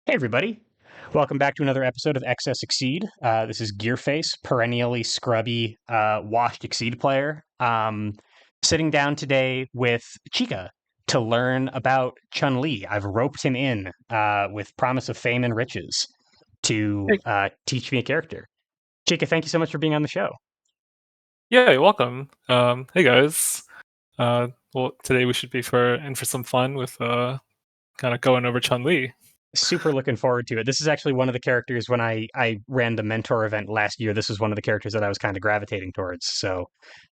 Hey, everybody. Welcome back to another episode of Excess Exceed. This is Gearface, perennially scrubby, washed Exceed player. Sitting down today with Chykka to learn about Chun-Li. I've roped him in with promise of fame and riches to Hey, teach me a character. Chykka, thank you so much for being on the show. yeah, you're welcome. Hey guys. Well, today we should be in for some fun with kind of going over Chun-Li. Super looking forward to it. This is actually one of the characters when I ran the mentor event last year. This was one of the characters that I was kind of gravitating towards. So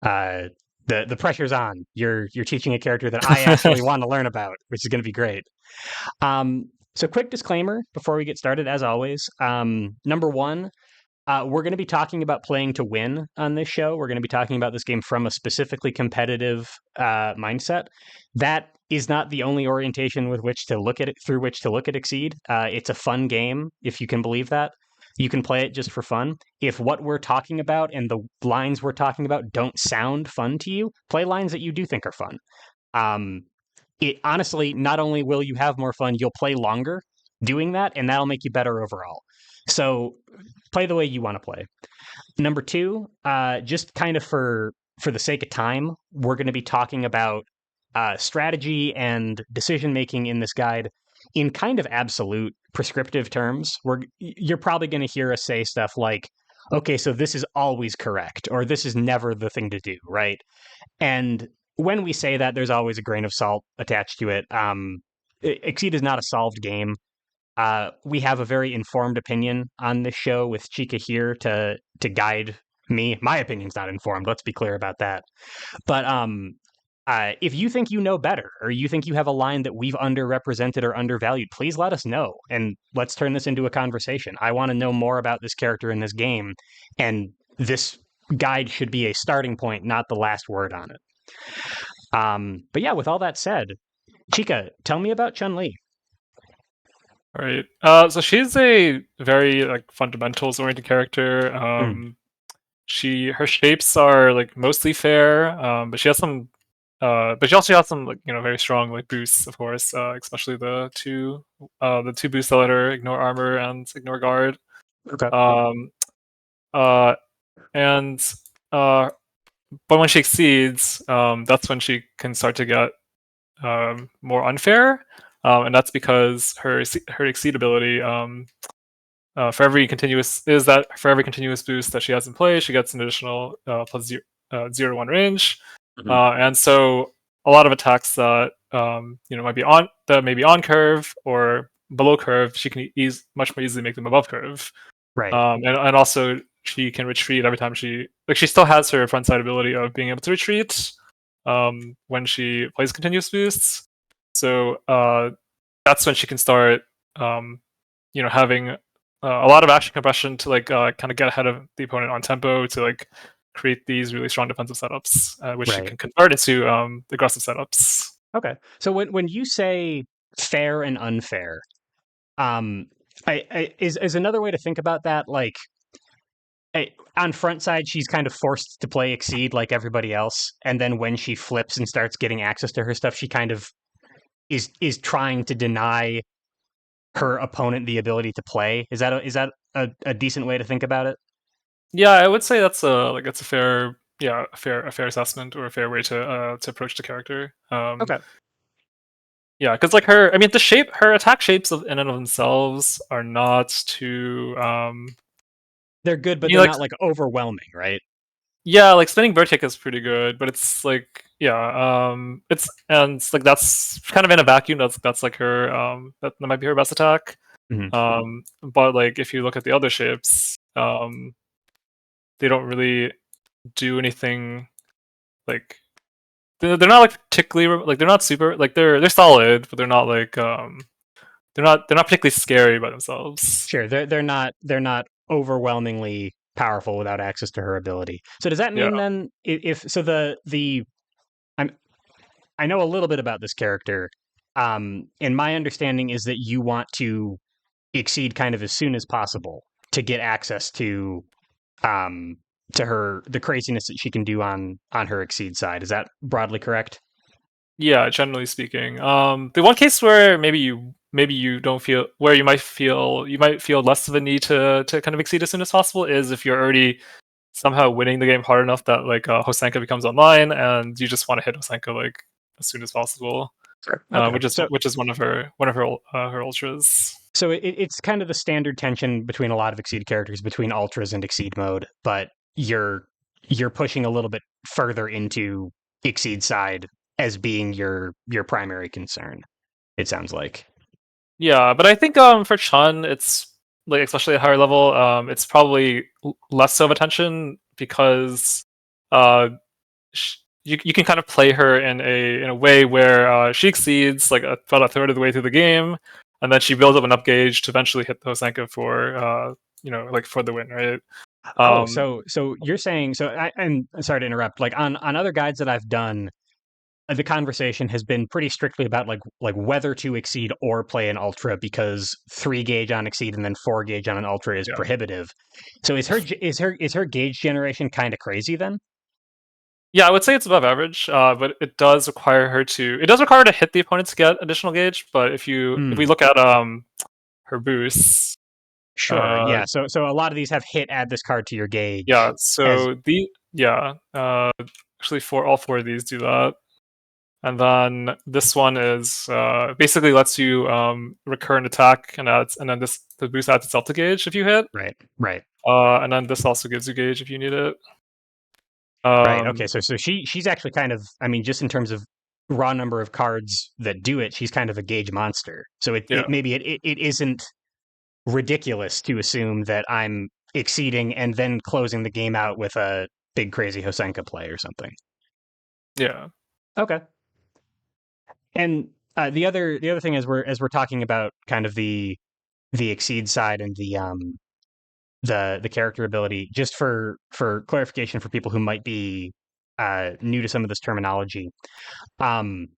uh, the pressure's on. You're teaching a character that I actually want to learn about, which is going to be great. So quick disclaimer before we get started, as always. Number one, we're going to be talking about playing to win on this show. We're going to be talking about this game from a specifically competitive mindset. That is not the only orientation with which to look at it, through which to look at Exceed. It's a fun game, if you can believe that. You can play it just for fun. If what we're talking about and the lines we're talking about don't sound fun to you, play lines that you do think are fun. Um, it honestly, not only will you have more fun, you'll play longer doing that, and that'll make you better overall. So play the way you want to play. Number two, just kind of for the sake of time, we're going to be talking about strategy and decision making in this guide in kind of absolute prescriptive terms. You're probably going to hear us say stuff like, "Okay, so this is always correct," or "This is never the thing to do," right? And when we say that, there's always a grain of salt attached to it. Exceed is not a solved game. We have a very informed opinion on this show with Chykka here to guide me. My opinion's not informed. Let's be clear about that. But if you think you know better, or you think you have a line that we've underrepresented or undervalued, please let us know, and let's turn this into a conversation. I want to know more about this character in this game, and this guide should be a starting point, not the last word on it. But yeah, with all that said, Chykka, tell me about Chun-Li. All right. So she's a very like fundamentals oriented character. Mm, Her shapes are like mostly fair, but she has some. But she also has some like very strong like boosts, of course, especially the two boosts that let her ignore armor and ignore guard. okay. Um, uh, and uh, but when she exceeds, that's when she can start to get more unfair, and that's because her exceed ability, for every continuous boost that she has in play, she gets an additional plus 0 to 1 range, Mhm. and so a lot of attacks that may be on curve or below curve, she can much more easily make them above curve. Right. And also she can retreat every time she still has her frontside ability of being able to retreat when she plays continuous boosts. So that's when she can start having a lot of action compression to like kind of get ahead of the opponent on tempo to like create these really strong defensive setups, which she Right. can convert into aggressive setups. Okay. So when you say fair and unfair, um, is another way to think about that like on front side she's kind of forced to play exceed like everybody else, and then when she flips and starts getting access to her stuff, she kind of is trying to deny her opponent the ability to play. Is that a decent way to think about it? Yeah, I would say that's a fair a fair assessment or a fair way to approach the character. Okay. Yeah, because like her attack shapes in and of themselves are not too They're good, but you they're know, like not like overwhelming, right? yeah, like spinning bird kick is pretty good, but it's like it's like that's kind of in a vacuum. That's like her that might be her best attack. Mhm. But like if you look at the other shapes, they don't really do anything like they're not like particularly like they're not super like they're solid, but they're not particularly scary by themselves. Sure, they're not overwhelmingly powerful without access to her ability. So does that Yeah. mean then if so the I'm I know a little bit about this character, and my understanding is that you want to exceed kind of as soon as possible to get access um to her the craziness that she can do on her exceed side. Is that broadly correct? Yeah, generally speaking. The one case where maybe you don't feel where you might feel less of a need to kind of exceed as soon as possible is if you're already somehow winning the game hard enough that like Hosenka becomes online and you just want to hit Hosenka like as soon as possible. Sure. Okay. Which is one of her ultras. So it's kind of the standard tension between a lot of Exceed characters between ultras and Exceed mode, but you're pushing a little bit further into Exceed side as being your primary concern. It sounds like. Yeah, but I think for Chun, it's like especially at higher level, it's probably less so of attention because uh, you can kind of play her in a way where she exceeds like about a third of the way through the game, and then she builds up enough gauge to eventually hit the Hosenka for like for the win, right? Oh, Um, so you're saying so I'm sorry to interrupt. Like on other guides that I've done, the conversation has been pretty strictly about like whether to exceed or play an ultra because 3 gauge on exceed and then 4 gauge on an ultra is yeah, prohibitive. So is her gauge generation kind of crazy then? yeah, I would say it's above average, but it does require her to hit the opponent to get additional gauge. But if we Hmm. look at her boosts, Sure. uh, Yeah. So a lot of these have hit add this card to your yeah, gauge as so actually for all four of these do that. And then this one is basically lets you recur an attack and then the boost adds itself to gauge if you hit. right. Right. And then this also gives you gauge if you need it. Right. Okay. Um, So she's actually kind of, I mean, just in terms of raw number of cards that do it, she's kind of a gauge monster. So yeah, it isn't ridiculous to assume that I'm exceeding and then closing the game out with a big crazy Hosenka play or something. yeah, Okay. And the other thing is we're talking about kind of the exceed side and the character ability, just for clarification for people who might be new to some of this terminology. Um,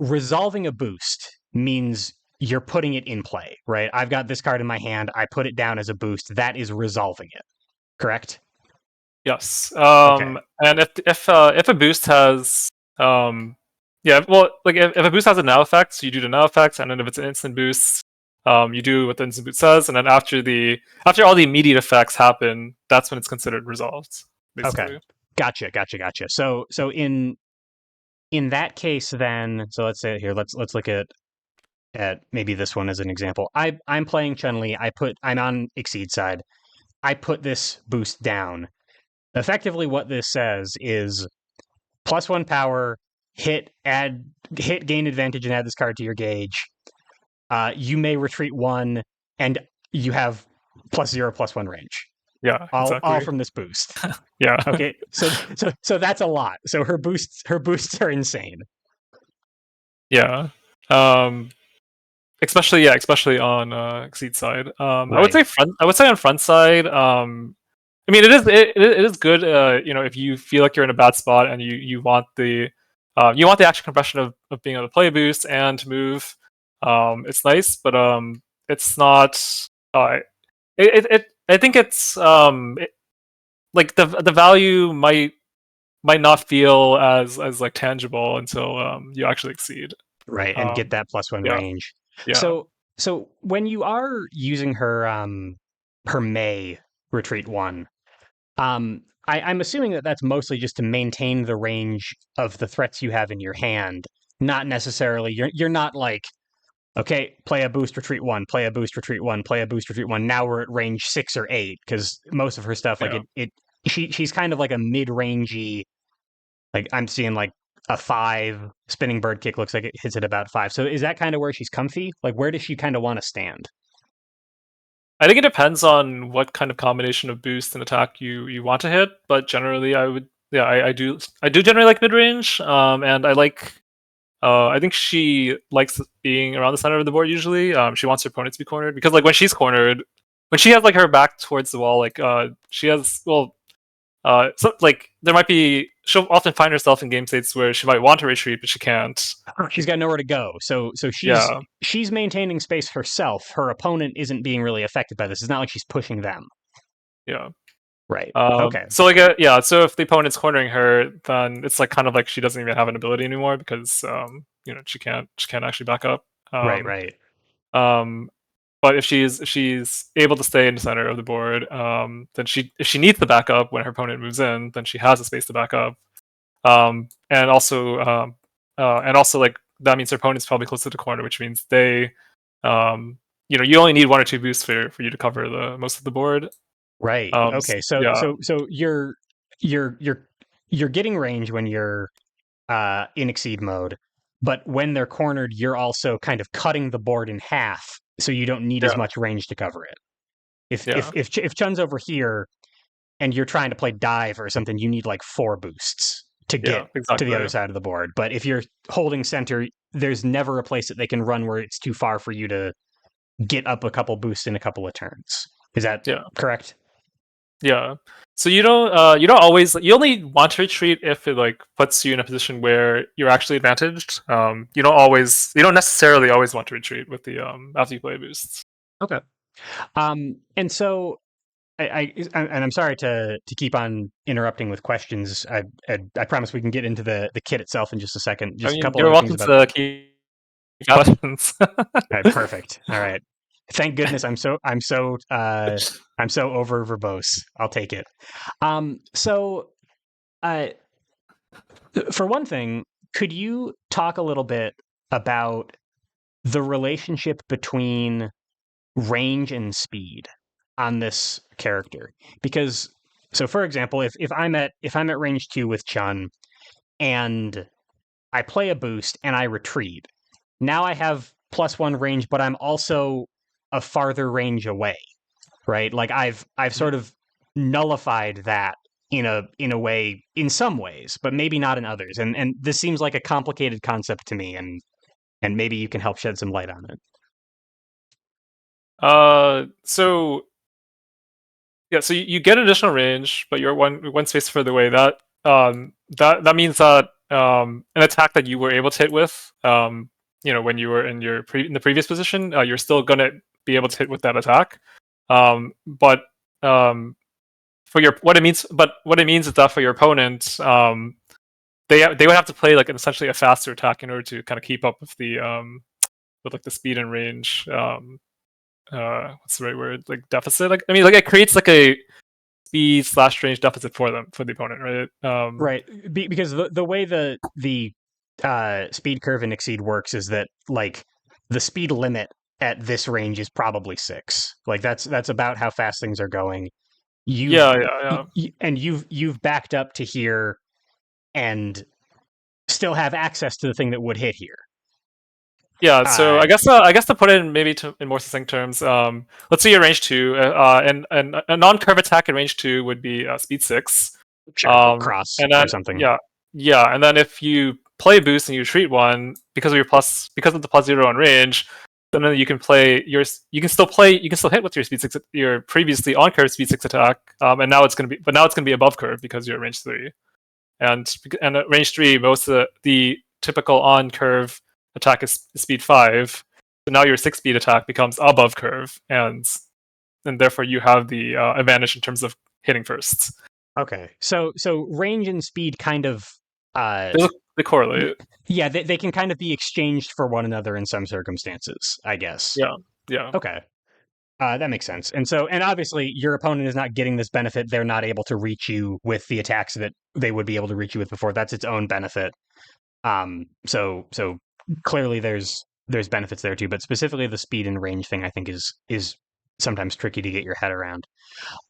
Resolving a boost means you're putting it in play, right? I've got this card in my hand. I put it down as a boost. That is resolving it, correct? yes. Okay. And if a boost has yeah, well, like if a boost has a now effect, so you do the now effect, and then if it's an instant boost, you do what the instant boost says, and then after all the immediate effects happen, that's when it's considered resolved, Okay. basically. Gotcha. So in that case, then, so let's say here, let's look at maybe this one as an example. I'm playing Chun-Li. I'm on Exceed side. I put this boost down. Effectively, what this says is +1 power, hit gain advantage and add this card to your gauge. You may retreat 1, and you have +0/+1 range. Yeah, All exactly. from this boost. Yeah, Okay, so that's a lot. So her boosts are insane. yeah. Especially on Exceed side. Right. I would say on front side. I mean, it is good. If you feel like you're in a bad spot and you want the action compression of being able to play a boost and to move. It's nice, but it's not. I think it's like the value might not feel as like tangible until you actually exceed. Right, and get Um, that +1 yeah, range. yeah, So when you are using her May retreat 1, I'm assuming that that's mostly just to maintain the range of the threats you have in your hand, not necessarily you're not like, okay, play a boost retreat 1, play a boost retreat 1, play a boost retreat 1. Now we're at range 6 or 8 because most of her stuff like yeah. she's kind of like a mid-rangey, like I'm seeing like a 5 spinning bird kick looks like it hits at about 5. So is that kind of where she's comfy? Like where does she kind of want to stand? I think it depends on what kind of combination of boost and attack you want to hit, but generally I do generally like mid range, and I think she likes being around the center of the board usually. She wants her opponent to be cornered because like when she's cornered, when she has like her back towards the wall, like she has so like there might be she'll often find herself in game states where she might want to retreat but she can't. She's got nowhere to go. So Yeah, she's maintaining space herself. Her opponent isn't being really affected by this. It's not like she's pushing them. yeah. Right. Okay. So like yeah, so if the opponent's cornering her, then it's like kind of like she doesn't even have an ability anymore because she can't actually back up. Right. Um, Right. um, but if she's able to stay in the center of the board, then if she needs the backup when her opponent moves in, then she has a space to back up. And also like that means her opponent's probably close to the corner, which means um, you only need one or two boosts for you to cover the most of the board. Right. Okay. So Yeah, you're getting range when you're in exceed mode, but when they're cornered, you're also kind of cutting the board in half, so you don't need as yeah, much range to cover it. If if yeah, if if Chun's over here and you're trying to play dive or something, you need like 4 boosts to yeah, get to the exactly. other side of the board. But if you're holding center, there's never a place that they can run where it's too far for you to get up a couple boosts in a couple of turns. Is that Yeah, correct? yeah. So you don't always you only want to retreat if it like puts you in a position where you're actually advantaged. You don't necessarily always want to retreat with the after you play boosts. Okay. And so and I'm sorry to keep on interrupting with questions. I promise we can get into the kit itself in just a second. I Just a mean, couple you're other things welcome about. to keep questions. All right, perfect. All right. Thank goodness I'm so over verbose. I'll take it. So uh for one thing, could you talk a little bit about the relationship between range and speed on this character? Because so for example, if I'm at range 2 with Chun and I play a boost and I retreat, now I have +1 range, but I'm also a farther range away, right? Like I've sort of nullified that in a way, in some ways, but maybe not in others. And this seems like a complicated concept to me, and maybe you can help shed some light on it. So yeah, so you get additional range, but you're one space further away. That means that an attack that you were able to hit with, when you were in in the previous position, you're still gonna be able to hit with that attack. But what it means is that for your opponent, they would have to play like essentially a faster attack in order to kind of keep up with the with like the speed and range. What's the right word? Like deficit. Like I mean, like it creates like a speed/range deficit for the opponent, right? Right, because the way the speed curve in Exceed works is that like the speed limit at this range is probably 6. Like that's about how fast things are going. You've Yeah, yeah, yeah. and you've backed up to here and still have access to the thing that would hit here. Yeah, so Uh, I guess to put it in more succinct terms, let's say you're range 2, and a non-curve attack in range 2 would be speed 6, sure, cross and or then something. yeah, and then if you play a boost and you treat one because of the +0 on range, then you can you can still hit with your speed 6, your previously on curve speed 6 attack, and now it's gonna be above curve because you're at range 3, and at range 3 most of the typical on curve attack is speed 5. So now your 6 speed attack becomes above curve, and therefore you have the advantage in terms of hitting first. Okay, so range and speed kind of uh, They correlate. yeah, they can kind of be exchanged for one another in some circumstances, I guess. Yeah, yeah, Okay. That makes sense. And obviously, your opponent is not getting this benefit. They're not able to reach you with the attacks that they would be able to reach you with before. That's its own benefit. So clearly there's benefits there too. But specifically, the speed and range thing, I think, is sometimes tricky to get your head around.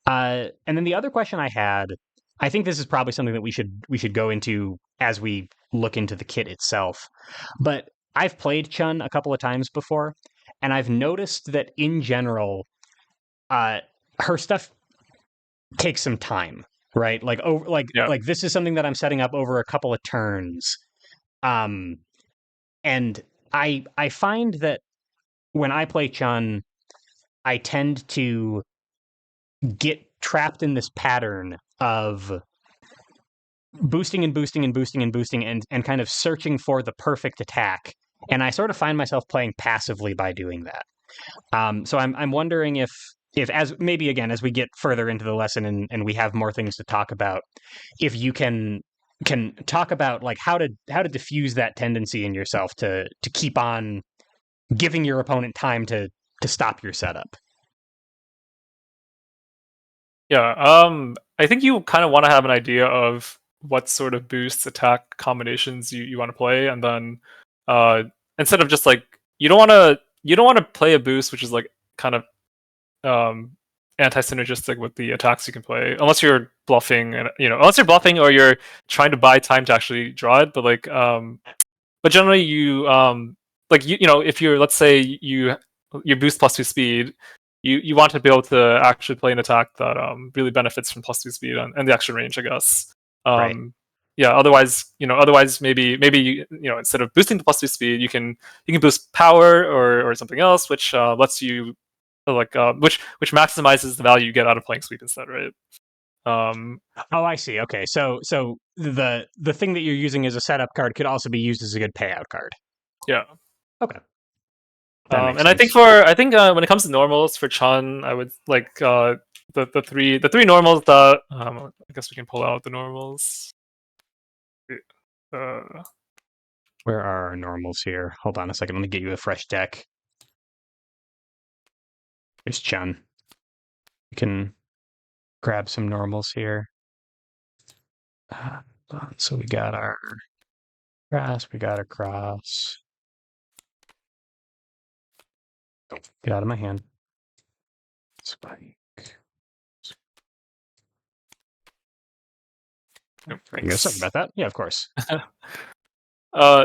And then the other question I had, I think this is probably something that we should go into as we look into the kit itself. But I've played Chun a couple of times before, and I've noticed that in general, her stuff takes some time, right? Like over yeah. like this is something that I'm setting up over a couple of turns. Um, and I find that when I play Chun, I tend to get trapped in this pattern of boosting and boosting and boosting and boosting and kind of searching for the perfect attack. And I sort of find myself playing passively by doing that. So I'm wondering if as maybe again as we get further into the lesson and we have more things to talk about, if you can talk about like how to diffuse that tendency in yourself to keep on giving your opponent time to stop your setup. Yeah, I think you kind of want to have an idea of what sort of boosts, attack combinations you want to play, and then uh, instead of just like you don't want to play a boost which is like kind of um, anti-synergistic with the attacks you can play, unless you're bluffing, and unless you're bluffing or you're trying to buy time to actually draw it. But but generally if you're, let's say you boost +2 speed, you want to be able to actually play an attack that really benefits from +2 speed and the extra range, I guess. Right. Yeah. Otherwise maybe instead of boosting the +2 speed, you can boost power or something else, which lets you which maximizes the value you get out of playing sweep instead, right? Oh, I see. Okay, so the thing that you're using as a setup card could also be used as a good payout card. Yeah. Okay, that makes And sense. I think when it comes to normals for Chun, I would like the three normals that I guess we can pull out the normals. Uh, Where are our normals here? Hold on a second. Let me get you a fresh deck. There's Chun. We can grab some normals here. So we got our grass. We got our cross. Get out of my hand. Spike. There you go. Sorry about that. Yeah, of course.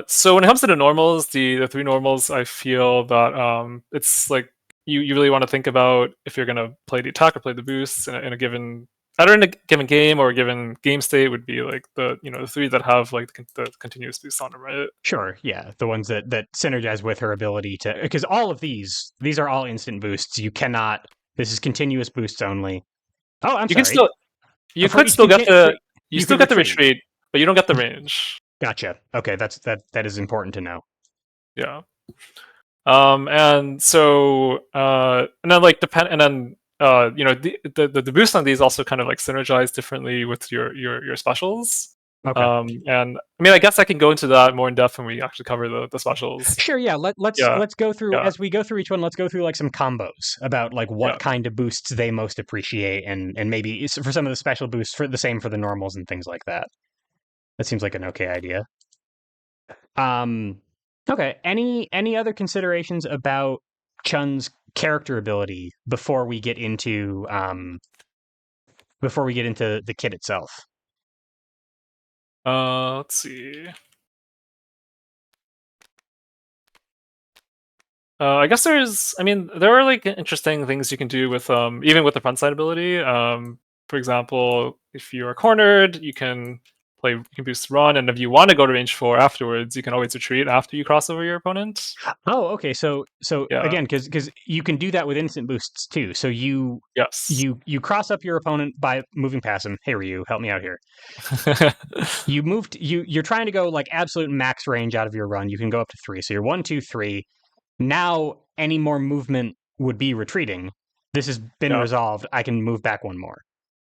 So when it comes to the normals, the three normals, I feel that it's like you really want to think about if you're gonna play the attack or play the boosts in a given, either in a given game or a given game state, would be like the three that have like the continuous boost on them, right? Sure. Yeah, the ones that synergize with her ability to, because all of these are all instant boosts. You cannot. This is continuous boosts only. Oh, I'm You can sorry. still you For could each still get the you you still can get the retreat. retreat, but you don't get the range. Gotcha. Okay, that is important to know. Yeah. And so and then like depend and then the boost on these also kind of like synergize differently with your specials. Okay. And I mean, I guess I can go into that more in depth when we actually cover the specials. Sure, yeah. Yeah, Let's go through yeah, as we go through each one. Let's go through like some combos about like yeah. what kind of boosts they most appreciate, and maybe for some of the special boosts for the same for the normals and things like that. That seems like an okay idea. Um, okay. Any other considerations about Chun's character ability before we get into the kit itself? Let's see. I guess I mean, there are like interesting things you can do with even with the front side ability. For example, if you are cornered, you can boost run, and if you want to go to range 4 afterwards, you can always retreat after you cross over your opponent. Oh, okay. So Yeah. again, because you can do that with instant boosts too. So Yes. you cross up your opponent by moving past him. Hey Ryu, help me out here. You're trying to go like absolute max range out of your run. You can go up to 3. So you're 1, 2, 3. Now any more movement would be retreating. This has been Yeah. resolved. I can move back one more.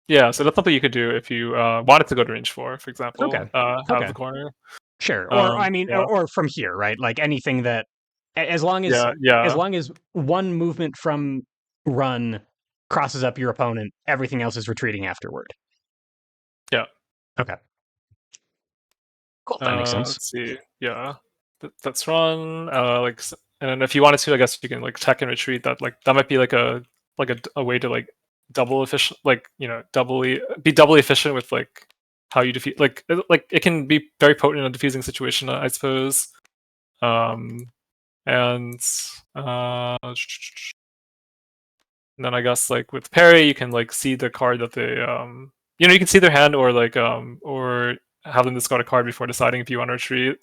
Yeah, so that's something you could do if you wanted to go to range 4, for Okay. example, out of Okay. the corner. Sure. Or I mean, Yeah, or from here, right? Like anything that, as long yeah, as yeah, long as one movement from run crosses up your opponent, everything else is retreating afterward. yeah. Okay. Cool. That makes sense. Let's see. Yeah, that's run. And then if you wanted to, I guess you can like tech and retreat. That might be like a way to like double efficient, like doubly efficient with like how you defeat. Like it can be very potent in a defusing situation, I suppose. Um, and then I guess like with parry, you can like see the card that they you can see their hand, or or have them discard a card before deciding if you want to retreat.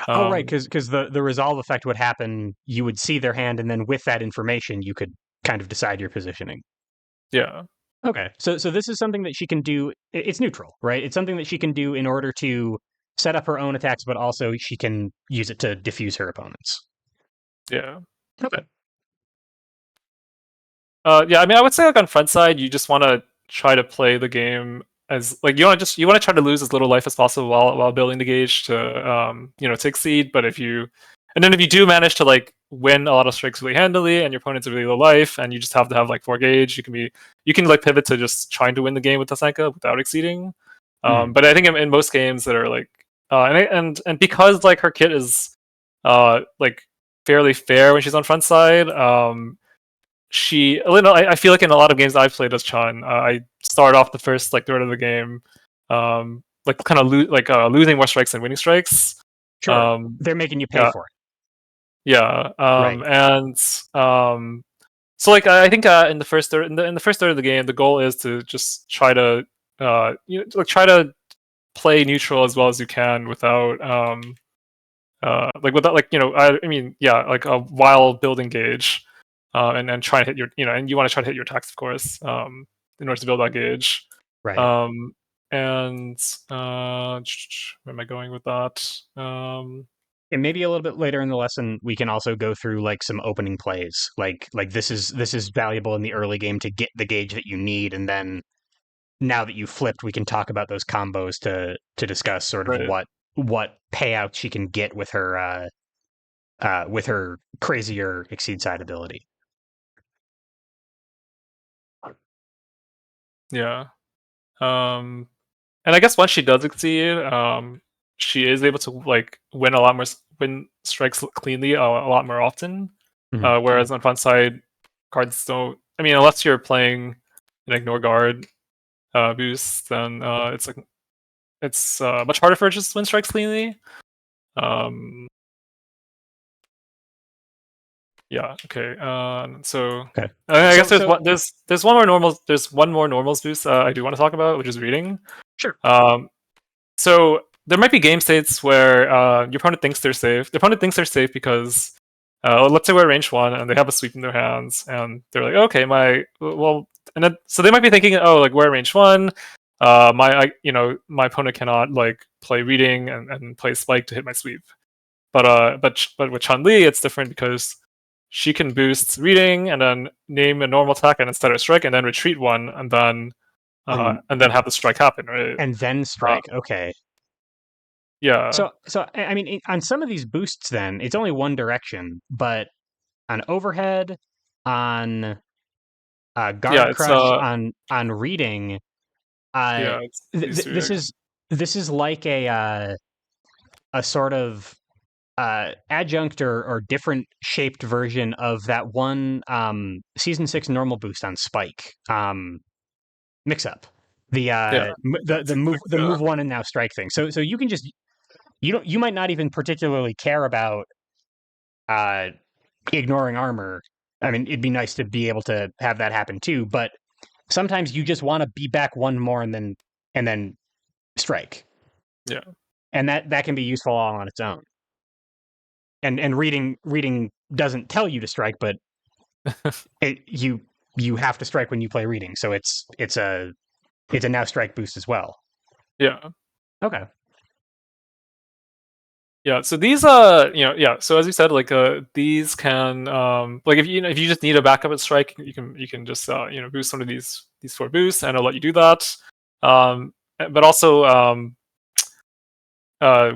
Oh, right, Um, because the resolve effect would happen. You would see their hand, and then with that information, you could kind of decide your positioning. yeah, Okay, so this is something that she can do. It's neutral, right? It's something that she can do in order to set up her own attacks, but also she can use it to diffuse her opponents. yeah. Okay. Yeah, I mean, I would say like on front side, you just want to try to play the game as like you want to try to lose as little life as possible while building the gauge to to exceed. But if you do manage to like win a lot of strikes really handily, and your opponent's really low life, and you just have to have like 4 gauge, you can like pivot to just trying to win the game with Tasenka without exceeding. Hmm. But I think in most games that are like and because like her kit is like fairly fair when she's on front side. I feel like in a lot of games I've played as Chun, I start off the first like third of the game, like kind of losing more strikes than winning strikes. Sure, Um, they're making you pay yeah, for it. yeah, Right. and so like I think in the first third in the first third of the game, the goal is to just try to try to play neutral as well as you can without like without like I mean yeah like while building gauge. And try to hit your, and you want to try to hit your attacks, of course, in order to build that gauge. Right. Um, and where am I going with that? And maybe a little bit later in the lesson, we can also go through like some opening plays. Like this is valuable in the early game to get the gauge that you need, and then now that you've flipped, we can talk about those combos to discuss sort of Right. what payouts she can get with her crazier exceed side ability. Yeah. Um, and I guess once she does succeed, she is able to like win strikes cleanly a lot more often. Mhm. Whereas on front side, cards don't. I mean, unless you're playing an ignore guard boost, then it's much harder for her to just win strikes cleanly. Um, yeah. Okay. So Okay. I guess So so there's one more normals boost I do want to talk about, which is reading. sure. Um, so there might be game states where your opponent thinks they're safe. The opponent thinks they're safe because let's say we're range one and they have a sweep in their hands and they're like, okay, and then so they might be thinking, oh, like we're range one. My opponent cannot like play reading and play spike to hit my sweep. But with Chun-Li, it's different because she can boost reading and then name a normal attack and instead of strike and then retreat one And and then have the strike happen, right? and then Uh, strike. Okay. yeah, So I mean, on some of these boosts, then it's only one direction, but on overhead, on yeah, guard it's crush, on reading, uh, yeah, it's these two. this is like a sort of adjunct or different shaped version of that one season 6 normal boost on Spike mix up the Yeah, yeah, it seems like the move one and now strike thing. So you can just you might not even particularly care about uh, ignoring armor. I mean, it'd be nice to be able to have that happen too, but sometimes you just want to be back one more and then strike, yeah, and that can be useful all on its own. And reading doesn't tell you to strike, but you have to strike when you play reading, so it's a now strike boost as well. yeah, Okay. yeah. So these yeah. So as you said, like these can like if you just need a backup at strike, you can just boost one of these 4 boosts, and it'll let you do that. But also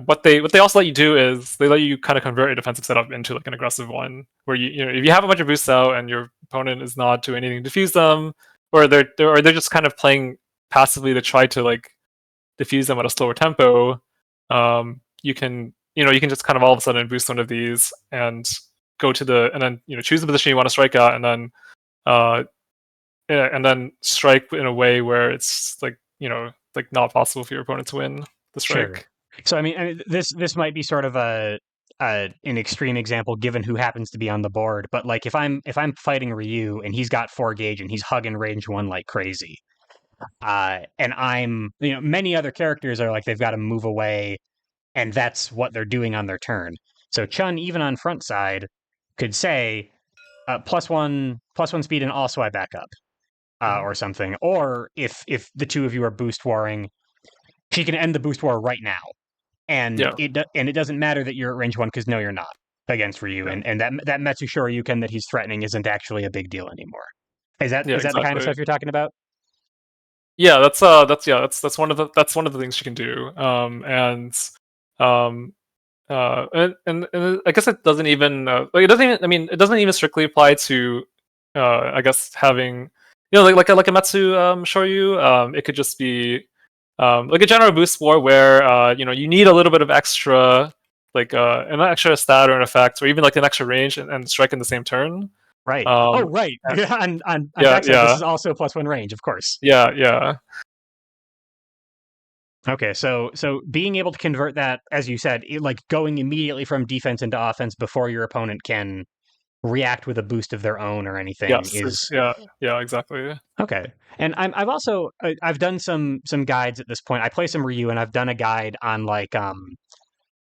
what they also let you do is they let you kind of convert a defensive setup into like an aggressive one, where if you have a bunch of boosts out and your opponent is not doing anything to defuse them, or they're just kind of playing passively to try to like diffuse them at a slower tempo, you can just kind of all of a sudden boost one of these and go to and then choose the position you want to strike at, uh, and then strike in a way where it's like like not possible for your opponent to win the Sure. strike. So I mean, this might be sort of an extreme example given who happens to be on the board, but like if I'm fighting Ryu and he's got 4 gauge and he's hugging range one like crazy, and I'm many other characters are like they've got to move away, and that's what they're doing on their turn. So Chun, even on front side, could say +1 speed and also I back up, Mhm. or something. Or if the two of you are boost warring, she can end the boost war right now, and Yeah, it doesn't matter that you're at range one because no, you're not against Ryu, yeah, and that Metsushiro Yuken that he's threatening isn't actually a big deal anymore. Is that Yeah, is that the kind of exactly. stuff you're talking about? Yeah, that's one of the things she can do. Um, and I guess it doesn't even like it doesn't even I mean it doesn't even strictly apply to I guess having like a Metsu Shoryu. It could just be like a general boost war where you need a little bit of extra like an extra stat or an effect or even like an extra range and strike in the same turn. Right. Oh, Um, right. uh, On yeah, backside, this yeah, is also +1 range, of course. yeah. Okay, so being able to convert that, as you said, like going immediately from defense into offense before your opponent can react with a boost of their own or anything Yes, is yeah, exactly. okay. And I've also I've done some guides at this point. I play some Ryu, and I've done a guide on like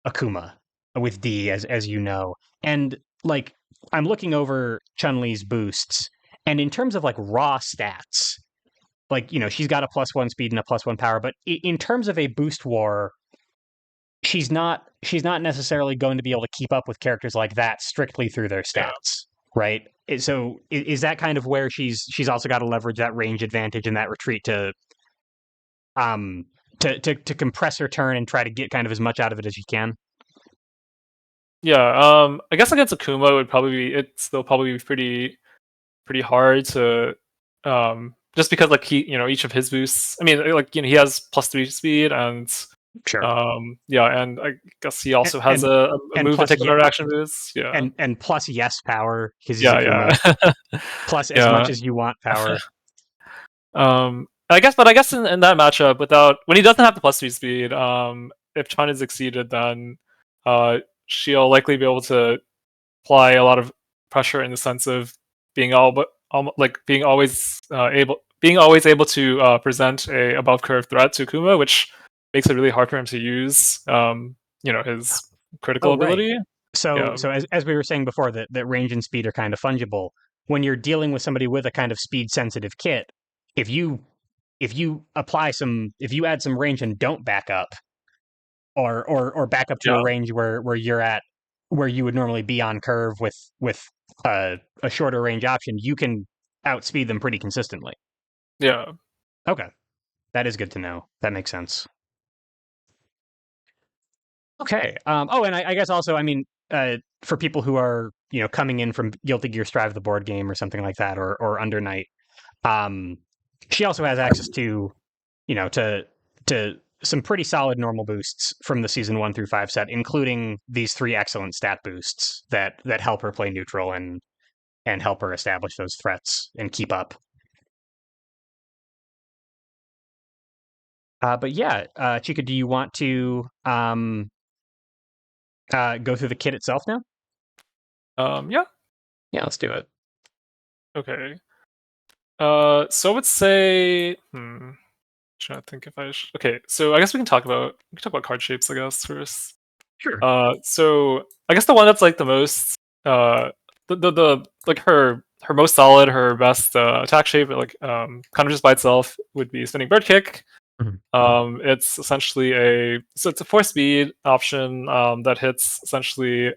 Akuma with D, as you know, and like I'm looking over Chun-Li's boosts, and in terms of like raw stats, like she's got a +1 speed and a +1 power, but in terms of a boost war, she's not necessarily going to be able to keep up with characters like that strictly through their Yeah. stats, right? So is that kind of where she's also got to leverage that range advantage and that retreat um to compress her turn and try to get kind of as much out of it as you can? Yeah, I guess against Akuma it'd still probably be pretty hard to just because like each of his boosts. I mean like he has +3 speed and Sure. yeah, and I guess he And also has and, a and move and plus take another action boost. Yeah. and plus yes power because he's Yeah, Akuma. yeah. Plus as Yeah. much as you want power. I guess in that matchup, without when he doesn't have the +3 speed, if Chun is exceeded, then she'll likely be able to apply a lot of pressure in the sense of being all but like being always able to present a above curve threat to Kuma, which makes it really hard for him to use his critical Oh, right. ability. So Yeah, so as we were saying before, that range and speed are kind of fungible. When you're dealing with somebody with a kind of speed sensitive kit, if you if you add some range and don't back up, or back up to a yeah, range where you're at where you would normally be on curve with a shorter range option, you can outspeed them pretty consistently. yeah. Okay, that is good to know. That makes sense. Okay. Oh, and I guess also, I mean, for people who are coming in from Guilty Gear Strive, the board game, or something like that, or Under Night, um, she also has access to to some pretty solid normal boosts from the season 1 through 5 set, including these 3 excellent stat boosts that help her play neutral and help her establish those threats and keep up. But yeah, Chika, do you want to go through the kit itself now? Yeah. Yeah, let's do it. Okay. So I would say, trying to think if I should. Okay, so I guess we can talk about card shapes, I guess, first. Sure. So I guess the one that's like the most, the like her most solid, her best attack shape, like kind of just by itself, would be spinning bird kick. Mhm. It's essentially it's a 4 speed option that hits essentially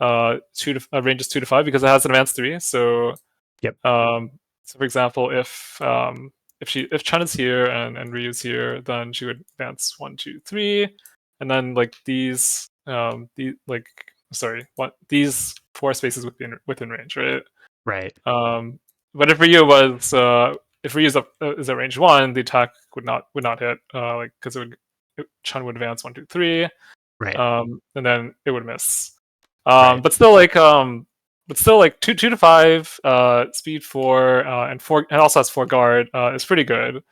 ranges 2 to 5 because it has an advanced 3. So Yep. so for example, if Chun is here and Ryu's here, then she would advance 1, 2, 3, and then like these 4 spaces within range, right? Right. Um, but if Ryu is at range 1, the attack would not hit like because Chun would advance 1, 2, 3, Right. and then it would miss. Right. But still like 2 to 5, speed 4, and also has 4 guard is pretty good.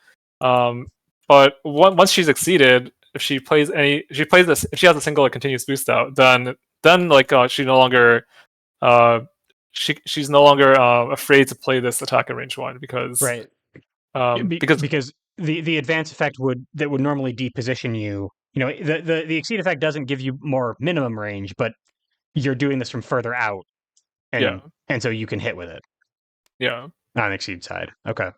Um, but once she's exceeded, if she has a single like, continuous boost out, then like she no longer uh she's no longer afraid to play this attack at range 1 because Right. because Because the advance effect would normally deposition you. The exceed effect doesn't give you more minimum range, but you're doing this from further out, yeah, and so you can hit with it yeah. on exceed side. Okay.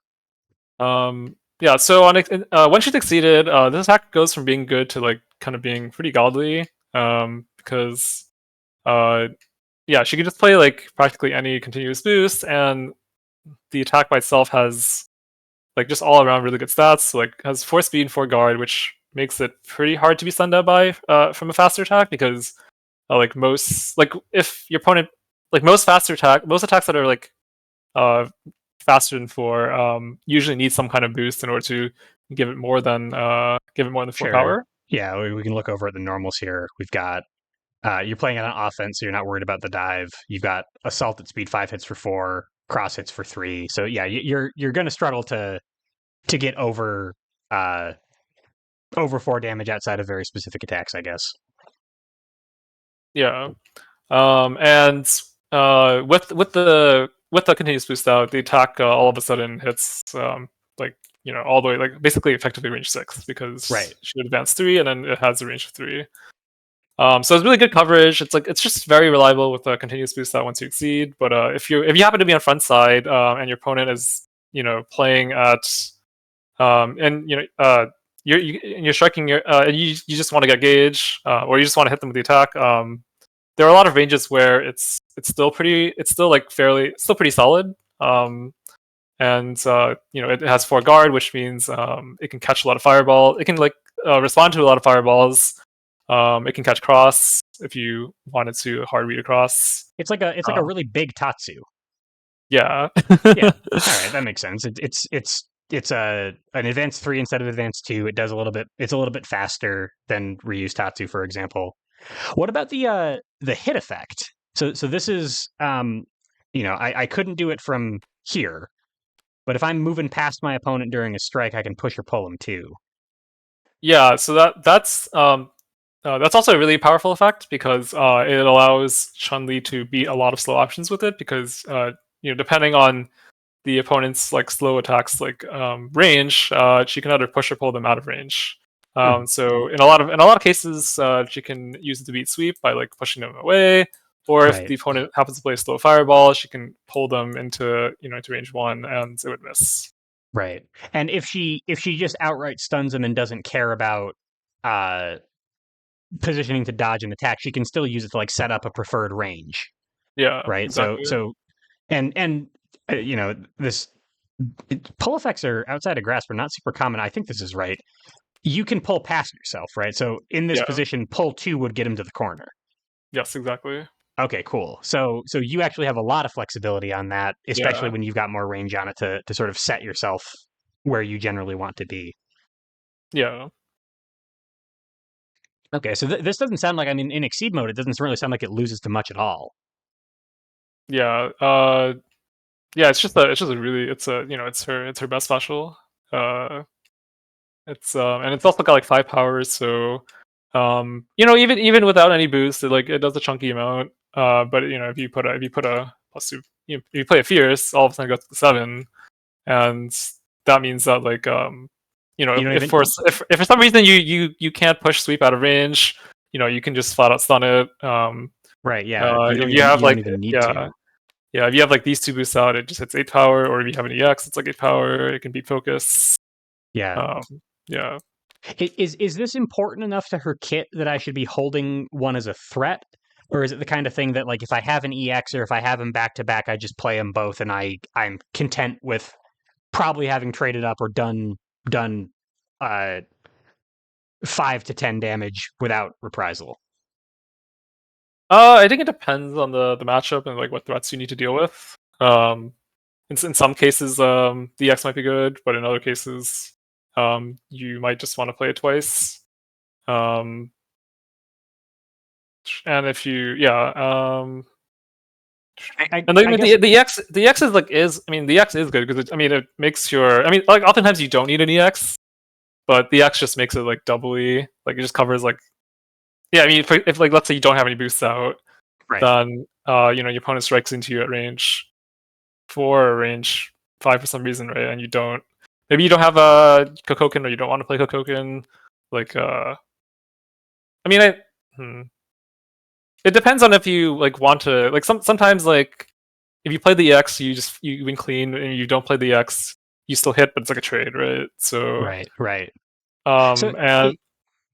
Yeah, so when she's exceeded, this attack goes from being good to like kind of being pretty godly. Because yeah, she could just play like practically any continuous boost, and the attack by itself has like just all around really good stats. So, like has 4 speed and 4 guard, which makes it pretty hard to be stunned out by from a faster attack because like most like if your opponent like most attacks that are like uh faster than 4 usually need some kind of boost in order to give it more than 4 Sure. power. Yeah, we can look over at the normals here. We've got you're playing on offense, so you're not worried about the dive. You've got assault at speed 5 hits for 4, cross hits for 3. So yeah, you're going to struggle to get over 4 damage outside of very specific attacks, I guess. Yeah. And with the continuous boost out, the attack all of a sudden hits like all the way like basically effectively range 6 because Right. she would advance 3 and then it has a range of 3. So it's really good coverage. It's just very reliable with a continuous boost out once you exceed. But if you happen to be on front side and your opponent is playing at and you're striking your and you just want to get gauge or you just want to hit them with the attack. There are a lot of ranges where it's still pretty solid. And it has 4 guard, which means it can catch a lot of fireball. It can respond to a lot of fireballs. It can catch cross if you wanted to hard read across. It's like a really big Tatsu. Yeah. Yeah. All right, that makes sense. It's an advanced 3 instead of advanced 2. It does a little bit. It's a little bit faster than Ryu's Tatsu, for example. What about the hit effect? So this is I couldn't do it from here, but if I'm moving past my opponent during a strike, I can push or pull him too. Yeah. So that's also a really powerful effect because it allows Chun-Li to beat a lot of slow options with it because depending on the opponent's like slow attacks range, she can either push or pull them out of range. So in a lot of cases, she can use it to beat sweep by like pushing them away, or if Right. the opponent happens to play a slow fireball, she can pull them into range 1 and it would miss. Right. And if she just outright stuns him and doesn't care about uh positioning to dodge and attack, she can still use it to like set up a preferred range. Yeah, Right. exactly. And this pull effects are outside of grasp are not super common. I think this is right. You can pull past yourself, right? So in this Yeah. position, pull 2 would get him to the corner. Yes, exactly. Okay, cool. So you actually have a lot of flexibility on that, especially Yeah. when you've got more range on it to sort of set yourself where you generally want to be. Yeah. Okay, so this doesn't sound like, I mean, in Exceed mode, it doesn't really sound like it loses to much at all. Yeah. Yeah, it's just a really it's her best special. Uh it's and it's also got like 5 powers, so even without any boost, it does a chunky amount. But if you put a plus 2, if you play a fierce, all of a sudden it goes to 7, and that means that You don't if even, if for some reason you can't push sweep out of range, you can just flat out stun it. right, yeah, If you have you don't even need to. yeah, if you have like these 2 boosts out, it just hits 8 power, or if you have an EX, it's like 8 power. It can beat focus. Yeah. Um, yeah. Is this important enough to her kit that I should be holding one as a threat? Or is it the kind of thing that, like, if I have an EX or if I have them back to back, I just play them both and I'm content with probably having traded up or done uh 5 to 10 damage without reprisal. I think it depends on the matchup and like what threats you need to deal with. In some cases, the X might be good, but in other cases, you might just want to play it twice. Um, and if you, yeah, and I guess the X the X is good because it makes like oftentimes you don't need an EX, but the X just makes it like doubly like it just covers like yeah. If like let's say you don't have any boosts out, right. then your opponent strikes into you at range 4 or range 5 for some reason, right? And maybe you don't have a Kokoken or you don't want to play Kokoken. Like I mean I hmm. It depends on if you like want to like sometimes like if you play the EX you win clean and you don't play the EX you still hit but it's like a trade, right? So Right, right. So and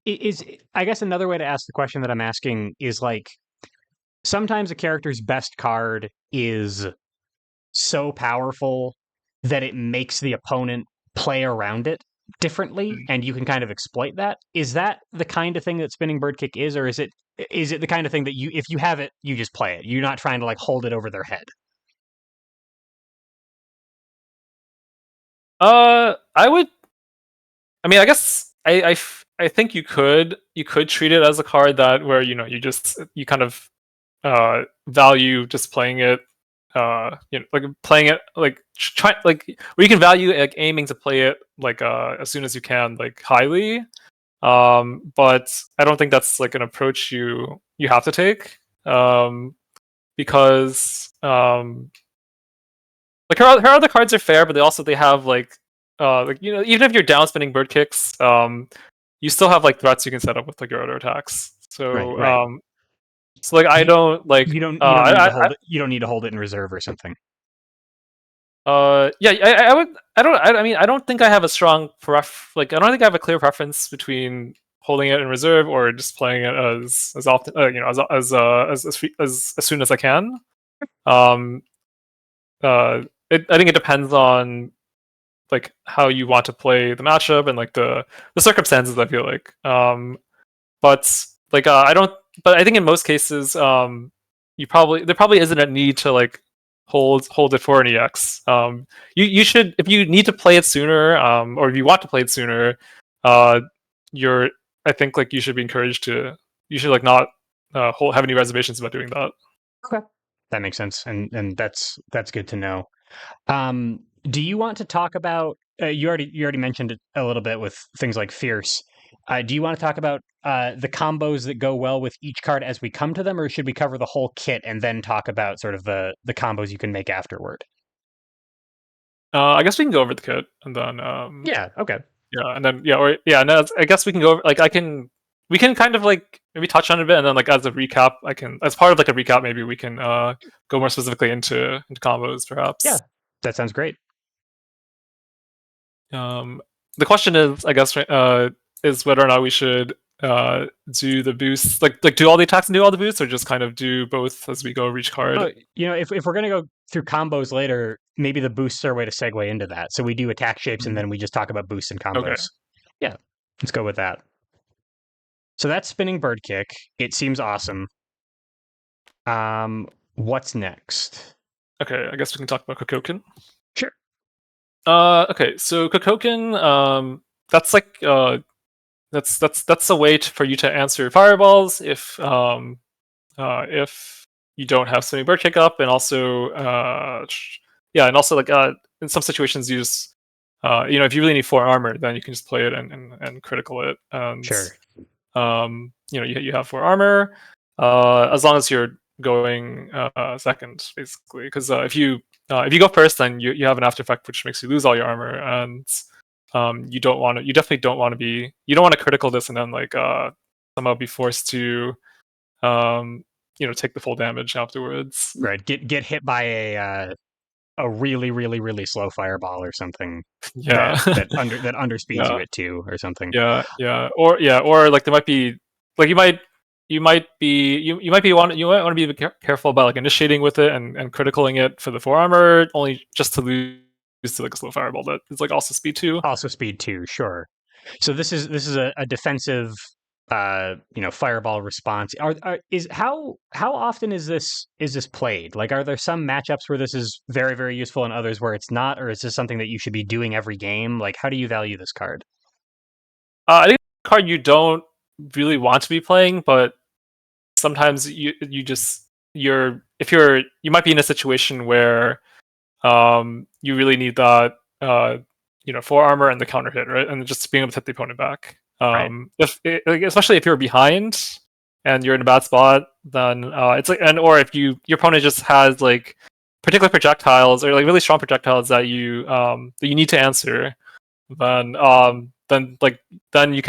is I guess another way to ask the question that I'm asking is like sometimes a character's best card is so powerful that it makes the opponent play around it differently, and you can kind of exploit that. Is that the kind of thing that spinning bird kick is, or is it the kind of thing that you, if you have it, you just play it? You're not trying to like hold it over their head. I would. I mean, I guess I think you could treat it as a card that where you kind of value just playing it, like playing it like try like where you can value like aiming to play it like as soon as you can, like highly. But I don't think that's like an approach you have to take, because like her other cards are fair, but they have like even if you're down spinning bird kicks, you still have like threats you can set up with like your other attacks. Right, So right. so like I You, don't like you don't need to I hold it. You don't need to hold it in reserve or something. yeah, I would I mean I don't think I have a strong like I don't think I have a clear preference between holding it in reserve or just playing it as often, as soon as I can. Um, I think it depends on like how you want to play the matchup and like the circumstances. I feel like, but like I don't. But I think in most cases, there probably isn't a need to like hold it for an EX. You should, if you need to play it sooner, or if you want to play it sooner, uh, you're I think like you should be encouraged to. You should like not have any reservations about doing that. Okay, that makes sense, and that's good to know. Do you want to talk about? You already mentioned it a little bit with things like Fierce. Do you want to talk about the combos that go well with each card as we come to them, or should we cover the whole kit and then talk about sort of the combos you can make afterward? I guess we can go over the kit and then Yeah. Okay. yeah, and then no, I guess we can go over, like we can kind of like maybe touch on it a bit, and then like as a recap, as part of like a recap, maybe we can go more specifically into combos, Yeah, perhaps. that sounds great. The question is, I guess, is whether or not we should do the boosts, like do all the attacks and do all the boosts, or just kind of do both as we go over each card. Oh, if we're gonna go through combos later, maybe the boosts are a way to segue into that. So we do attack shapes, and then we just talk about boosts and Okay. combos. Yeah, let's go with that. So that's spinning bird kick. It seems awesome. What's next? Okay, I guess we can talk about Kokoken. Sure. Okay, so Kokoken, that's like that's a way for you to answer fireballs if you don't have spinning bird kick up, and also yeah, and also like in some situations you just if you really need 4 armor, then you can just play it and critical it, and Sure. you have 4 armor, as long as you're going second, basically, because if you go first, then you have an after effect which makes you lose all your armor, and you definitely don't want to you don't want to critical this and then like somehow be forced to take the full damage afterwards. Right. Get hit by a really really really slow fireball or something Yeah. that underspeeds Yeah. you at 2 or something. Or like there might be like you might want to be careful about like initiating with it and criticaling it for the 4 armor, only just to lose to like a slow fireball that is like also speed 2. Also speed 2, sure. So this is a defensive fireball response. Is how often is this played? Like, are there some matchups where this is very very useful and others where it's not, or is this something that you should be doing every game? Like, how do you value this card? I think it's a card you don't really want to be playing, but sometimes you just you might be in a situation where you really need that 4 armor and the counter hit, right, and just being able to hit the opponent back. Right. Like, especially if you're behind and you're in a bad spot, then it's like, and or if your opponent just has like particular projectiles or like really strong projectiles that you need to answer, then like then you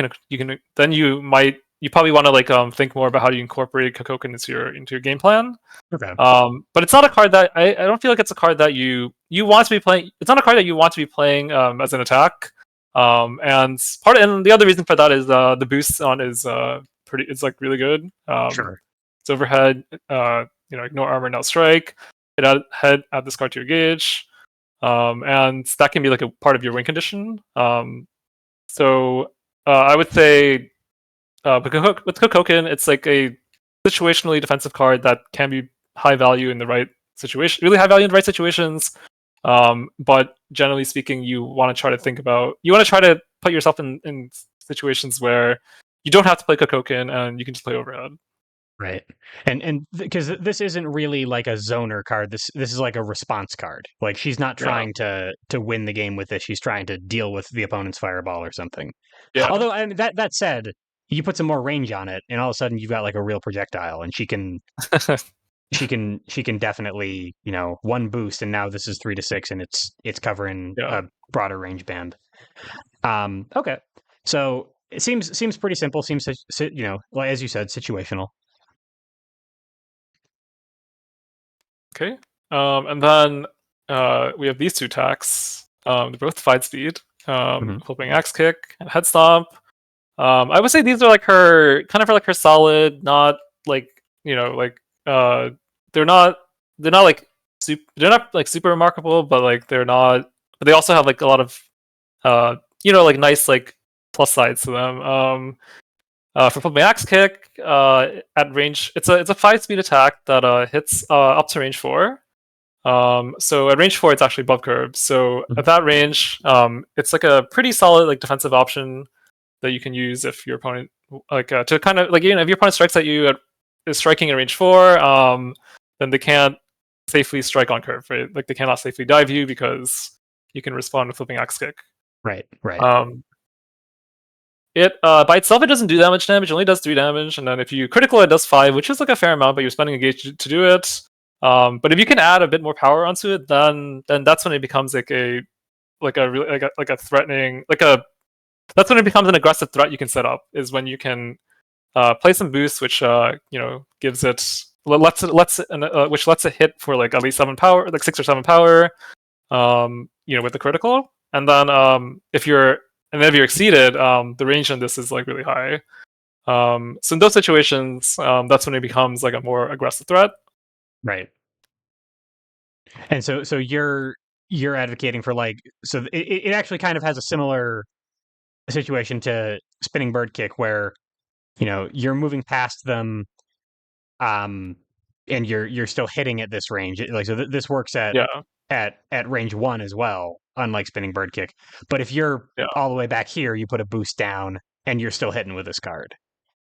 probably want to like think more about how you incorporate Kokoken into your game plan. Okay. But it's not a card that I don't feel like it's a card that you want to be playing. It's not a card that you want to be playing as an attack. And the other reason for that is the boost on is it's like really good. Sure. It's overhead. No armor, no strike. add this card to your gauge, and that can be like a part of your win condition. So I would say with Kokoken, it's like a situationally defensive card that can be high value in the right situation, really high value in the right situations. But generally speaking, you want to try to put yourself in situations where you don't have to play Kokoken and you can just play overhead. Right. And because this isn't really like a zoner card. This is like a response card. Like she's not Yeah, trying to win the game with this. She's trying to deal with the opponent's fireball or something. yeah, Although, I mean, that said, you put some more range on it, and all of a sudden you've got like a real projectile, and she can definitely, one boost, and now this is 3 to 6, and it's covering yeah. a broader range band. Okay, so it seems pretty simple. Seems like, as you said, situational. Okay. And then we have these two attacks. They're both fight speed. Mhm. Flipping axe kick and head stomp. I would say these are like her solid, not like like they're not they're not like super remarkable, but like they're not. But they also have like a lot of like nice like plus sides to them. For flipping axe kick, at range, it's a 5 speed attack that hits up to range 4. So at range 4, it's actually above curve. So Mhm. at that range, it's like a pretty solid like defensive option that you can use if your opponent to kind of like if your opponent strikes at you is striking at range 4, then they can't safely strike on curve, right? Like they cannot safely dive you because you can respond with flipping axe kick. Right, right. Um, it by itself it doesn't do that much damage. It only does 3 damage, and then if you critical, it does 5, which is like a fair amount. But you're spending a gauge to do it. But if you can add a bit more power onto it, then that's when it becomes like a threatening that's when it becomes an aggressive threat you can set up. Is when you can play some boosts, which gives it which lets it hit for like at least 7 power, like 6 or 7 power. With the critical, and then if you're exceeded, the range on this is like really high. So in those situations, that's when it becomes like a more aggressive threat. Right. And so you're advocating for like, so it actually kind of has a similar situation to spinning bird kick, where you're moving past them, um and you're still hitting at this range. Like, so this works at Yeah, at range 1 as well, unlike spinning bird kick. But if you're yeah, all the way back here, you put a boost down and you're still hitting with this card.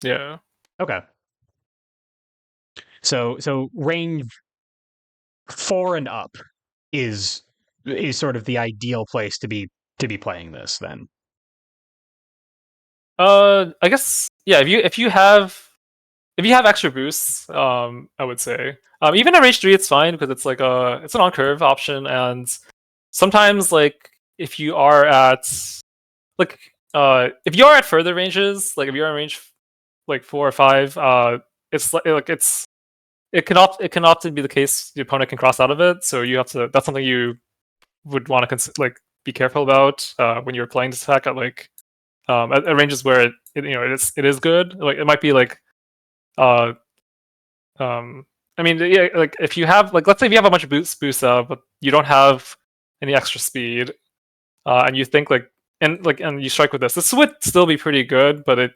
yeah. Okay. So range 4 and up is sort of the ideal place to be playing this then. I guess yeah. If you have extra boosts, I would say even at range 3, it's fine because it's an on curve option, and sometimes like if you are at like if you are at further ranges, like if you're in range like 4 or 5, it can often be the case the opponent can cross out of it, so you have to. That's something you would want to be careful about when you're playing this attack at at ranges where it is good. Like it might be like uh I mean, yeah, like if you have let's say if you have a bunch of boosts up, but you don't have any extra speed, and you think and you strike with this would still be pretty good, but it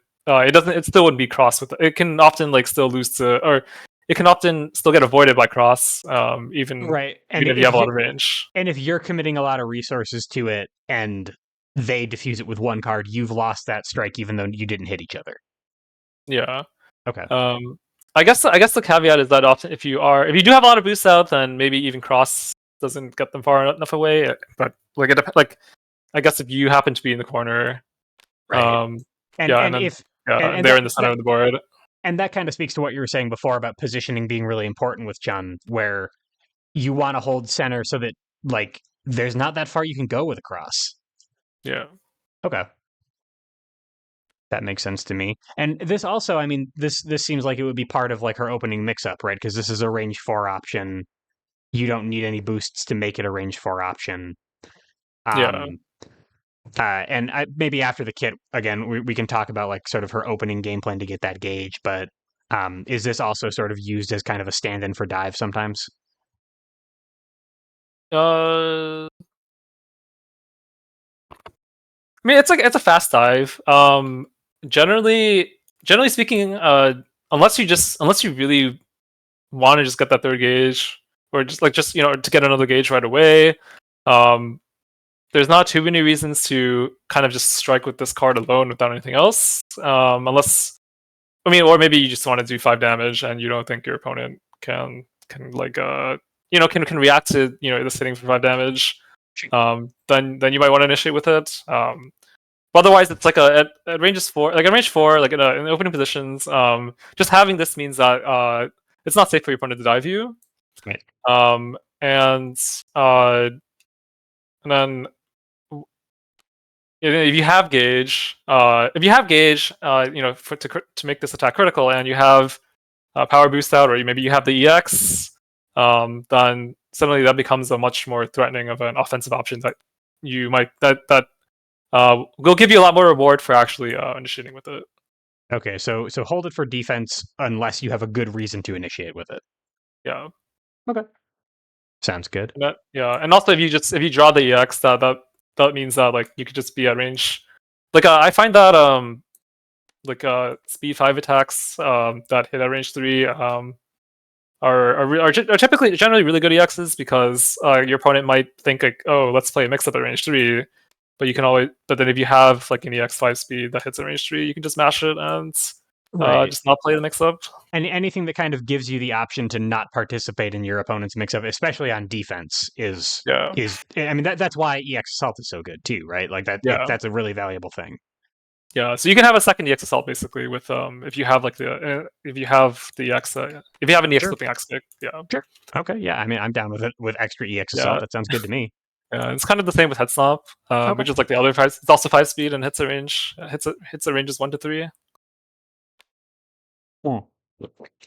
still wouldn't be cross with it can often still lose to, or it can often still get avoided by cross, Right. And even if you have a lot of range. if you're committing a lot of resources to it and they diffuse it with one card, you've lost that strike even though you didn't hit each other. Yeah. Okay. Um, I guess the caveat is that often if you do have a lot of boosts out, then maybe even cross doesn't get them far enough away. But I guess if you happen to be in the corner, Right. um, And yeah, and and then if yeah, and they're that, in the center of the board. that kind of speaks to what you were saying before about positioning being really important with Chun, where you want to hold center so that like there's not that far you can go with a cross. Yeah, Okay. That makes sense to me. And this also, I mean, this seems like it would be part of like her opening mix up, right? Because this is a range 4 option. You don't need any boosts to make it a range 4 option. yeah. Um and maybe after the kit again, we can talk about like sort of her opening game plan to get that gauge. But is this also sort of used as kind of a stand-in for dive sometimes? I mean, it's a fast dive. Generally speaking, unless you really want to just get that third gauge, or just to get another gauge right away, um, there's not too many reasons to kind of just strike with this card alone without anything else. Unless, I mean, or maybe you just want to do 5 damage and you don't think your opponent can like can react to this hitting for 5 damage. Then you might want to initiate with it. But otherwise, it's like at ranges 4, like at range 4, like in the opening positions. Just having this means that it's not safe for your opponent to dive you. Right. And then if you have gauge, to make this attack critical, and you have power boost out, or maybe you have the EX, then suddenly that becomes a much more threatening of an offensive option that you might that will give you a lot more reward for actually initiating with it. Okay, so hold it for defense unless you have a good reason to initiate with it. Yeah. Okay. Sounds good. And also if you draw the EX, that means that like you could just be at range. Like I find that speed 5 attacks that hit at range 3 are typically generally really good EXs, because your opponent might think like, oh, let's play a mix up at range 3, but then if you have like an EX 5 speed that hits at range 3, you can just mash it and Right. just not play the mix up. And anything that kind of gives you the option to not participate in your opponent's mix-up, especially on defense, is Yeah. I mean that's why EX Assault is so good too, right? Like that's a really valuable thing. Yeah, so you can have a second EX assault basically with if you have like if you have the EX if you have an EX Sure. flipping X stick, yeah. Sure. Okay, yeah. I mean, I'm down with it with extra EX Yeah. Assault. That sounds good to me. Yeah, it's kind of the same with Head Stomp, Okay. which is like the other 5. It's also 5 speed and hits at ranges 1 to 3. Hmm.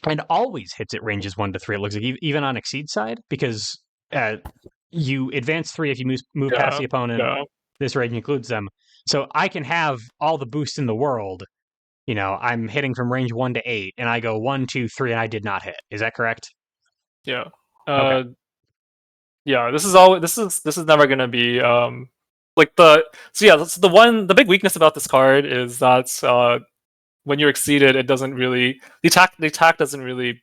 And always hits at ranges 1 to 3. It looks like even on Exceed side, because you advance 3 if you move past Yeah, the opponent. yeah, This range includes them, so I can have all the boosts in the world. I'm hitting from range 1 to 8, and I go 1, 2, 3, and I did not hit. Is that correct? yeah. Okay. Yeah. This is never gonna be like the so yeah. That's the big weakness about this card is that when you're exceeded, it doesn't really the attack doesn't really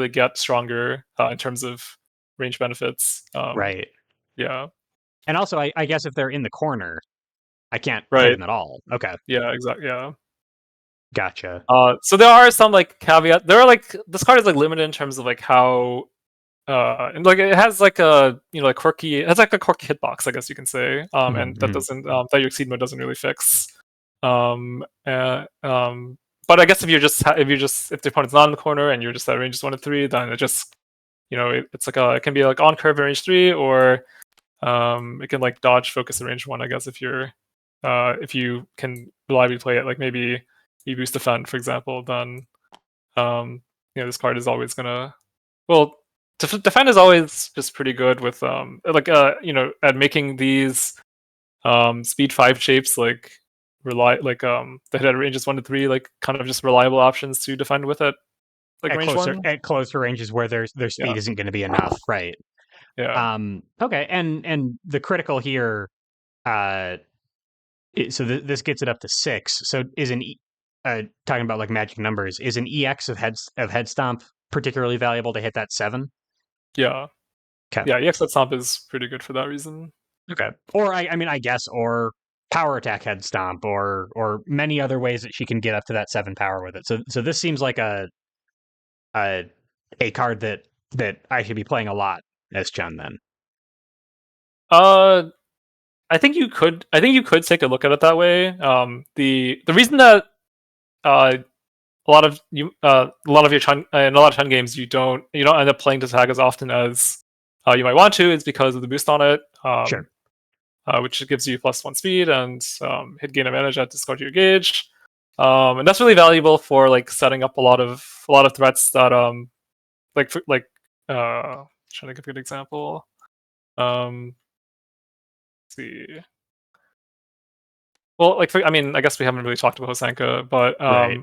get stronger in terms of range benefits. Right. Yeah, And also, I guess if they're in the corner, I can't hit right. them at all. Okay. Yeah, exactly. Yeah. Gotcha. So there are some like caveat. There are like this card is like limited in terms of like how and like it has like a like quirky. It has like a quirky hitbox, I guess you can say. And that Mm-hmm. doesn't that your exceed mode doesn't really fix. But I guess if the opponent's not in the corner and you're just at ranges 1 to 3, then it just it's like it can be like on curve at range 3, or it can like dodge focus at range 1. I guess if you can reliably play it, like maybe you boost defend, for example, then this card is always gonna well. Defend is always just pretty good with at making these speed 5 shapes that hit at ranges 1 to 3, like kind of just reliable options to defend with it, like range 1. At closer ranges where their speed Yeah. isn't going to be enough, right? Yeah. Okay, and the critical here, so this gets it up to 6. So talking about like magic numbers, is an EX of head stomp particularly valuable to hit that 7? Yeah. Okay. Yeah, EX Stomp is pretty good for that reason. Okay. Or I mean, I guess, or power attack head stomp, or many other ways that she can get up to that 7 power with it. So this seems like a card that I should be playing a lot as Chun then. I think you could take a look at it that way. The reason that a lot of your Chun in a lot of Chun games you don't end up playing this tag as often as you might want to is because of the boost on it. Sure. Which gives you +1 speed and hit gain advantage at discard your gauge. And that's really valuable for like setting up a lot of threats that trying to give a good example. Let's see. Well, I guess we haven't really talked about Hosanka, but Right.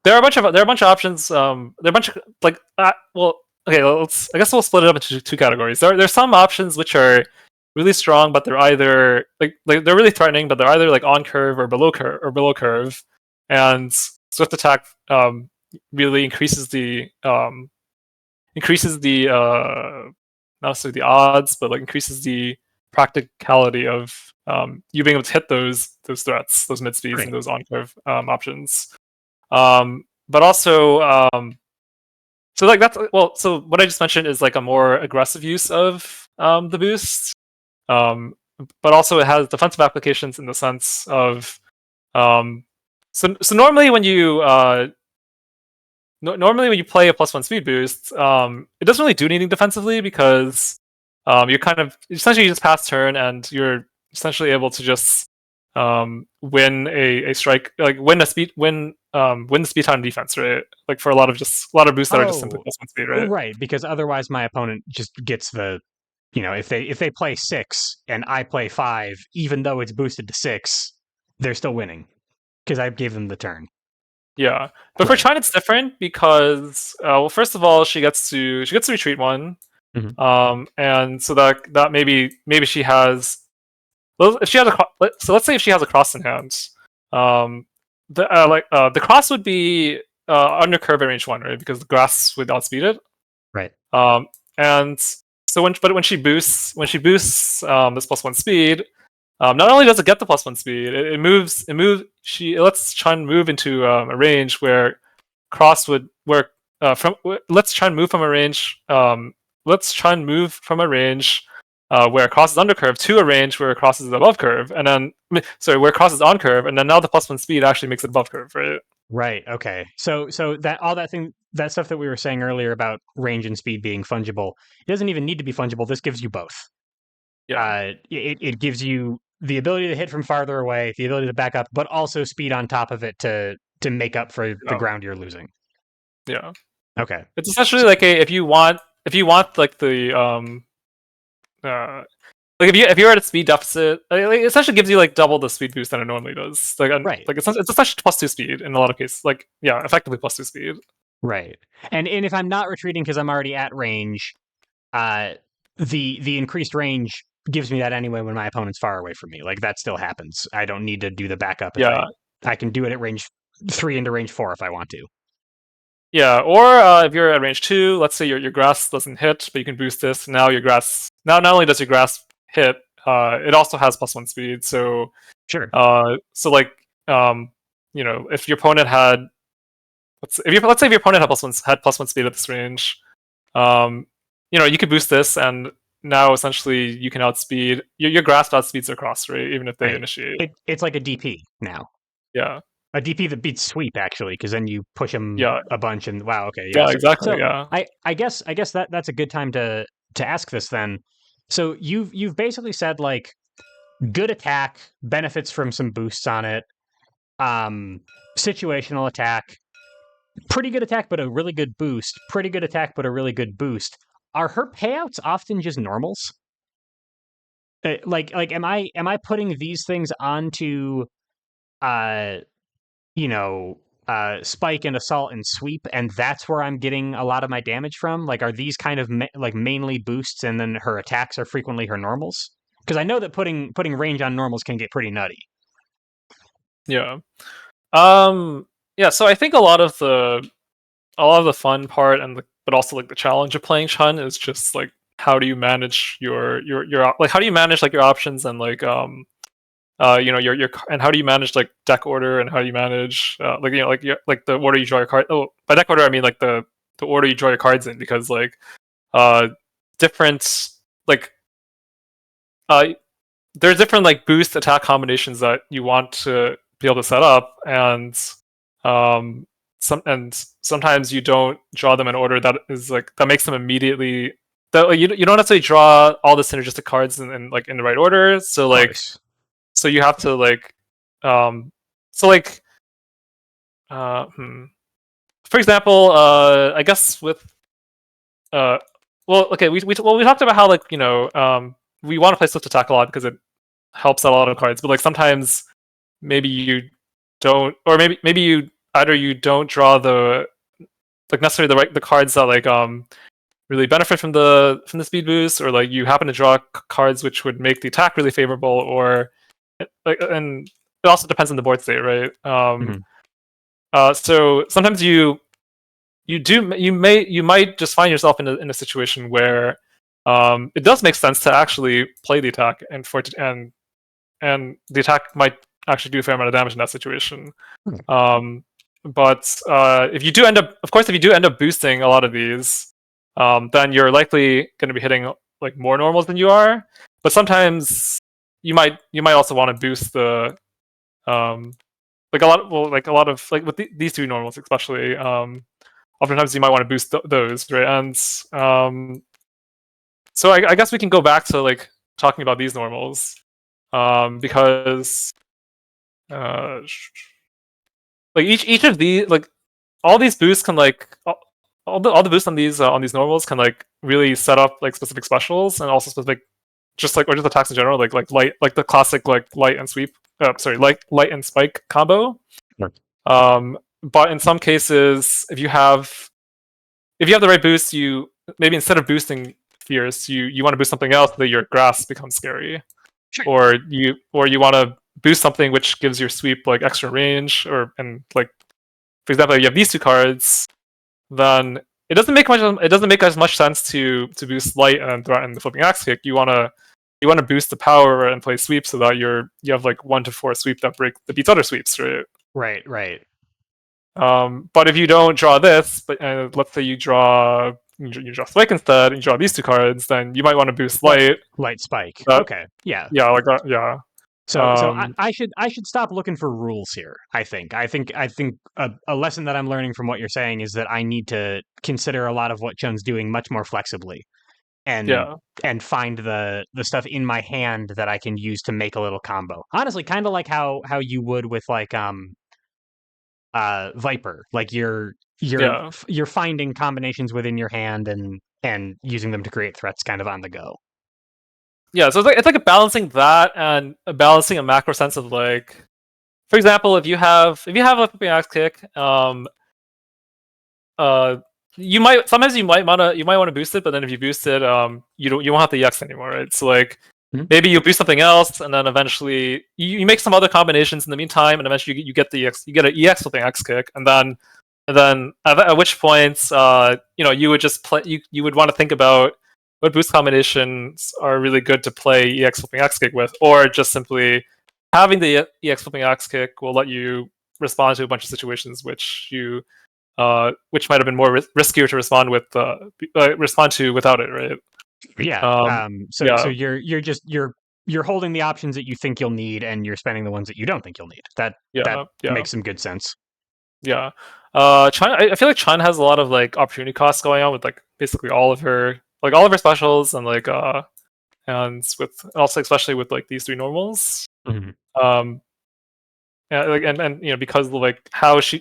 there are a bunch of options. There are a bunch of okay, I guess we'll split it up into two categories. There's some options which are really strong, but they're either like they're really threatening, but they're either like on curve or below curve, and swift attack really increases the not necessarily the odds, but like increases the practicality of you being able to hit those threats, those mid speeds, Right. and those on curve options. But also, so like that's well, so what I just mentioned is like a more aggressive use of the boost, um, but also it has defensive applications in the sense of so normally when you normally when you play a +1 speed boost, it doesn't really do anything defensively because you're kind of essentially you just pass turn and you're essentially able to just win a strike, like win the speed time defense, right? Like for a lot of boosts that are just simply Oh, +1 speed, right? right. Because otherwise, my opponent just gets the, if they play 6 and I play 5, even though it's boosted to 6, they're still winning because I gave them the turn. Yeah, but for Right. China it's different because well, first of all, she gets to retreat one, Mhm. and so that maybe she has. Well, if she has so let's say if she has a cross in hand, um, the cross would be under curve at range one, right? Because the grass would outspeed it. Right. And so when she boosts this +1 speed, not only does it get the +1 speed, it lets Chun move into a range where cross would where from let's try and move from a range. Let's try and move from a range where cross is under curve to a range where cross is above curve, and then sorry, where cross is on curve, and then now the +1 speed actually makes it above curve, right? Right. Okay. So that all that stuff that we were saying earlier about range and speed being fungible, it doesn't even need to be fungible. This gives you both. Yeah, It gives you the ability to hit from farther away, the ability to back up, but also speed on top of it to make up for the yeah, ground you're losing. yeah. Okay. It's essentially like a if you want like the uh like if you're at a speed deficit, it essentially gives you like double the speed boost than it normally does. Right. Like it's essentially +2 speed in a lot of cases. Like yeah, effectively +2 speed. Right. And if I'm not retreating because I'm already at range, uh, the increased range gives me that anyway when my opponent's far away from me. Like that still happens. I don't need to do the backup if Yeah, I can do it at range 3 into range 4 if I want to. yeah. Or if you're at range two, let's say your grass doesn't hit, but you can boost this. Now your grass not only does your grass hit, it also has +1 speed. Sure. So like if your opponent had let's say if your opponent had +1 speed at this range, um, you could boost this, and now essentially you can outspeed your grasp outspeeds their cross, right? Even if they Right. initiate. It's like a DP now. Yeah, A DP that beats sweep actually, because then you push them yeah, a bunch and wow, okay, yeah. yeah, So exactly. so Yeah, I guess that's a good time to ask this then. So you've basically said like good attack benefits from some boosts on it. Um, situational attack, pretty good attack, but a really good boost. Pretty good attack, but a really good boost. Are her payouts often just normals? Like, am I putting these things onto uh you know, spike and assault and sweep, and that's where I'm getting a lot of my damage from? Like, are these kind of like mainly boosts, and then her attacks are frequently her normals? Because I know that putting range on normals can get pretty nutty. yeah. Um, yeah. So I think a lot of the fun part but also like the challenge of playing Chun is just like how do you manage like how do you manage like your options and like your and how do you manage like deck order and how do you manage like like the order you draw your card. Oh, by deck order I mean like the order you draw your cards in, because like uh different like uh there's different like boost attack combinations that you want to be able to set up, and um sometimes you don't draw them in order that is like that makes them immediately that like, you don't necessarily draw all the synergistic cards like in the right order. So Of like course. so you have to like um so like uh hmm. for example, I guess with uh well okay we talked about how like we want to play swift attack a lot because it helps out a lot of cards, but like sometimes maybe you don't, or maybe you either you don't draw the like necessarily the cards that like really benefit from the speed boost, or like you happen to draw cards which would make the attack really favorable, or like, and it also depends on the board state, right? Mhm. So sometimes you might just find yourself in a situation where it does make sense to actually play the attack, and the attack might actually do a fair amount of damage in that situation. But if you do end up, of course, if you do end up boosting a lot of these, then you're likely going to be hitting like more normals than you are. But sometimes you might also want to boost the like a lot of like with these two normals especially. Oftentimes you might want to boost those, right? And so I guess we can go back to like talking about these normals, because uh, like each of these, like all these boosts can like all the boosts on these normals can like really set up like specific specials, and also specific just like or just attacks in general, like light, like the classic like light and sweep, sorry, light and spike combo. Sure. But in some cases, if you have the right boost, you maybe instead of boosting fierce, you want to boost something else so that your grass becomes scary, Sure. or you want to boost something which gives your sweep like extra range, or and like for example, you have these two cards, then it doesn't make as much sense to boost light and threaten the flipping axe kick. You want to boost the power and play sweep so that you have like 1 to 4 sweep that beats other sweeps, right? Right. But if you don't draw this, but let's say you draw Spike instead, and you draw these two cards, then you might want to boost Light. Light spike. That, Okay. Yeah. yeah, like that. Yeah. So I should stop looking for rules here. I think a lesson that I'm learning from what you're saying is that I need to consider a lot of what Chun's doing much more flexibly, and Yeah. and find the stuff in my hand that I can use to make a little combo. Honestly, kind of like how you would with like Viper. Like Yeah. you're finding combinations within your hand and using them to create threats kind of on the go. Yeah. So it's like a balancing that and a balancing a macro sense of like, for example, if you have a flipping axe kick, uh, you might want to boost it, but then if you boost it, you won't have the EX anymore, right? So like Mhm. maybe you boost something else, and then eventually you make some other combinations in the meantime, and eventually you get the EX, you get an EX flipping X kick, and then at which point you would just play you would want to think about what boost combinations are really good to play EX flipping X kick with, or just simply having the EX flipping X kick will let you respond to a bunch of situations which might have been more riskier to respond to without it, right? Yeah. Um, So yeah, you're holding the options that you think you'll need, and you're spending the ones that you don't think you'll need. That yeah, makes some good sense. yeah. China, I feel like China has a lot of like opportunity costs going on with like basically all of her specials, and like and with also especially with like these three normals. Mhm. Um, and because of like how she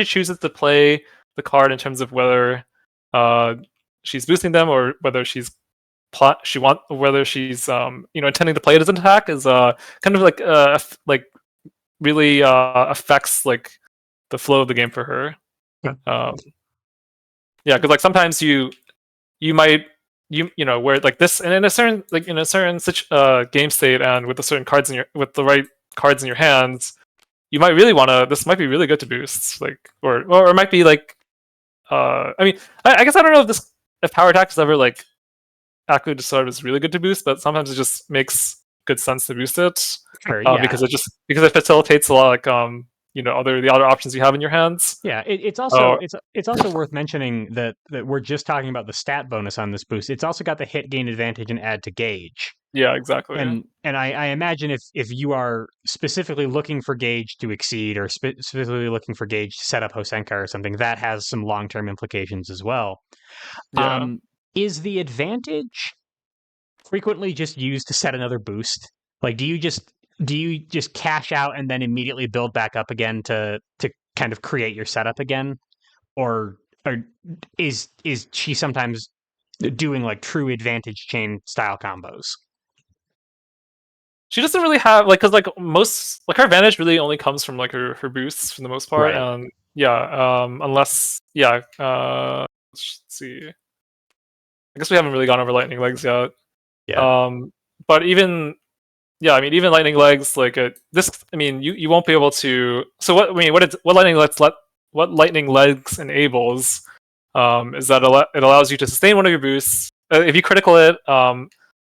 chooses to play the card in terms of whether uh she's boosting them, or whether whether she's intending to play it as an attack, is kind of like like really affects like the flow of the game for her. Yeah. um yeah, because like sometimes you might you know where like this, and in a certain game state, and with the certain cards with the right cards in your hands, you might really want to, this might be really good to boost, like or it might be like I mean, I guess I don't know if power attack is ever like actively decided as really good to boost, but sometimes it just makes good sense to boost it, Sure. Yeah. because it facilitates a lot like the other options you have in your hands. Yeah, it's also Oh, it's also worth mentioning that we're just talking about the stat bonus on this boost. It's also got the hit gain advantage and add to gauge. yeah, exactly. And I imagine if you are specifically looking for gauge to exceed, or specifically looking for gauge to set up Hosenka or something, that has some long term implications as well. Yeah. Is the advantage frequently just used to set another boost? Like, do you just cash out and then immediately build back up again to kind of create your setup again, or is she sometimes doing like true advantage chain style combos? She doesn't really have like, because like most like her advantage really only comes from like her boosts for the most part, Right. and yeah, unless yeah, let's see. I guess we haven't really gone over lightning legs yet. Yeah. But even yeah, I mean, even lightning legs like this. I mean, you won't be able to. So what I mean, what lightning legs enables is that it allows you to sustain one of your boosts. If you critical it,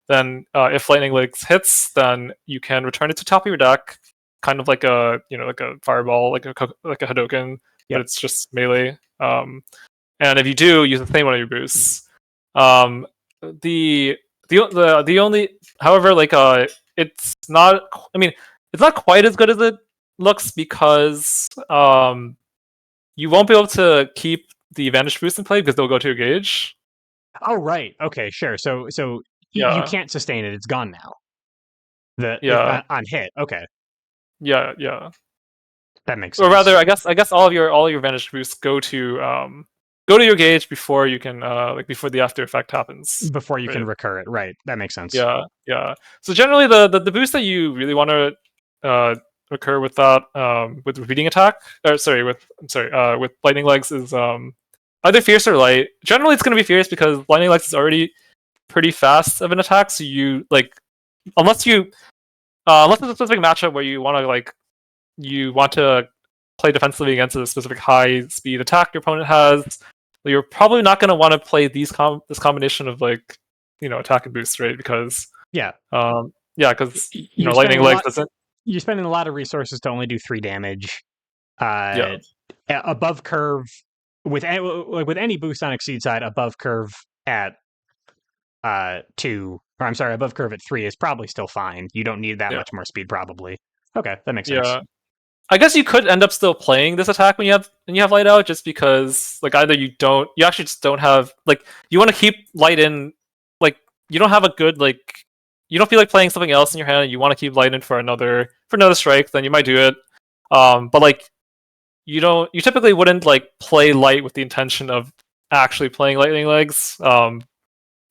then if lightning legs hits, then you can return it to top of your deck, kind of like a like a fireball, like a Hadoken, but Yep. it's just melee. And if you do, you sustain one of your boosts. Um, the only, however, like it's not. I mean, it's not quite as good as it looks because you won't be able to keep the advantage boost in play because they'll go to your gauge. Oh, right. Okay, sure. So you Yeah, can't sustain it. It's gone now. The if yeah, on hit. Okay, yeah. that makes Or sense. rather, I guess all your advantage boosts go to your gauge before you can like before the after effect happens. Before you can Right. recur it. Right. That makes sense. Yeah. So generally, the boost that you really want to occur with that with repeating attack, or sorry, with lightning legs is either fierce or light. Generally, it's going to be fierce because lightning legs is already pretty fast of an attack. So you like unless you unless it's a specific matchup where you want to play defensively against a specific high speed attack your opponent has, you're probably not going to want to play this combination of like attack and boost, right? Because Yeah. because You're lightning spending a legs lot. doesn't. You're spending a lot of resources to only do 3 damage. Yeah, Above curve with any boost on exceed side above curve at 2, or I'm sorry, above curve at 3 is probably still fine. You don't need that yeah, much more speed, probably. Okay, that makes sense. yeah. I guess you could end up still playing this attack when you have light out, just because like either you actually just don't have like you want to keep light in, like you don't have a good like you don't feel like playing something else in your hand and you want to keep light in for another strike, then you might do it. But like you typically wouldn't like play light with the intention of actually playing lightning legs. Uh,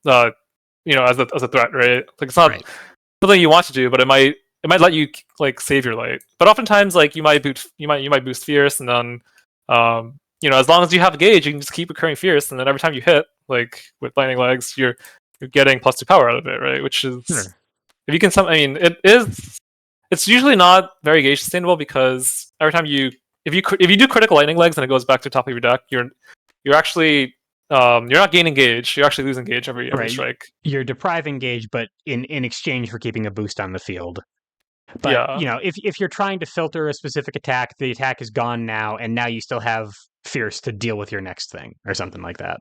as a threat, right? Like it's not Right. something you want to do, but it might let you like save your light. But oftentimes, like you might boost fierce, and then as long as you have a gauge, you can just keep recurring fierce, and then every time you hit, like with lightning legs, you're getting +2 power out of it, right? Which is Sure. if you can I mean, it's usually not very gauge sustainable because every time if you do critical lightning legs and it goes back to the top of your deck, you're actually you're not gaining gauge. You're actually losing gauge every Right. strike. You're depriving gauge, but in exchange for keeping a boost on the field. But Yeah, if you're trying to filter a specific attack, the attack is gone now, and now you still have fierce to deal with your next thing, or something like that.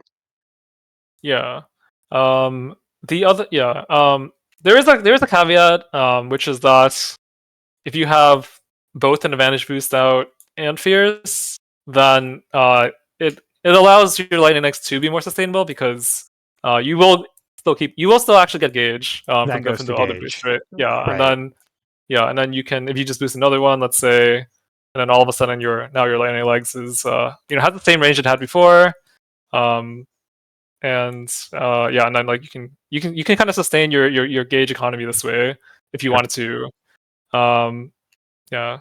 yeah. The other there is a caveat, which is that if you have both an advantage boost out and fierce, then it allows your lightning next to be more sustainable because you will still actually get gauge That goes from to the other boost, gauge. right? Right. And then you can if you just boost another one, let's say, and then all of a sudden your lightning legs is has the same range it had before. Um, and then like you can kind of sustain your gauge economy this way if you Sure. wanted to. Um, yeah.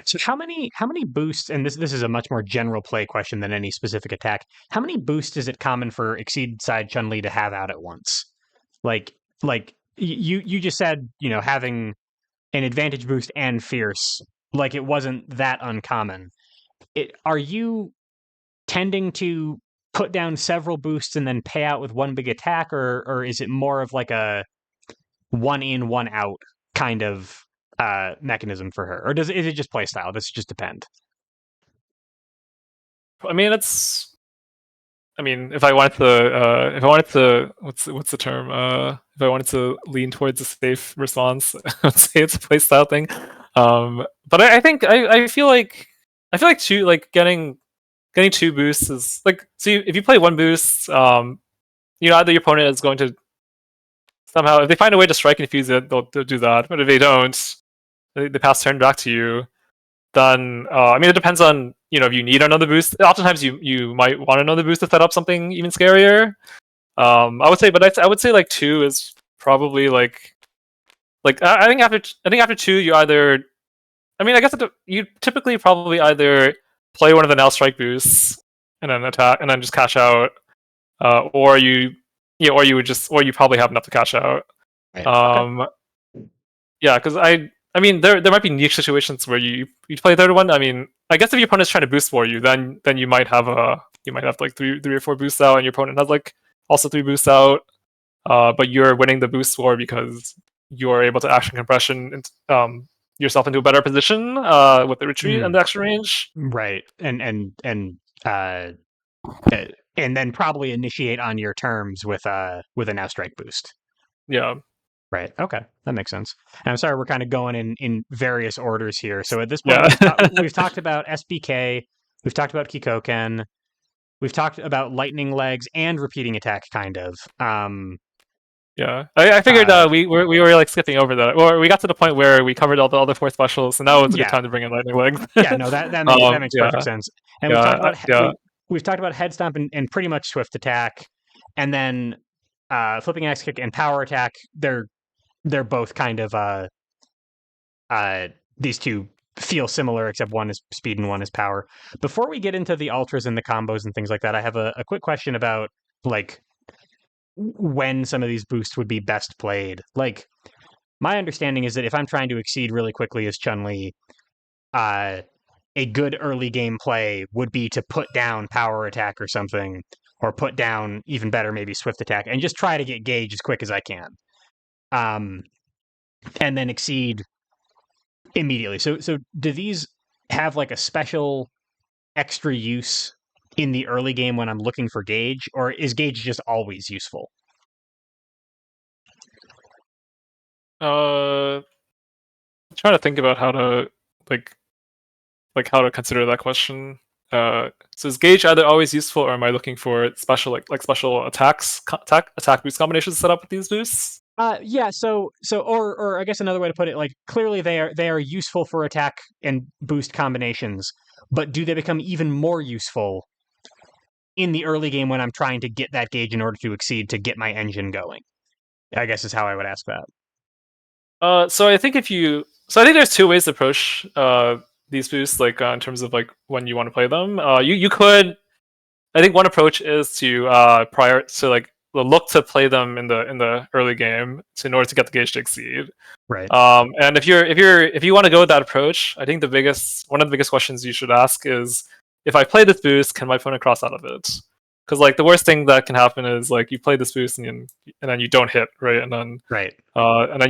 So how many boosts, and this is a much more general play question than any specific attack. How many boosts is it common for Exceed Side Chun-Li to have out at once? Like you just said, having an advantage boost and fierce, like it wasn't that uncommon. Are you tending to put down several boosts and then pay out with one big attack, or is it more of like a one in, one out kind of mechanism for her? Or is it just play style? Does it just depend? I mean, if I wanted to, what's the term? If I wanted to lean towards a safe response, I would say it's a playstyle thing. But I think I feel like getting 2 boosts is like if you play 1 boost, either your opponent is going to somehow if they find a way to strike and fuse it, they'll do that. But if they don't, they pass turn back to you. Then I mean it depends on if you need another boost. Oftentimes you might want another boost to set up something even scarier. I would say, but I would say like 2 is probably I think after 2 you either I mean I guess you typically probably either play one of the now strike boosts and then attack and then just cash out, or or you would just, or you probably have enough to cash out. Right. Okay. Um, yeah, because I mean, there might be niche situations where you play third one. I mean, I guess if your opponent's trying to boost for you, then you might have like three or four boosts out, and your opponent has like also three boosts out. But you're winning the boost war because you're able to action compression yourself into a better position with the retreat and the extra range. Right. Uh, and then probably initiate on your terms with a now strike boost. Yeah. Right. Okay, that makes sense. And I'm sorry, we're kind of going in various orders here. So at this point, Yeah. we've talked about SBK, we've talked about Kikoken, we've talked about lightning legs and repeating attack, kind of. Yeah, I figured we were like skipping over that, or we got to the point where we covered all the other four specials, and now was a good time to bring in lightning leg. Yeah, no, that makes perfect sense. And we've talked about we've talked about head stomp and pretty much swift attack, and then flipping axe kick and power attack. They're both kind of these two feel similar, except one is speed and one is power. Before we get into the ultras and the combos and things like that, I have a quick question about like when some of these boosts would be best played. Like, my understanding is that if I'm trying to exceed really quickly as Chun-Li, a good early game play would be to put down power attack or something, or put down, even better, maybe swift attack, and just try to get gauge as quick as I can. And then exceed immediately. So do these have like a special extra use in the early game when I'm looking for gauge, or is gauge just always useful? I'm trying to think about how to how to consider that question. So is gauge either always useful, or am I looking for special like special attack boost combinations set up with these boosts? Yeah. Or I guess another way to put it, like clearly they are useful for attack and boost combinations, but do they become even more useful in the early game when I'm trying to get that gauge in order to exceed, to get my engine going? I guess is how I would ask that. So I think there's two ways to approach these boosts, like in terms of like when you want to play them. You could, I think one approach is to look to play them in the early game in order to get the gauge to exceed. Right. And if you want to go with that approach, I think one of the biggest questions you should ask is, if I play this boost, can my opponent cross out of it? Because like the worst thing that can happen is like you play this boost and then you don't hit, right, and then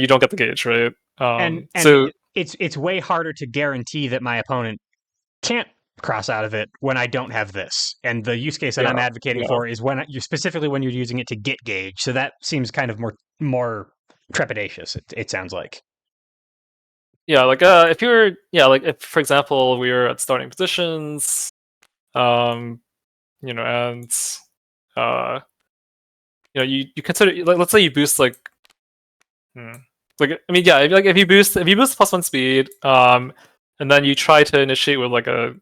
you don't get the gauge, right. And so it's way harder to guarantee that my opponent can't cross out of it when I don't have this. And the use case that I'm advocating for is when you're specifically when you're using it to get gauge. So that seems kind of more trepidatious. It sounds like. Yeah, like if for example we were at starting positions, and you consider, like, let's say you boost like if you boost +1 speed, and then you try to initiate with like a,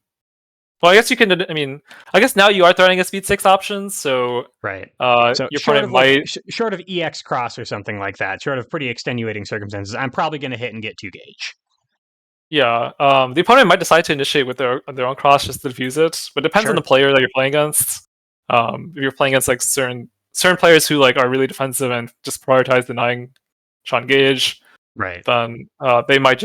well, I guess you can. I mean, I guess now you are throwing a speed 6 option, so right. So your opponent might, short of EX cross or something like that, short of pretty extenuating circumstances, I'm probably going to hit and get 2 gauge. Yeah, the opponent might decide to initiate with their own cross just to defuse it, but it depends on the player that you're playing against. If you're playing against like certain players who like are really defensive and just prioritize denying shot gauge, right, then they might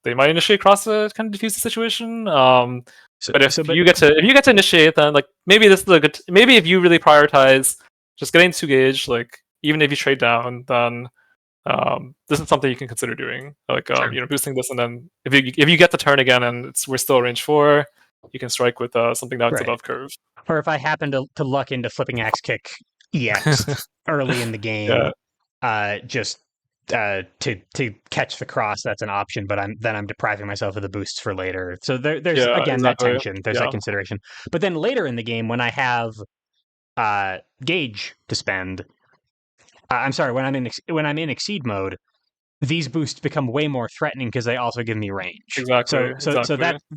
initiate cross to kind of defuse the situation. But if you get to initiate, then like maybe this is a good. Maybe if you really prioritize just getting 2 gauge, like even if you trade down, then this is something you can consider doing, like boosting this, and then if you get the turn again and we're still range 4, you can strike with something that's above curve. Or if I happen to luck into flipping axe kick EX early in the game, just to catch the cross, that's an option, but I'm depriving myself of the boosts for later. So there's again that tension, there's that consideration. But then later in the game, when I have gauge to spend, I'm sorry, when I'm in exceed mode, these boosts become way more threatening because they also give me range. Exactly. So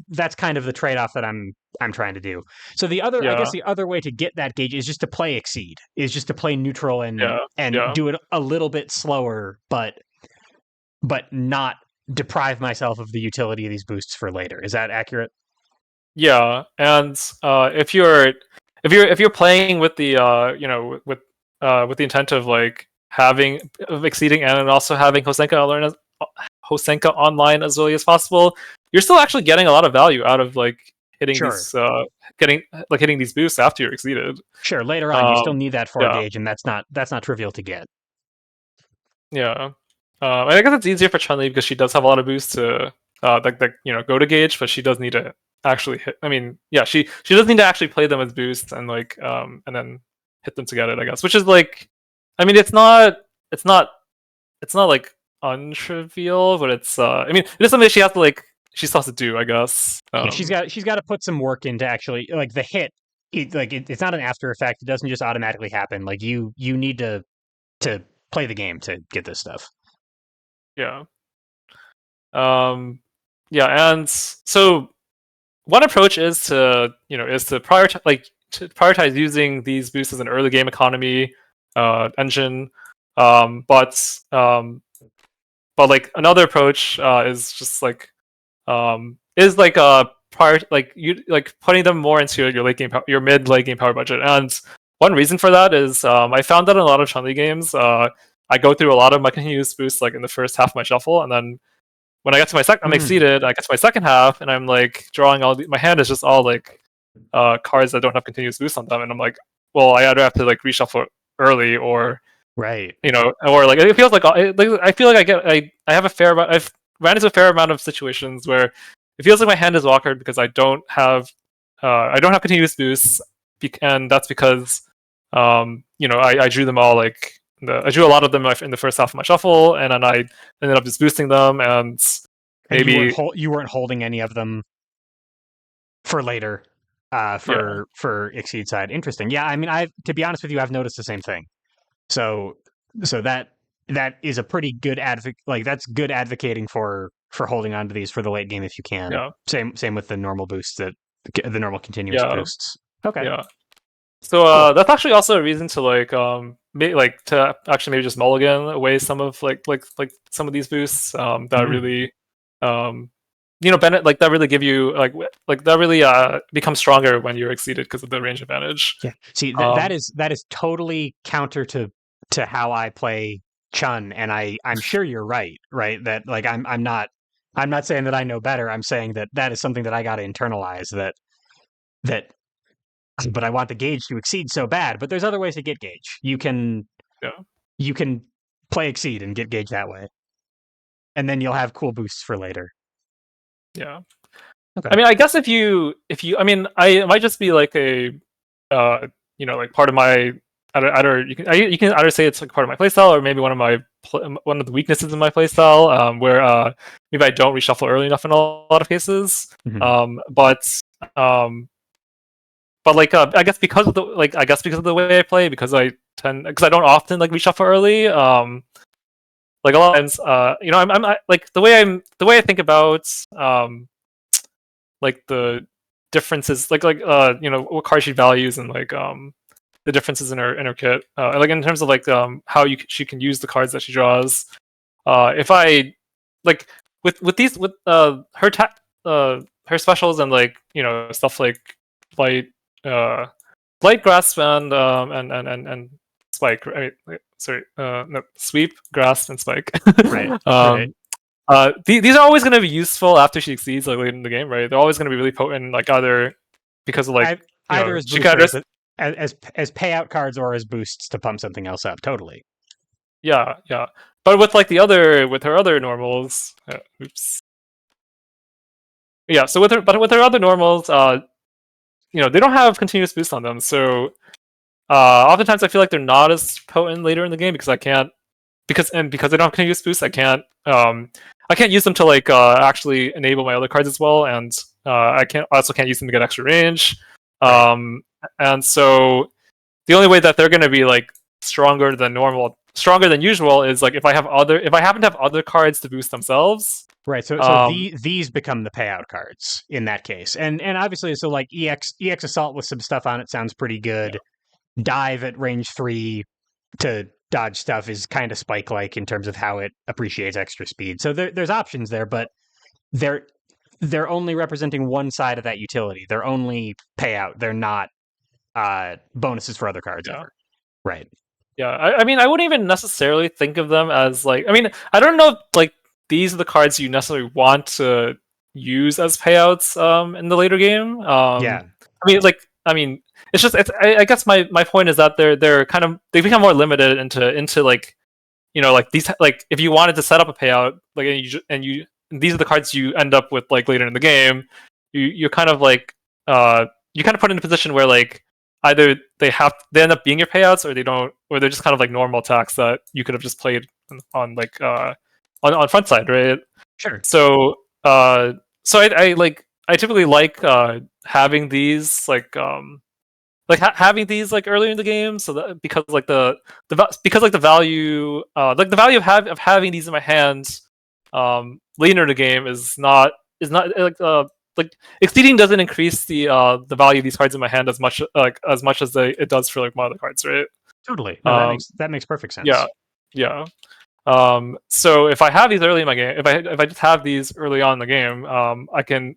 that's kind of the trade-off that I'm trying to do. So I guess the other way to get that gauge is just to play exceed, is just to play neutral and do it a little bit slower, but not deprive myself of the utility of these boosts for later. Is that accurate? Yeah, and if if you're playing with the with the intent of like exceeding and also having Hosenka online as early as possible, you're still actually getting a lot of value out of like hitting Sure. these hitting these boosts after you're exceeded. Sure, later on you still Um, need that 4 yeah, gauge, and that's not trivial to get. yeah. I guess it's easier for Chun-Li because she does have a lot of boosts to go to gauge, but she does need to actually hit. I mean, yeah, she does need to actually play them as boosts and like and then hit them to get it, I guess. Which is like, I mean, it's not like untrivial, but it's I mean, it is something she still has to do, I guess. Yeah, she's got to put some work into actually like the hit. It's not an after effect. It doesn't just automatically happen. Like you need to play the game to get this stuff. Yeah. Yeah, and so one approach is to prioritize using these boosts as an early game economy engine. Um, but um, but like another approach is just like prior like you like putting them more into your your mid late game power budget. And one reason for that is I found that in a lot of Chun-Li games, I go through a lot of my continuous boosts like in the first half of my shuffle, and then when I get to I'm Mm, exceeded. I get to my second half, and I'm like drawing my hand is just all like cards that don't have continuous boost on them, and I'm like, well, I either have to like reshuffle early, or right. or like it feels like I feel like I have a fair amount. I've ran into a fair amount of situations where it feels like my hand is awkward because I don't have continuous boosts, and that's because I drew them all like I drew a lot of them in the first half of my shuffle, and then I ended up just boosting them, and And maybe you weren't holding any of them for later. yeah, For exceed side. Interesting. Yeah, I mean, I've to be honest with you, I've noticed the same thing. So that is a pretty good like that's good advocating for holding on to these for the late game if you can. yeah, Same with the normal boosts that the normal continuous yeah, boosts. Okay, yeah. So cool. that's actually also a reason to to actually maybe just mulligan away some of like some of these boosts that Mm. really Bennett like that really give you like that really becomes stronger when you're exceeded because of the range advantage. Yeah. See, Um, that is totally counter to how I play Chun, and I'm sure you're right, right? That like I'm not saying that I know better. I'm saying that that is something that I got to internalize that but I want the gauge to exceed so bad. But there's other ways to get gauge. yeah, You can play exceed and get gauge that way, and then you'll have cool boosts for later. yeah. I Okay. mean, I guess I mean, it might just be like a like part of my either you can either say it's like part of my playstyle, or maybe one of the weaknesses in my playstyle, where maybe I don't reshuffle early enough in a lot of cases. Hmm. Um, but um, but like I guess because of the way I play, because I don't often like reshuffle early. Like a lot of times, like the way I think about like the differences what card she values, and like the differences in her kit, like in terms of like how she can use the cards that she draws. If I like with these with her specials, and like stuff like light uh light grasp and spike, right? Sorry, no, sweep, grasp, and spike. Right. Right. um these are always going to be useful after she exceeds like late in the game, right? They're always going to be really potent, like either because of like I, either as she boosts can or address, as payout cards or as boosts to pump something else up. Totally. yeah, yeah. But with her other normals, oops, yeah. So with her other normals, they don't have continuous boost on them, so oftentimes I feel like they're not as potent later in the game because I can't because they don't have continuous boost, I can't use them to like actually enable my other cards as well, and I can't use them to get extra range. Right. Um, and so the only way that they're going to be like stronger than usual, is like if I happen to have other cards to boost themselves. Right. So Um, these become the payout cards in that case. And obviously so like EX assault with some stuff on it sounds pretty yeah, good. Dive at range 3 to dodge stuff is kind of spike like in terms of how it appreciates extra speed. So there's options there, but they're they're only representing one side of that utility. They're only payout. They're not bonuses for other cards Yeah. ever. Right. Yeah, I mean, I wouldn't even necessarily think of them as like. I mean, I don't know if like these are the cards you necessarily want to use as payouts in the later game. Yeah. I mean, it's just. I guess my point is that they're kind of they become more limited into like like these like if you wanted to set up a payout like and you these are the cards you end up with like later in the game. You're kind of like you kind of put in a position where like either they end up being your payouts or they don't or they're just kind of like normal attacks that you could have just played on like on front side, right? Sure. So I typically like having these having these like earlier in the game so that because like because like the value of having these in my hands later in the game is not like exceeding doesn't increase the value of these cards in my hand as much as it does for like my other cards, right? Totally. No, Um, that makes perfect yeah, sense. yeah. So if I have these early in my game, if I just have these early on in the game, I can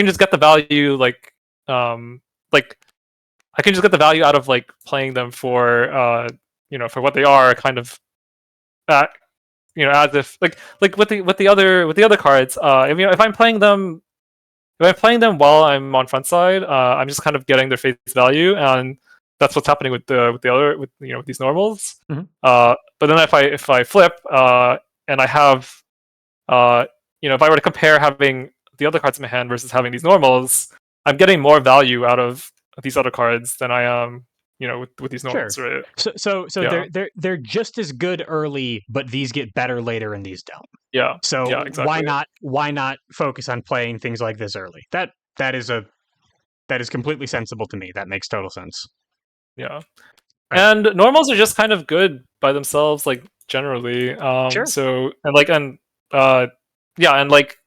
just get the value like I can just get the value out of like playing them for for what they are, kind of uh, as if like with the other cards. If I'm playing them while I'm on front side, I'm just kind of getting their face value, and that's what's happening with the other with these normals. Mhm. But then if I flip and I have if I were to compare having the other cards in my hand versus having these normals, I'm getting more value out of these other cards than I am with these Sure. normals, right? So Yeah, they're just as good early, but these get better later and these don't. yeah, yeah, So exactly. why not focus on playing things like this early? That is completely sensible to me. That makes total sense. Yeah. Right. And normals are just kind of good by themselves, like generally. Sure. So and uh, yeah, and like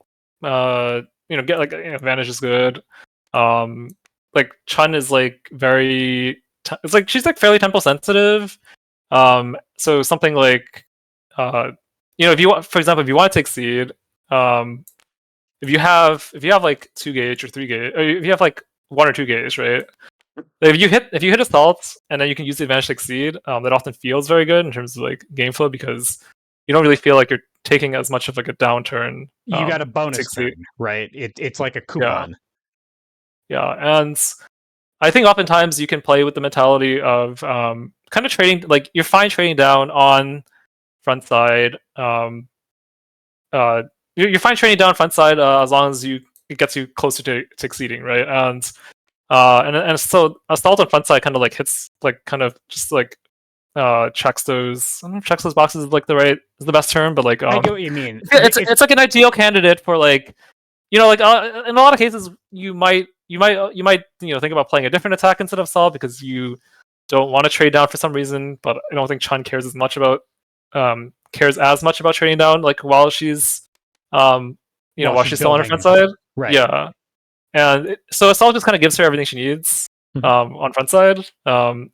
get like Vanish is good. Like Chun is like it's like she's like fairly tempo sensitive. So something like uh, if you want, for example, if you want to take seed, um, if you have like 2 gauge or 3 gauge, or if you have like 1 or 2 gauge, right? If you hit assault and then you can use the advantage to exceed, that often feels very good in terms of like game flow because you don't really feel like you're taking as much of like a downturn You got a to bonus exceed. turn, right? It's like a Yeah, coupon. yeah, and I think oftentimes you can play with the mentality of kind of trading like you're fine trading down on front side. You're fine trading down front side as long as it gets you closer to exceeding, right? And so assault on front side kind of like hits like kind of just like checks those I don't know if checks those boxes is like the best term, but like I get what you mean. it's like an ideal candidate for like like in a lot of cases you might think about playing a different attack instead of assault because you don't want to trade down for some reason, but I don't think Chun cares as much about trading down like um While while she's she's still on her front building, side. right? Yeah, and so assault just kind of gives her everything she needs Mhm. on front side. And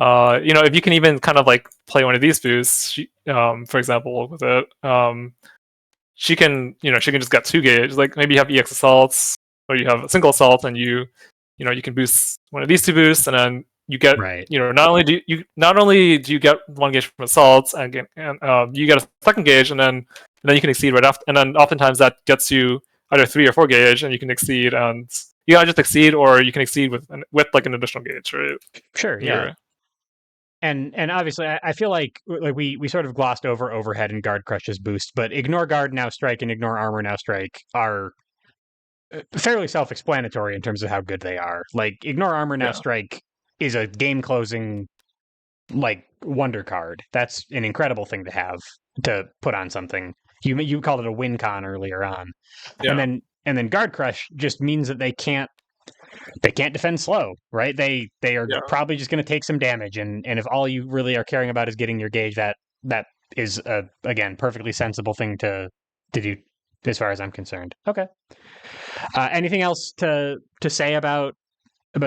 if you can even kind of like play one of these boosts, for example, with it, she can just get 2 gauge. Like maybe you have EX assaults or you have a single assault, and you can boost one of these two boosts, and then you get Right. not only do you get 1 gauge from assaults and you get a second gauge, and then you can exceed right after, and then oftentimes that gets you either 3 or 4 gauge, and you can exceed, and you gotta just exceed, or you can exceed with like an additional gauge, right? Sure. Yeah. Here, And obviously, I feel like we sort of glossed over overhead and guard crush's boost, but ignore guard now strike and ignore armor now strike are fairly self-explanatory in terms of how good they are. Like ignore armor now yeah, strike is a game closing like wonder card. That's an incredible thing to have to put on something. You called it a win con earlier on, and yeah, then guard crush just means that they can't defend slow, right? They are yeah, probably just going to take some damage, and if all you really are caring about is getting your gauge, that is again perfectly sensible thing to do as far as I'm concerned. Okay. Anything else to say about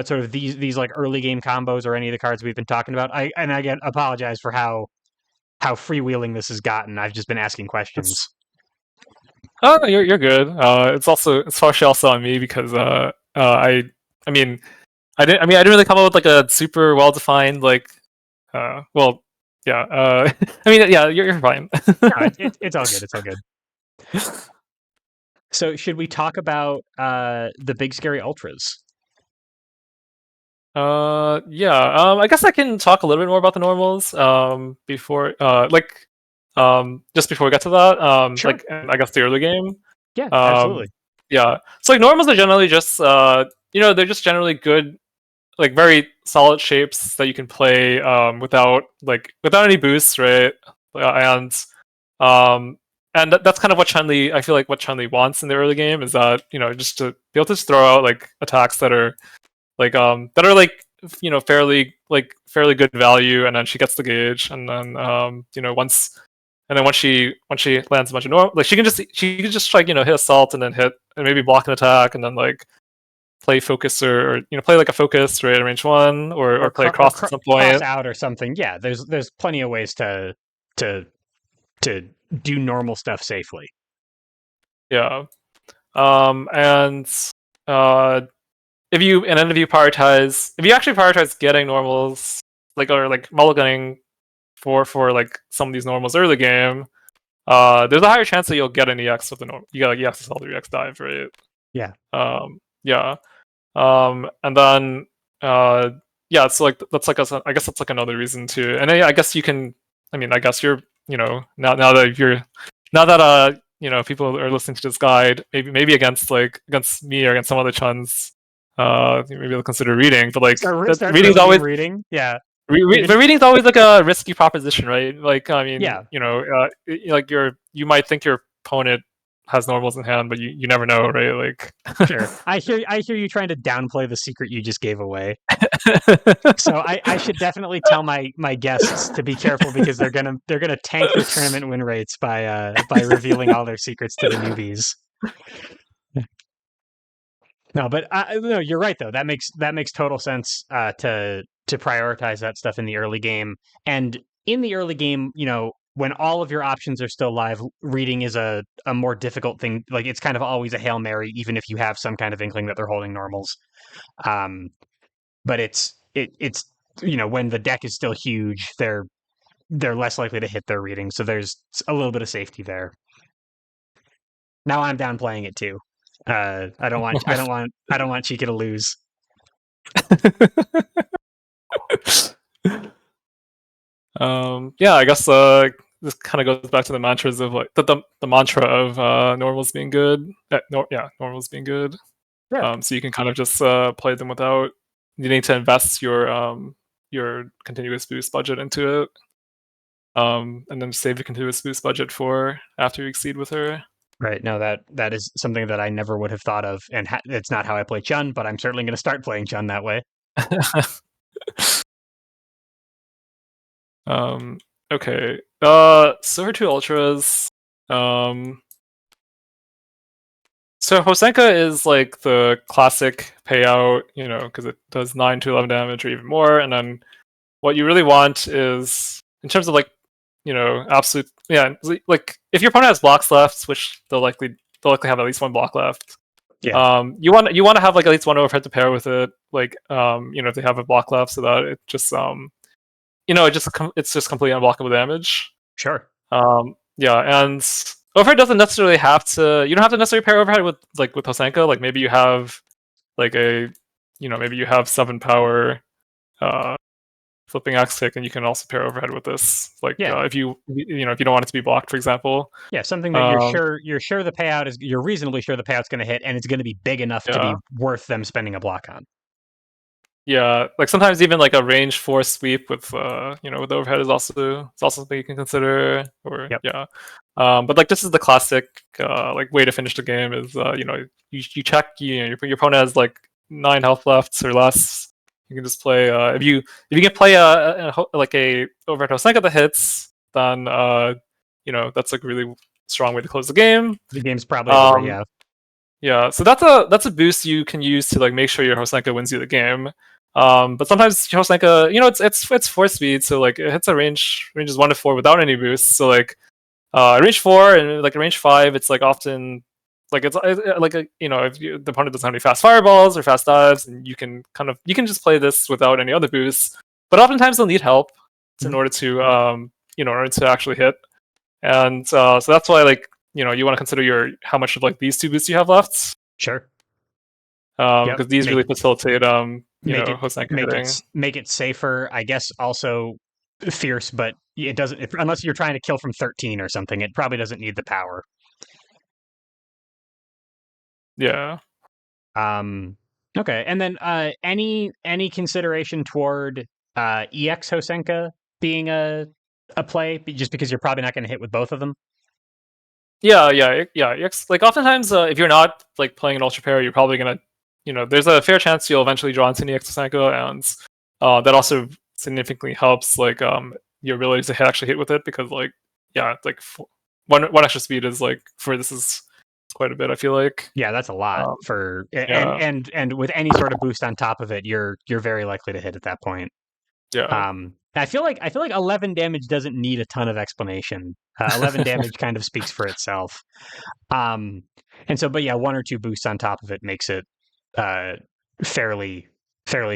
sort of these like early game combos or any of the cards we've been talking about? I again apologize for how freewheeling this has gotten. I've just been asking questions. it's oh no, you're good. It's partially also on me because I mean I didn't really come up with like a super well defined like. Well, yeah. I mean, yeah, you're fine. No, it's all good. It's all good. So, should we talk about the big scary ultras? Yeah. I guess I can talk a little bit more about the normals. Before, just before we get to that. Sure. I guess the early game. Yeah, Um, absolutely. yeah. So like normals are generally just, they're just generally good, like very solid shapes that you can play without any boosts, right? And that's kind of what Chun-Li. I feel like what Chun-Li wants in the early game is that just to be able to just throw out like attacks that are fairly good value, and then she gets the gauge, and then once she lands a bunch of normal, like she can just like hit assault and then hit and maybe block an attack and then like play focus or play like a focus right at range 1 or play across at some cross point. out or something. Yeah, there's plenty of ways to to do normal stuff safely. Yeah. And if you actually prioritize getting normals or like mulliganing for like some of these normals early game, there's a higher chance that you'll get an EX with the normal. You got like EX assault or EX dive, right? Yeah. Yeah. And then yeah, so like I guess that's like another reason too. And I guess you can. I mean, I guess you're now that people are listening to this guide, maybe against me or against some other chuns, maybe they'll consider reading. But like Start reading's early always game reading. Yeah. but reading's always like a risky proposition, right? Like I mean, Yeah. like you might think your opponent has normals in hand, but you never know, right? Like Sure. I hear you trying to downplay the secret you just gave away. So I should definitely tell my guests to be careful because they're gonna tank their tournament win rates by revealing all their secrets to the newbies. No, but no, you're right though. That makes total sense to prioritize that stuff in the early game. And in the early game, when all of your options are still live, reading is a more difficult thing. Like it's kind of always a Hail Mary, even if you have some kind of inkling that they're holding normals. But it's when the deck is still huge, they're less likely to hit their reading. So there's a little bit of safety there. Now I'm downplaying it too. I don't want Chykka to lose. Yeah, I guess this kind of goes back to the mantras of like the mantra of normals being good. Normals being good. Yeah. So you can kind of just play them without needing to invest your continuous boost budget into it. And then save your continuous boost budget for after you exceed with her. Right. No, that is something that I never would have thought of, and it's not how I play Chun, but I'm certainly going to start playing Chun that way. Okay. So her two ultras. So Hosenka is like the classic payout, because it does 9 to 11 damage or even more. And then what you really want is, in terms of like, absolute, yeah, like if your opponent has blocks left, which they'll likely have at least one block left. Yeah. You want to have like at least one overhead to pair with it, like if they have a block left, so that it just it's just completely unblockable damage. Sure. Yeah, and overhead doesn't necessarily have to. You don't have to necessarily pair overhead with Hosenka. Like maybe you have like maybe you have 7 power flipping axe kick, and you can also pair overhead with this. Like if you don't want it to be blocked, for example. Yeah, something that you're sure the payout is, you're reasonably sure the payout's going to hit, and it's going to be big enough to be worth them spending a block on. Yeah, like sometimes even like a range 4 sweep with with overhead is also something you can consider. Or but like this is the classic like way to finish the game is you check your opponent has like 9 health left or less. You can just play if you can play like a overhead Hosenka that hits, then that's like a really strong way to close the game. The game's probably over, yeah. Yeah, so that's a boost you can use to like make sure your Hosenka wins you the game. But sometimes Hosenka, it's 4 speed, so like it hits a ranges 1 to 4 without any boosts. So like range 4 and like range 5, it's like often like it's like if the opponent doesn't have any fast fireballs or fast dives, and you can just play this without any other boosts. But oftentimes they'll need help in order to in order to actually hit. And so that's why you want to consider how much of these two boosts you have left. Sure. Because these really facilitate Hosenka hitting. Make it safer, I guess. Also fierce, but it doesn't unless you're trying to kill from 13 or something. It probably doesn't need the power. Yeah. Okay, and then any consideration toward EX Hosenka being a play, just because you're probably not going to hit with both of them? Yeah. Oftentimes, if you're not playing an ultra pair, you're probably gonna, there's a fair chance you'll eventually draw into an EX Hosenka, and that also significantly helps your ability to actually hit with it, because one extra speed is for this is quite a bit, I feel like. Yeah, that's a lot for and with any sort of boost on top of it, you're very likely to hit at that point. Yeah. I feel like 11 damage doesn't need a ton of explanation. 11 damage kind of speaks for itself. And so, but yeah, one or two boosts on top of it makes it fairly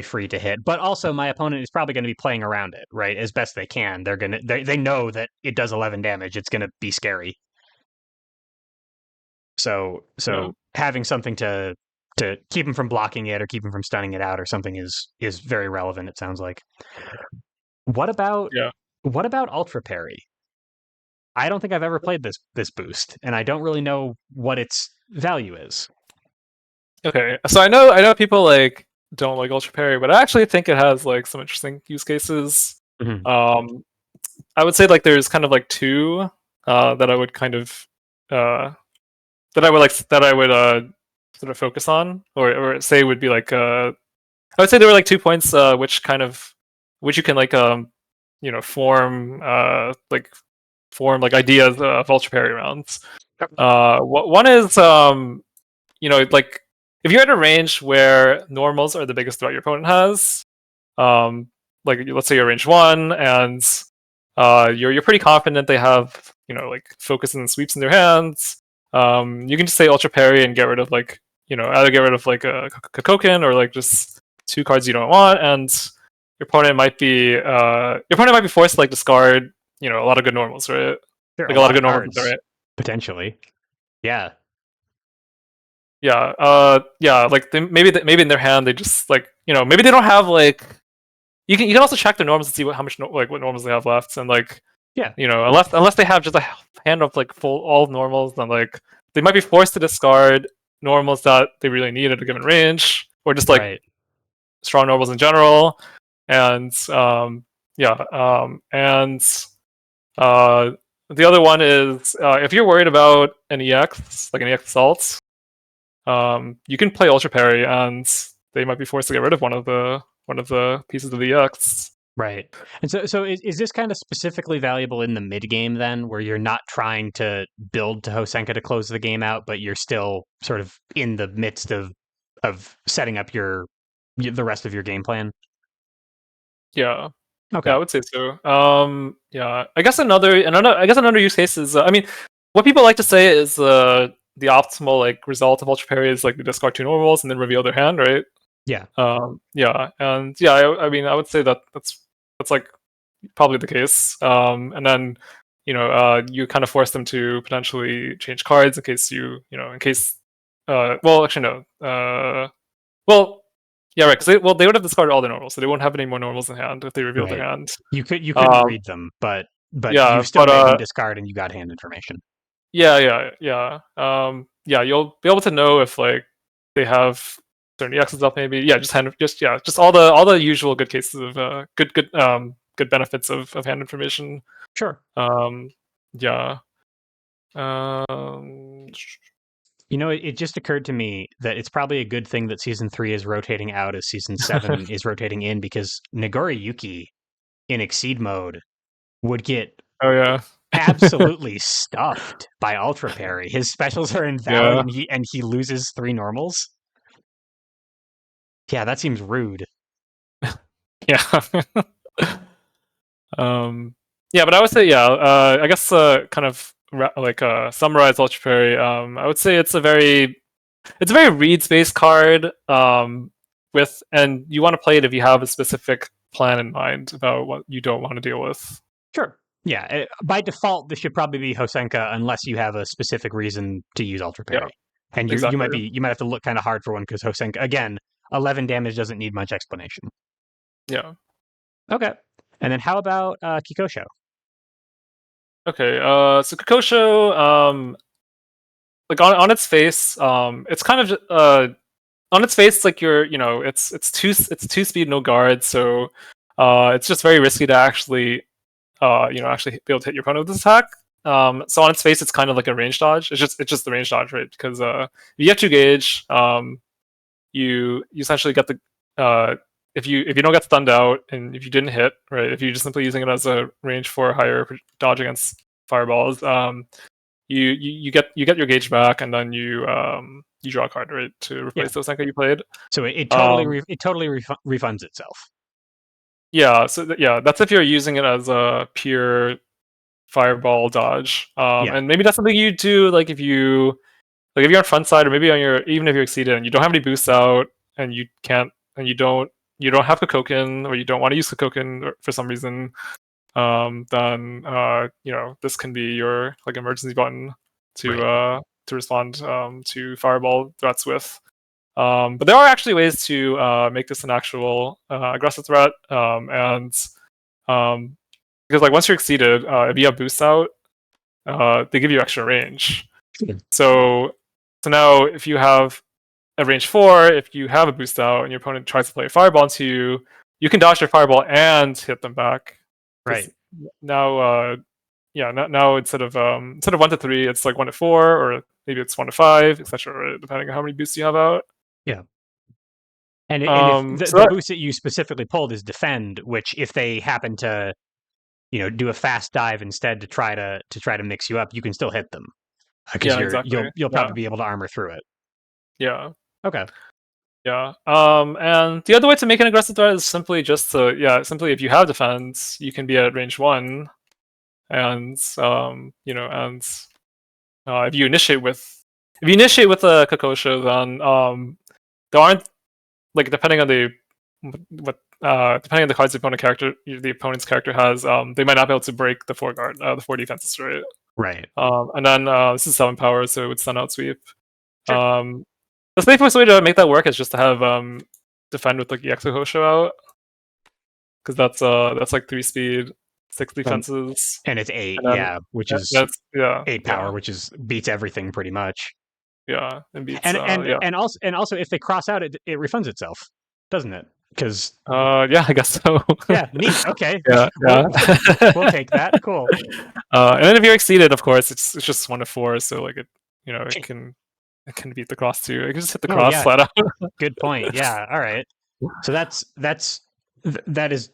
free to hit. But also, my opponent is probably going to be playing around it, right, as best they can. They know that it does 11 damage. It's going to be scary. So having something to keep him from blocking it or keep him from stunning it out or something is very relevant, it sounds like. What about Ultra Parry? I don't think I've ever played this boost, and I don't really know what its value is. Okay, so I know people don't like Ultra Parry, but I actually think it has some interesting use cases. Mm-hmm. I would say there's kind of two that I would kind of that I would sort of focus on, or say would be I would say there were 2 points which you can form form ideas of ultra parry rounds. One is if you're at a range where normals are the biggest threat your opponent has, let's say you're range 1 and you're pretty confident they have focus and sweeps in their hands. You can just say ultra parry and get rid of either get rid of a Kokoken or just 2 cards you don't want, and your opponent might be forced to discard a lot of good normals, right? Sure, a lot of good normals, right? Potentially, yeah. Maybe in their hand they just maybe they don't have you can also check their normals and see how much what normals they have left, and unless they have just a hand of full all normals, then they might be forced to discard normals that they really need at a given range, or just strong normals in general. And the other one is if you're worried about an EX, an EX assault, you can play ultra parry, and they might be forced to get rid of one of the pieces of the EX. Right. And so is this kind of specifically valuable in the mid game then, where you're not trying to build to Hosenka to close the game out, but you're still sort of in the midst of setting up the rest of your game plan? Yeah. Okay. Yeah, I would say so. I guess another use case is what people like to say is the optimal result of ultra parry is they discard 2 normals and then reveal their hand, right? Yeah. I would say that's probably the case. And then you kind of force them to potentially change cards in case well, actually no. Yeah, right. Because they would have discarded all their normals, so they won't have any more normals in hand if they revealed their hand. You couldn't read them, but you still made them discard, and you got hand information. Yeah. You'll be able to know if they have certain EXs up, maybe. Yeah, just all the usual good cases of good benefits of hand information. Sure. Yeah. It just occurred to me that it's probably a good thing that Season 3 is rotating out as Season 7 is rotating in, because Nagori Yuki in Exceed mode would get absolutely stuffed by Ultra Parry. His specials are invalid, and he loses 3 normals. Yeah, that seems rude. Yeah. But I would say, I guess kind of summarize Ultra Fairy, I would say it's a very reads based card. And you want to play it if you have a specific plan in mind about what you don't want to deal with. Sure. Yeah. By default, this should probably be Hosenka unless you have a specific reason to use Ultra Parry. Yeah, And you exactly. might have to look kind of hard for one because Hosenka, again, 11 damage doesn't need much explanation. Yeah. Okay. And then how about Kikosho? Okay. So Kikosho, like on its face, it's kind of on its face, like it's two speed, no guard, so it's just very risky to actually actually be able to hit your opponent with this attack. So on its face, it's kind of like a range dodge. It's just the range dodge, right? Because if you get 2 gauge, you essentially get the if you don't get stunned out and if you didn't hit, right? If you're just simply using it as a range for higher dodge against fireballs, you get your gauge back, and then you draw a card, right, to replace those Senka you played. So it totally refunds itself. Yeah, so that's if you're using it as a pure fireball dodge. And maybe that's something you do, like if you're on front side, or maybe even if you're exceeded and you don't have any boosts out, and you don't have Kokoken, or you don't want to use Kokoken for some reason, then this can be your like emergency button to respond to fireball threats with. But there are actually ways to make this an actual aggressive threat, and because like once you're exceeded, if you have boosts out, they give you extra range. So now if you have a range 4, if you have a boost out and your opponent tries to play a fireball into you, you can dodge their fireball and hit them back. Right. Now, now instead of 1 to 3, it's like 1 to 4, or maybe it's 1 to 5, etc. Depending on how many boosts you have out. Yeah. And if the boost that you specifically pulled is defend, which if they happen to, do a fast dive instead to try to mix you up, you can still hit them because you'll probably be able to armor through it. Yeah. Okay. Yeah. And the other way to make an aggressive threat is simply just simply if you have defense, you can be at range 1, and if you initiate with a Kokosho, then there aren't, like, depending on the cards the opponent's character has, they might not be able to break the 4 guard, the 4 defenses, right? Right. And then this is 7 power, so it would stun out sweep. Sure. The safest way to make that work is just to have defend with like the Kokosho out, because that's like 3 speed, 6 defenses, and it's 8, which is 8 power, which beats everything pretty much. Yeah, and beats and also if they cross out, it refunds itself, doesn't it? Because I guess so. Yeah, neat. Okay. Yeah. We'll take that. Cool. And then if you're exceeded, of course, it's just 1 to 4, so like it can beat the cross too. I can just hit the cross flat out. Good point. Yeah. All right. So that is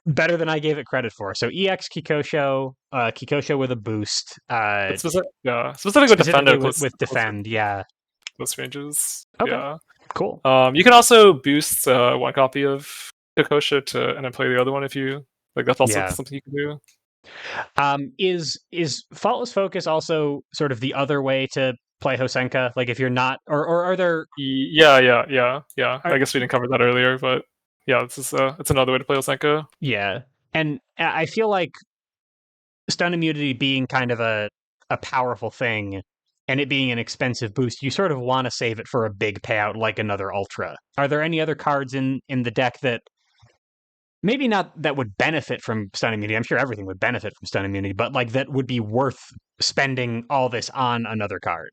better than I gave it credit for. So EX Kikosho, Kikosho with a boost. Specifically with defender with defend. Yeah. Close ranges. Okay. Yeah. Cool. You can also boost 1 copy of Kikosho and then play the other one if you like. That's also something you can do. Is Faultless Focus also sort of the other way to play Hosenka? Like if you're not, or are there? Yeah. I guess we didn't cover that earlier, but yeah, it's another way to play Hosenka. Yeah, and I feel like stun immunity being kind of a powerful thing, and it being an expensive boost, you sort of want to save it for a big payout like another Ultra. Are there any other cards in the deck that maybe not that would benefit from stun immunity? I'm sure everything would benefit from stun immunity, but like that would be worth spending all this on another card.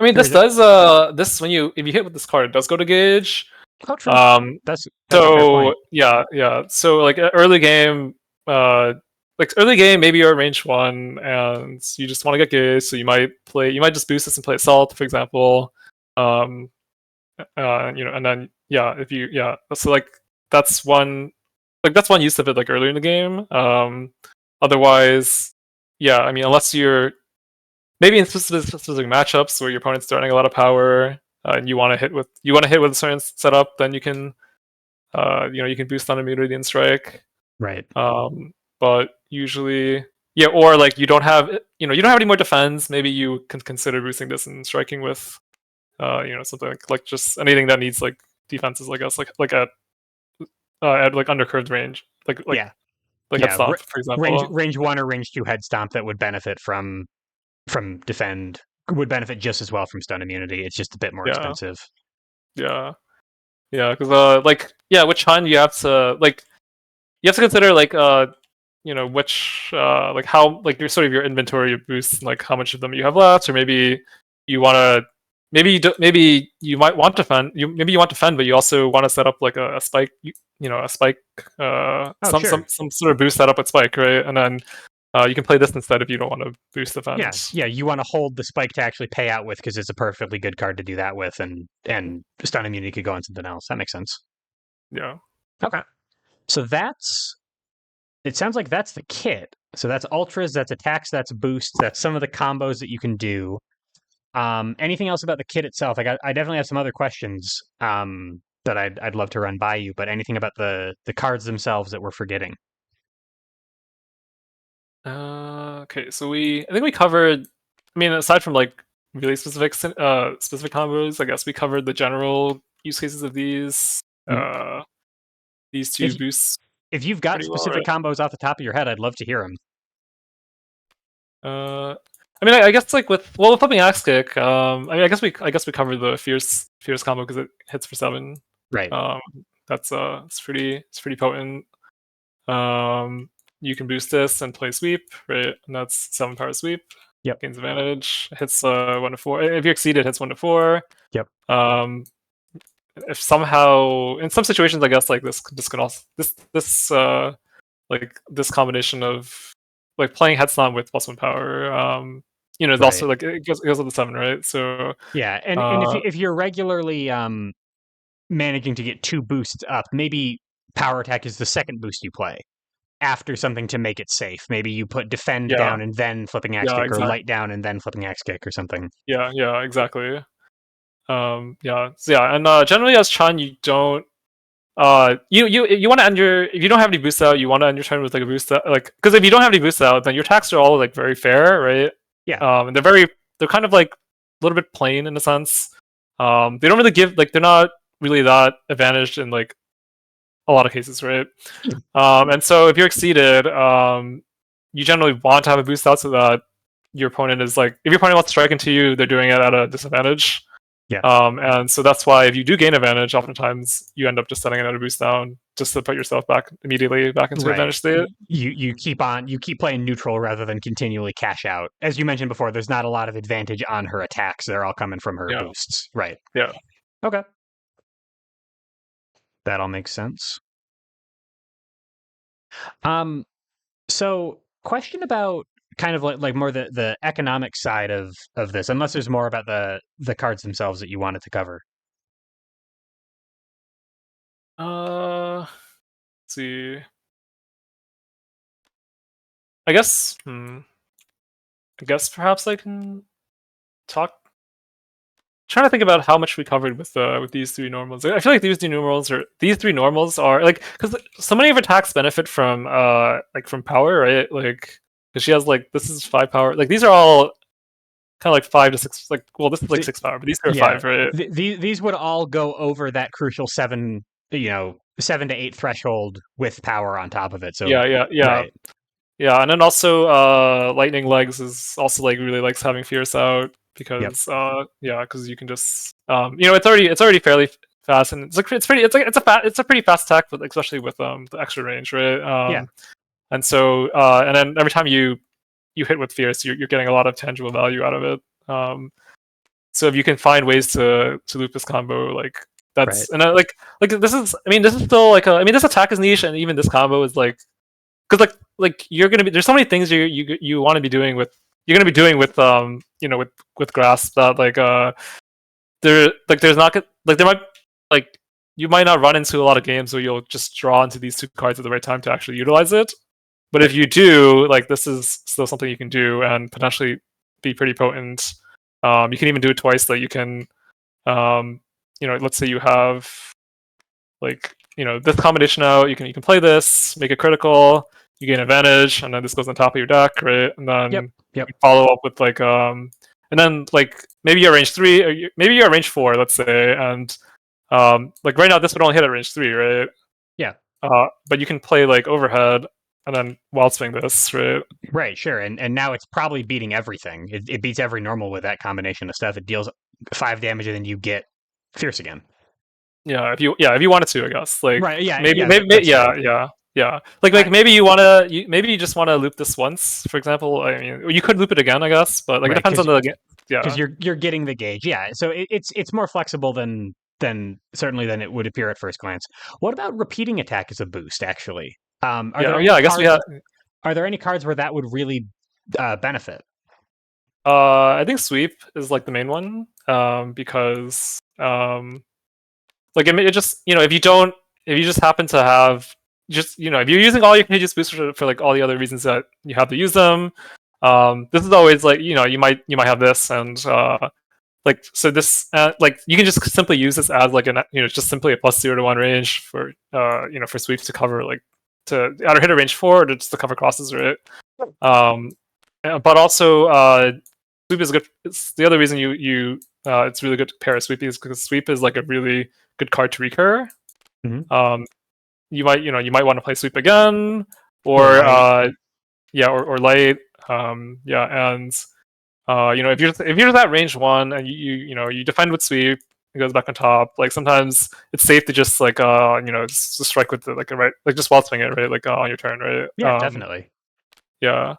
I mean, if you hit with this card, it does go to gauge. Oh, true. That's so yeah. So like early game, maybe you're at range 1 and you just want to get gauge, so you might just boost this and play Assault, for example. And then so like that's one use of it, like earlier in the game. Otherwise, I mean, unless you're maybe in specific matchups where your opponent's throwing a lot of power, and you want to hit with a certain setup, then you can you can boost on immunity and strike. Right. But usually yeah, or like you don't have you don't have any more defense. Maybe you can consider boosting this and striking with something like just anything that needs like defenses, I guess, like at like undercurved range, Yeah, head yeah. stomp, for example. Range 1 or range 2 head stomp that would benefit from defend would benefit just as well from stun immunity. It's just a bit more Yeah, expensive. yeah, yeah. Because with Chun, you have to consider which like how like your sort of your inventory of boosts, like how much of them you have left, or maybe you want to maybe you might want to defend maybe you want to defend, but you also want to set up like a spike, a spike, Oh, sure. some sort of boost set up with spike, right? And then you can play this instead if you don't want to boost Yeah, defense. yeah. You want to hold the spike to actually pay out with because it's a perfectly good card to do that with, and stun immunity could go on something else. That makes sense. Yeah. Okay. So it sounds like that's the kit. So that's ultras, that's attacks, that's boosts, that's some of the combos that you can do. Anything else about the kit itself? I definitely have some other questions that I'd love to run by you, but anything about the cards themselves that we're forgetting? Okay, so I think we covered. I mean, aside from like really specific combos, I guess we covered the general use cases of Mhm. these two If boosts if you've got pretty well, specific right? combos off the top of your head, I'd love to hear them. I mean, I guess like with flipping axe kick. I mean, I guess we covered the fierce combo because it hits for 7. Right. Um, that's it's pretty potent. Um, you can boost this and play sweep, right? And that's 7 power sweep. Yep. Gains advantage. Hits 1 to 4. If you exceed it, hits 1 to 4. Yep. If somehow in some situations, I guess like this can also this combination of like playing headslot with +1 power. Is also Right. like it goes with the 7, right? So Yeah. And uh, if you're regularly managing to get 2 boosts up, maybe power attack is the second boost you play after something to make it safe. Maybe you put defend yeah, down and then flipping axe yeah, kick, or exactly. light down and then flipping axe kick, or something. Yeah, exactly. Yeah, so yeah, and generally as Chan, you don't you want to end your if you don't have any boosts out, you want to end your turn with like a boost out, like because if you don't have any boosts out, then your attacks are all like very fair, right? Yeah. And they're kind of like a little bit plain in a sense. They don't really give like they're not really that advantaged in like a lot of cases, right? And so if you're exceeded, you generally want to have a boost out so that your opponent is like if your opponent wants to strike into you, they're doing it at a disadvantage. Yeah. And so that's why if you do gain advantage, oftentimes you end up just setting another boost down just to put yourself immediately back into Right. advantage state. You keep playing neutral rather than continually cash out. As you mentioned before, there's not a lot of advantage on her attacks. They're all coming from her Yeah, boosts. Right. yeah. Okay. That all makes sense. Um so question about kind of like more the economic side of this, unless there's more about the cards themselves that you wanted to cover. Let's see. I guess. I guess perhaps I can talk. Trying to think about how much we covered with these 3 normals. I feel like these 3 normals are like because so many of her attacks benefit from like from power, right? Like because she has like this is 5 power. Like these are all kind of like 5 to 6. Like well, this is like The- 6 power, but these are yeah. 5, right? These would all go over that crucial 7 to 8 threshold with power on top of it. So Yeah. right. Yeah, and then also Lightning Legs is also like really likes having Fierce out Yep. because you can just it's already fairly fast, and it's like it's a pretty fast attack, but especially with the extra range, right? Yeah. And so and then every time you hit with Fierce, you're getting a lot of tangible value out of it. So if you can find ways to loop this combo, like Right. that's and this is still like this attack is niche, and even this combo is like because like you're gonna be there's so many things you want to be doing with you're gonna be doing with with grasp that there's not like there might like you might not run into a lot of games where you'll just draw into these 2 cards at the right time to actually utilize it, but if Right. you do, like this is still something you can do and potentially be pretty potent. You can even do it twice. That you can let's say you have like this combination out, you can play this, make it critical. you gain advantage, and then this goes on top of your deck, right? And then Yep. you follow up with like and then like maybe you're range 3, or maybe you're range 4, let's say, and like right now this would only hit at range 3, right? Yeah. But you can play like overhead and then wild swing this, right? Right, sure. And now it's probably beating everything. It beats every normal with that combination of stuff. It deals 5 damage and then you get Fierce again. Yeah, if you wanted to, I guess. Like Right, yeah, maybe yeah, maybe that's yeah, fair. yeah. Yeah. Like maybe you just want to loop this once, for example. I mean, you could loop it again, I guess, but like it Right, depends on the yeah. because you're getting the gauge. Yeah, so it's more flexible than certainly than it would appear at first glance. What about repeating attack as a boost? Actually, are there any I guess we cards? have Are there any cards where that would really benefit? I think sweep is like the main one because like it just, if you just happen to have just, if you're using all your contagious boosters for like all the other reasons that you have to use them, this is always like, you might have this, and like so this like you can just simply use this as like just simply a +0 to 1 range for for sweeps to cover, like to either hit a range 4 or just to cover crosses, right? But also sweep is good. It's the other reason it's really good to pair a sweep is because sweep is like a really good card to recur. Mm-hmm. You might want to play sweep again, or light. or light. And if you're that range 1 and you defend with sweep, it goes back on top. Like sometimes it's safe to just like just strike with like a right, like just wild swing it, right, like on your turn, right? Yeah, definitely. Yeah.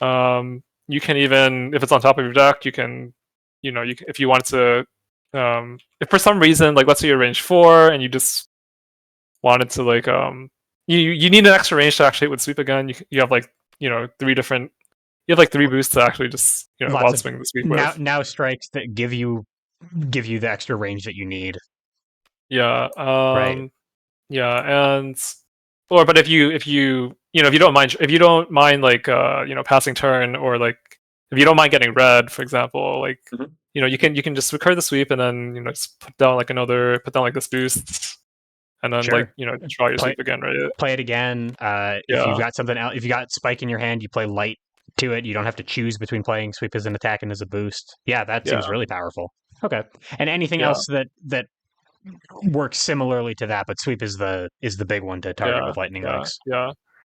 You can even, if it's on top of your deck, you can, if you want to, if for some reason, like let's say you're range 4 and you just wanted to like, you need an extra range to actually hit with sweep again. You have like, 3 different, you have like 3 boosts to actually just, Lots wild of swing the sweep with. now strikes that give you the extra range that you need. Yeah. Right. Yeah, and but if you don't mind like passing turn, or like if you don't mind getting red, for example, like Mhm. you can just recur the sweep and then just put down like this boost, and then like Sure. draw your Play sweep again, right? play it again. If you've Yeah, got something else, if you got spike in your hand, you play light to it. You don't have to choose between playing sweep as an attack and as a boost. Yeah, that seems yeah, really powerful. Okay. And anything yeah, else that works similarly to that, but sweep is the big one to target yeah, with lightning yeah, legs. yeah.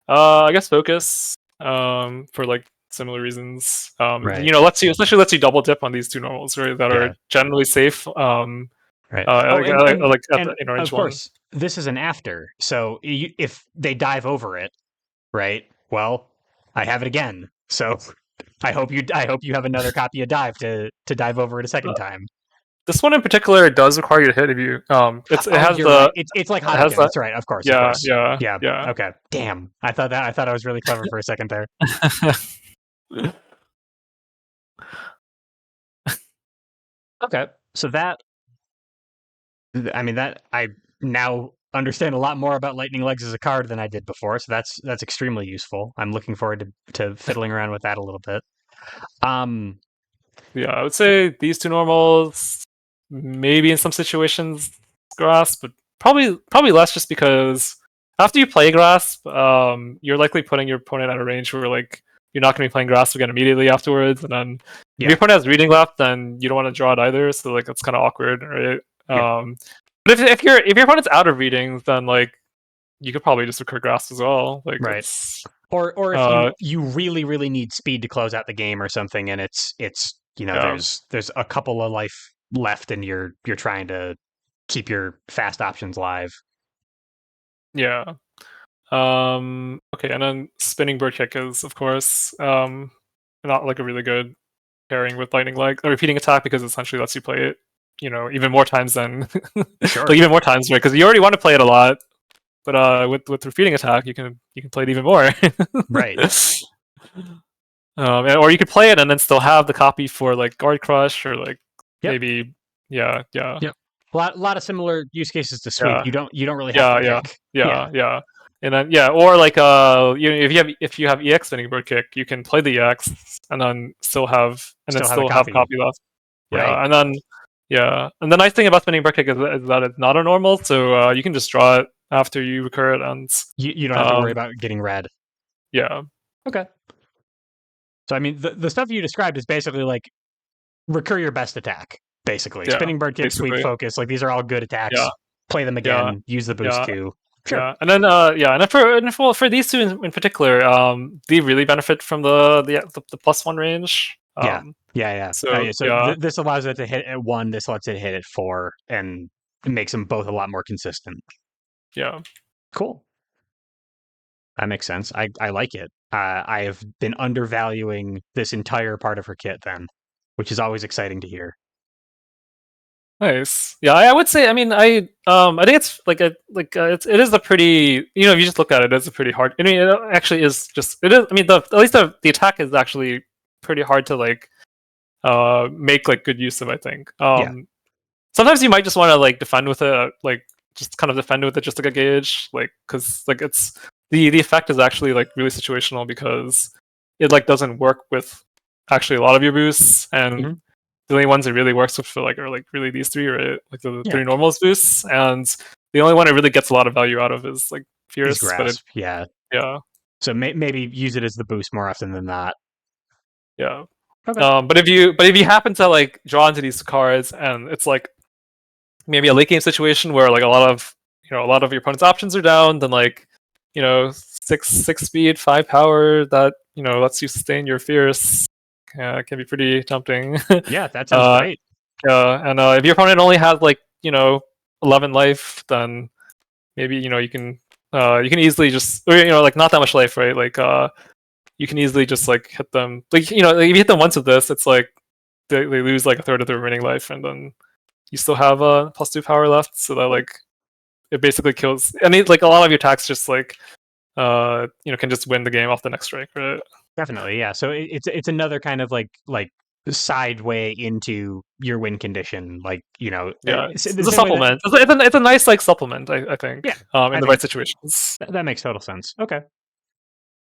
I guess focus for like similar reasons. Right. Lets you double dip on these 2 normals, right, that Yeah. are generally safe. Right. Oh, and Like at and the range of 1. course, this is an after. So if they dive over it, right? Well, I have it again. So I hope you have another copy of dive to dive over it a second Uh, time. this one in particular does require you to hit if you Oh, you're right. It's like it has Hadouken. that. That's right. Of course. Of Yeah, course. yeah, Yeah. yeah. Okay. Damn. I thought I was really clever for a second there. Okay. So that I now understand a lot more about Lightning Legs as a card than I did before. So that's extremely useful. I'm looking forward to fiddling around with that a little bit. Um. Yeah, I would say these 2 normals, maybe in some situations grasp, but probably less, just because after you play grasp, you're likely putting your opponent at a range where like you're not going to be playing grasp again immediately afterwards, and then if your Yeah. opponent has reading left, then you don't want to draw it either, so like it's kind of awkward, right? Yeah. But if your opponent's out of readings, then like you could probably just recur grasp as well. Like Right. it's Or if you really need speed to close out the game or something, and it's yeah, there's a couple of life left, and you're trying to keep your fast options live. yeah. Okay, and then spinning bird kick is, of course, not like a really good pairing with lightning leg or repeating attack, because it essentially lets you play it, even more times than Sure. like even more times, right? Because you already want to play it a lot, but with repeating attack, you can play it even more. Right. Or you could play it and then still have the copy for like guard crush, or like Yep. maybe yeah, yeah, Yep. A lot of similar use cases to sweep. yeah, You don't really have to yeah, pick. yeah, yeah. And then or like if you have EX spinning bird kick, you can play the EX and then still have Still have a have copy. copy left. Right. Yeah, and then and the nice thing about spinning bird kick is that it's not a normal, so you can just draw it after you recur it, and You don't have to worry about getting red. Yeah. Okay. So I mean, the stuff you described is basically like recur your best attack. Basically, Yeah. spinning bird kick, sweep, Basically. focus. Like these are all good attacks. Yeah. Play them Yeah. again. Use the boost Yeah. too. Sure. Yeah, and then for these two in particular, they really benefit from the +1 range. Yeah. Yeah. So So yeah, this allows it to hit at 1. This lets it hit at 4, and it makes them both a lot more consistent. yeah, Cool. That makes sense. I like it. I have been undervaluing this entire part of her kit then, which is always exciting to hear. nice. Yeah, I would say. I mean, I think it's like it is a pretty, if you just look at it, it's a pretty hard. I mean, it actually is just it is. I mean, at least the attack is actually pretty hard to like make like good use of. I think. Yeah. Sometimes you might just want to like defend with it, like just kind of defend with it just like a gauge, like because like it's the effect is actually like really situational because it like doesn't work with actually a lot of your boosts, and hmm the only ones it really works with for like are like really these three, right? Like the Yeah. three normals boosts, and the only one it really gets a lot of value out of is like Is Fierce, but grasp. Yeah. yeah, So maybe use it as the boost more often than not. yeah. Okay. But if you happen to like draw into these cards and it's like maybe a late game situation where like a lot of your opponent's options are down, then like 6 speed, 5 power that lets you sustain your Fierce can be pretty tempting. Yeah, that sounds uh, great. and if your opponent only has like 11 life, then maybe you can easily just, or like not that much life, right? Like you can easily just like hit them, like like, if you hit them once with this, it's like they lose like a third of their remaining life, and then you still have a +2 power left, so that like it basically kills. And like a lot of your attacks just like can just win the game off the next strike, right? Definitely. Yeah. So it's another kind of like side way into your win condition. Like Yeah, the it's a same way that. supplement. It's a nice like supplement, I think, Yeah. in I the right think situations. that makes total sense. Okay.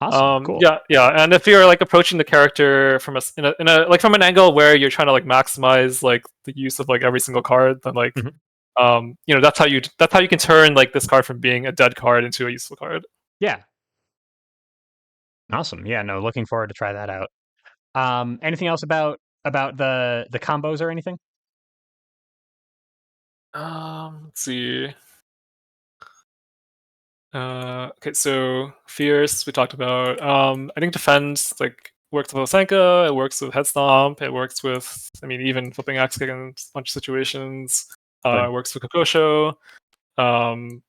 Awesome. Cool. Yeah, and if you're like approaching the character from in a like from an angle where you're trying to like maximize like the use of like every single card, then like Mhm. that's how you can turn like this card from being a dead card into a useful card. Yeah. Awesome. Yeah. No. Looking forward to try that out. Anything else about the combos or anything? Let's see. Okay, so Fierce we talked about. I think Defend like works with Osenka, it works with Head Stomp, it works with, I mean, even flipping Axe Kick in a bunch of situations. But It works with Kokosho. Um,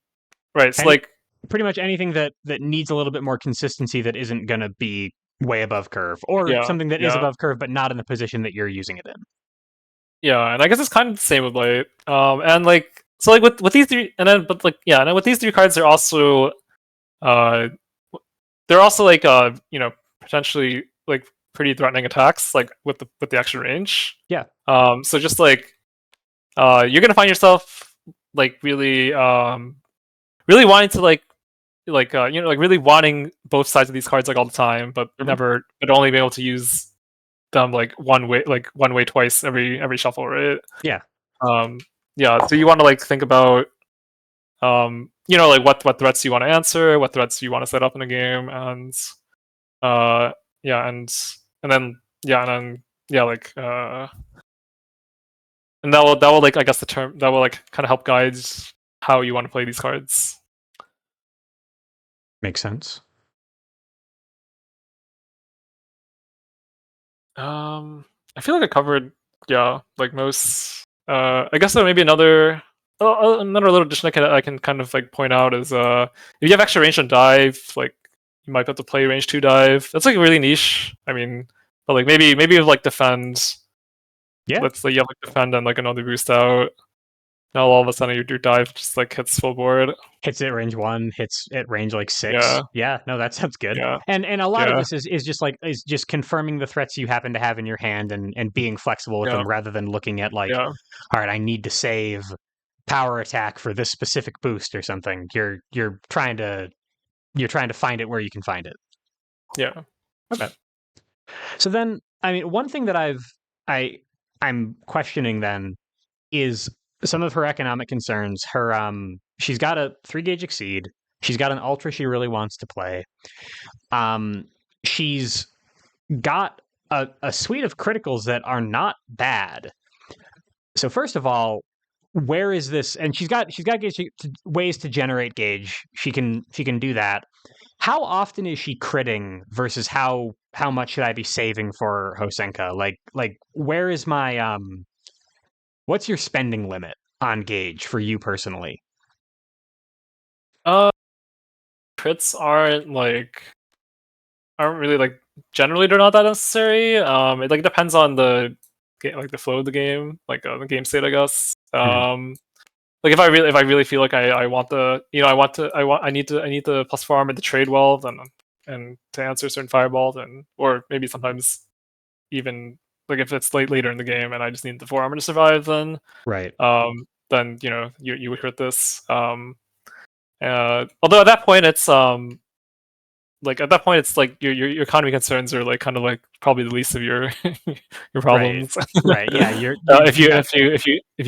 right, so any like pretty much anything that needs a little bit more consistency that isn't going to be way above curve, or yeah, something that is yeah, above curve but not in the position that you're using it in. yeah, and I guess it's kind of the same with Light. And like so like with these three, and then but like yeah, and then with these three cards, uh they're also like potentially like pretty threatening attacks like with the extra range. Yeah. So just like you're gonna find yourself like really wanting to like really wanting both sides of these cards like all the time, but Mhm. only be able to use them like one way twice every shuffle, right? Yeah. Um, yeah, so you want to like think about like what threats you want to answer, what threats you want to set up in the game, and uh yeah, and then yeah, and then yeah, like and that will like, I guess the term that will like kind of help guide how you want to play these cards. Makes sense. I feel like I covered, yeah, like most. I guess there may be another little addition I can kind of like point out is if you have extra range on dive, like you might be able to play range 2 dive. That's like really niche. I mean, but like maybe with like defend. Yeah. Let's say you have like defend and like another boost out. Now all of a sudden your dive just like hits full board. Hits at range 1, hits at range like 6. Yeah, Yeah, no, that sounds good. yeah, And a lot of yeah, this is just confirming the threats you happen to have in your hand and being flexible with yeah, them rather than looking at like, yeah, all right, I need to save power attack for this specific boost or something. You're trying to find it where you can find it. yeah. Okay. So then, I mean, one thing that I I'm questioning then is some of her economic concerns. She's got a 3 gauge exceed. She's got an ultra she really wants to play. She's got a suite of criticals that are not bad. So first of all, where is this? And she's got ways to generate gauge. She can do that. How often is she critting versus how much should I be saving for Hosenka? Like where is my what's your spending limit on gauge for you personally? Uh, crits aren't really like generally they're not that necessary. It like depends on the like the flow of the game, like the game state, I guess. Hmm. Like if I really feel like I want the I need the plus 4 armor to trade well, then and to answer certain fireball, then or maybe sometimes even like if it's later in the game and I just need the 4 armor to survive, Right. then you would hurt this. Although at that point it's like your economy concerns are like kind of like probably the least of your your Right. problems. Right. Yeah. You got If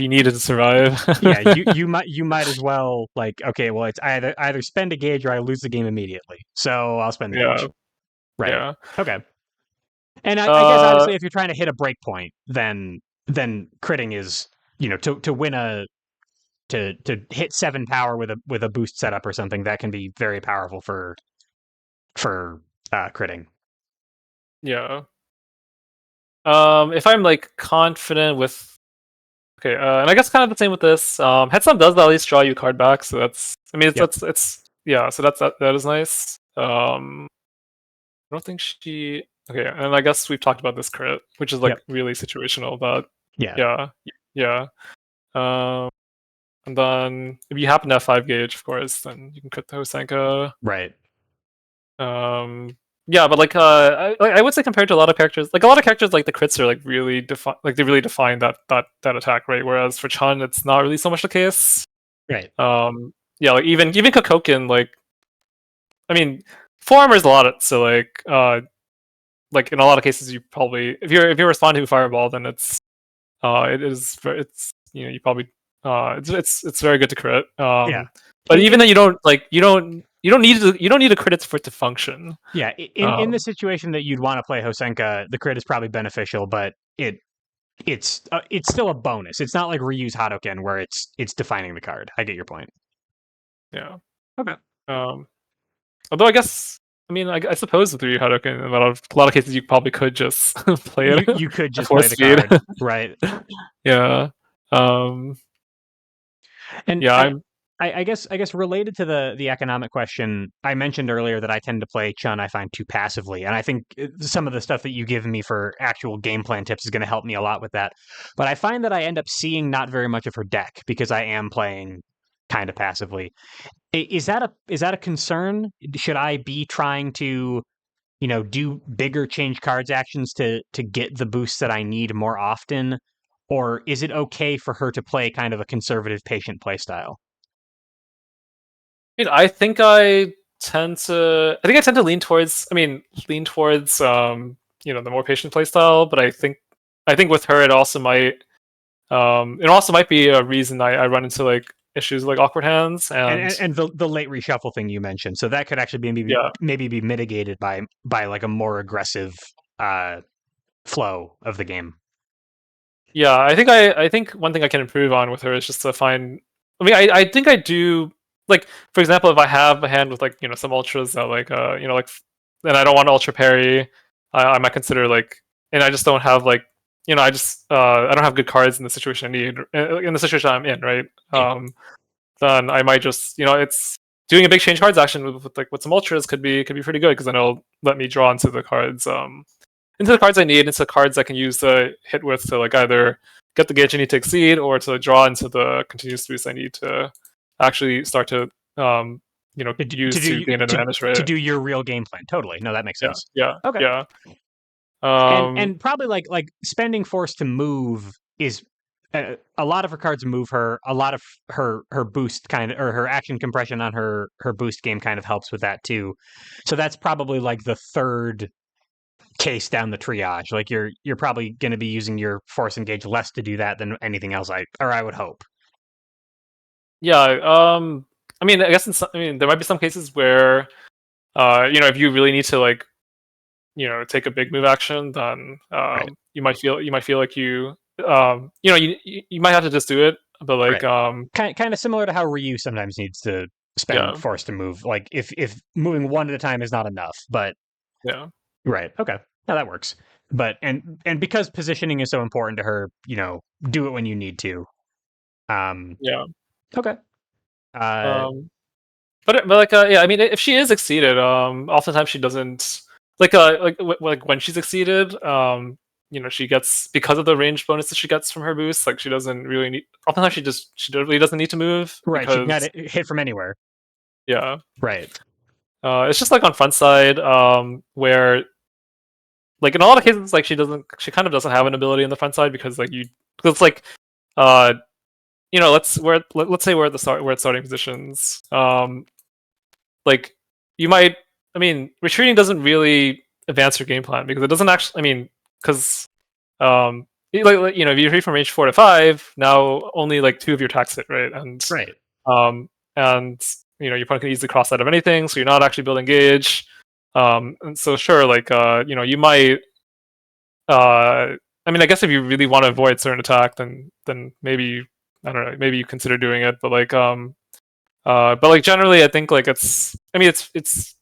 you needed to survive. yeah. You might as well like okay. Well, it's either spend a gauge or I lose the game immediately. So I'll spend the Yeah, gauge. Right. yeah. Okay. And I guess Uh, obviously if you're trying to hit a break point, then critting is to win to hit 7 power with a boost setup or something that can be very powerful for critting. yeah. If I'm like confident with okay, and I guess kind of the same with this. Heads up does at least draw you a card back, so that's I mean Yep. it's yeah, so that is nice. I don't think she okay, and I guess we've talked about this crit, which is like Yep. really situational, but Yeah. yeah, yeah. Um, and then if you happen to have 5 gauge, of course, then you can crit the Hosenka. Right. Yeah, but like I would say compared to a lot of characters, like a lot of characters, like the crits are like really like they really define that attack, right? Whereas for Chun, it's not really so much the case. Right. Yeah, like even Kokoken, I mean, 4 armor is a lot, so like in a lot of cases, you probably if you're responding to fireball, then it's you probably it's very good to crit. Yeah. But In even in then, you don't need a crit for it to function. yeah, in the Um, situation that you'd want to play Hosenka, the crit is probably beneficial, but it's still a bonus. It's not like reuse Hadoken where it's defining the card. I get your point. yeah. Okay. Um, Although I guess I mean I suppose with 3 Hadouken in a lot of cases you probably could just play it You could at just play 4 the speed. card, right? Yeah. Um, And yeah. I guess related to the economic question, I mentioned earlier that I tend to play Chun. I find too passively, and I think some of the stuff that you give me for actual game plan tips is going to help me a lot with that. But I find that I end up seeing not very much of her deck because I am playing kind of passively. Is that a concern? Should I be trying to do bigger change cards actions to get the boosts that I need more often, or is it okay for her to play kind of a conservative, patient play style? I mean, I think I tend to lean towards the more patient playstyle, but I think with her it also might be a reason I run into like issues like awkward hands And and and, and the late reshuffle thing you mentioned, so that could actually be yeah. maybe be mitigated by like a more aggressive uh, flow of the game. Yeah, I think one thing I can improve on with her is just to find. I mean, I think I do like for example, if I have a hand with like some ultras that and I don't want to ultra parry, I might consider and I just don't have I don't have good cards in the situation I need in the situation I'm in, right? Yeah. Then I might just it's doing a big change cards action with some ultras could be pretty good because then it'll let me draw into the cards I need, into the cards I can use the hit with to like either get the gauge I need to exceed or to draw into the continuous boost I need to actually start to to do, to use to do gain an to advantage, to right? do your real game plan. Totally, no, that makes Yeah, sense. yeah, Okay. yeah. and Um, and probably like spending force to move is a lot of her cards move her. A lot of her boost kind of or her action compression on her boost game kind of helps with that too. So that's probably like the third case down the triage. Like you're probably going to be using your force engage less to do that than anything else. I would hope. yeah. I mean, I guess there might be some cases where, if you really need to like, take a big move action, then Right. you might feel like you might have to just do it. But like, Right. Kind of similar to how Ryu sometimes needs to spend yeah, force to move. Like if moving one at a time is not enough, but yeah, right. Okay. Now that works. But and because positioning is so important to her, do it when you need to. yeah. Okay. Uh, Um, but like, yeah, I mean, if she is exceeded, oftentimes she doesn't like when she's exceeded, she gets, because of the range bonus that she gets from her boost, like she doesn't really need. Oftentimes she really doesn't need to move right. She can because, get hit from anywhere. yeah, Right. it's just like on front side, where like in a lot of cases, like she kind of doesn't have an ability in the front side because because it's like, uh, let's say we're at starting positions, like you might, I mean, retreating doesn't really advance your game plan because it doesn't actually, I mean, because if you retreat from range 4 to 5, now only like 2 of your attacks hit, right? Right. Um and your opponent can easily cross out of anything, so you're not actually building gauge. And so sure, like you might, I mean, I guess if you really want to avoid certain attack, then maybe, I don't know, maybe you consider doing it. But like generally, I think like I mean, it's.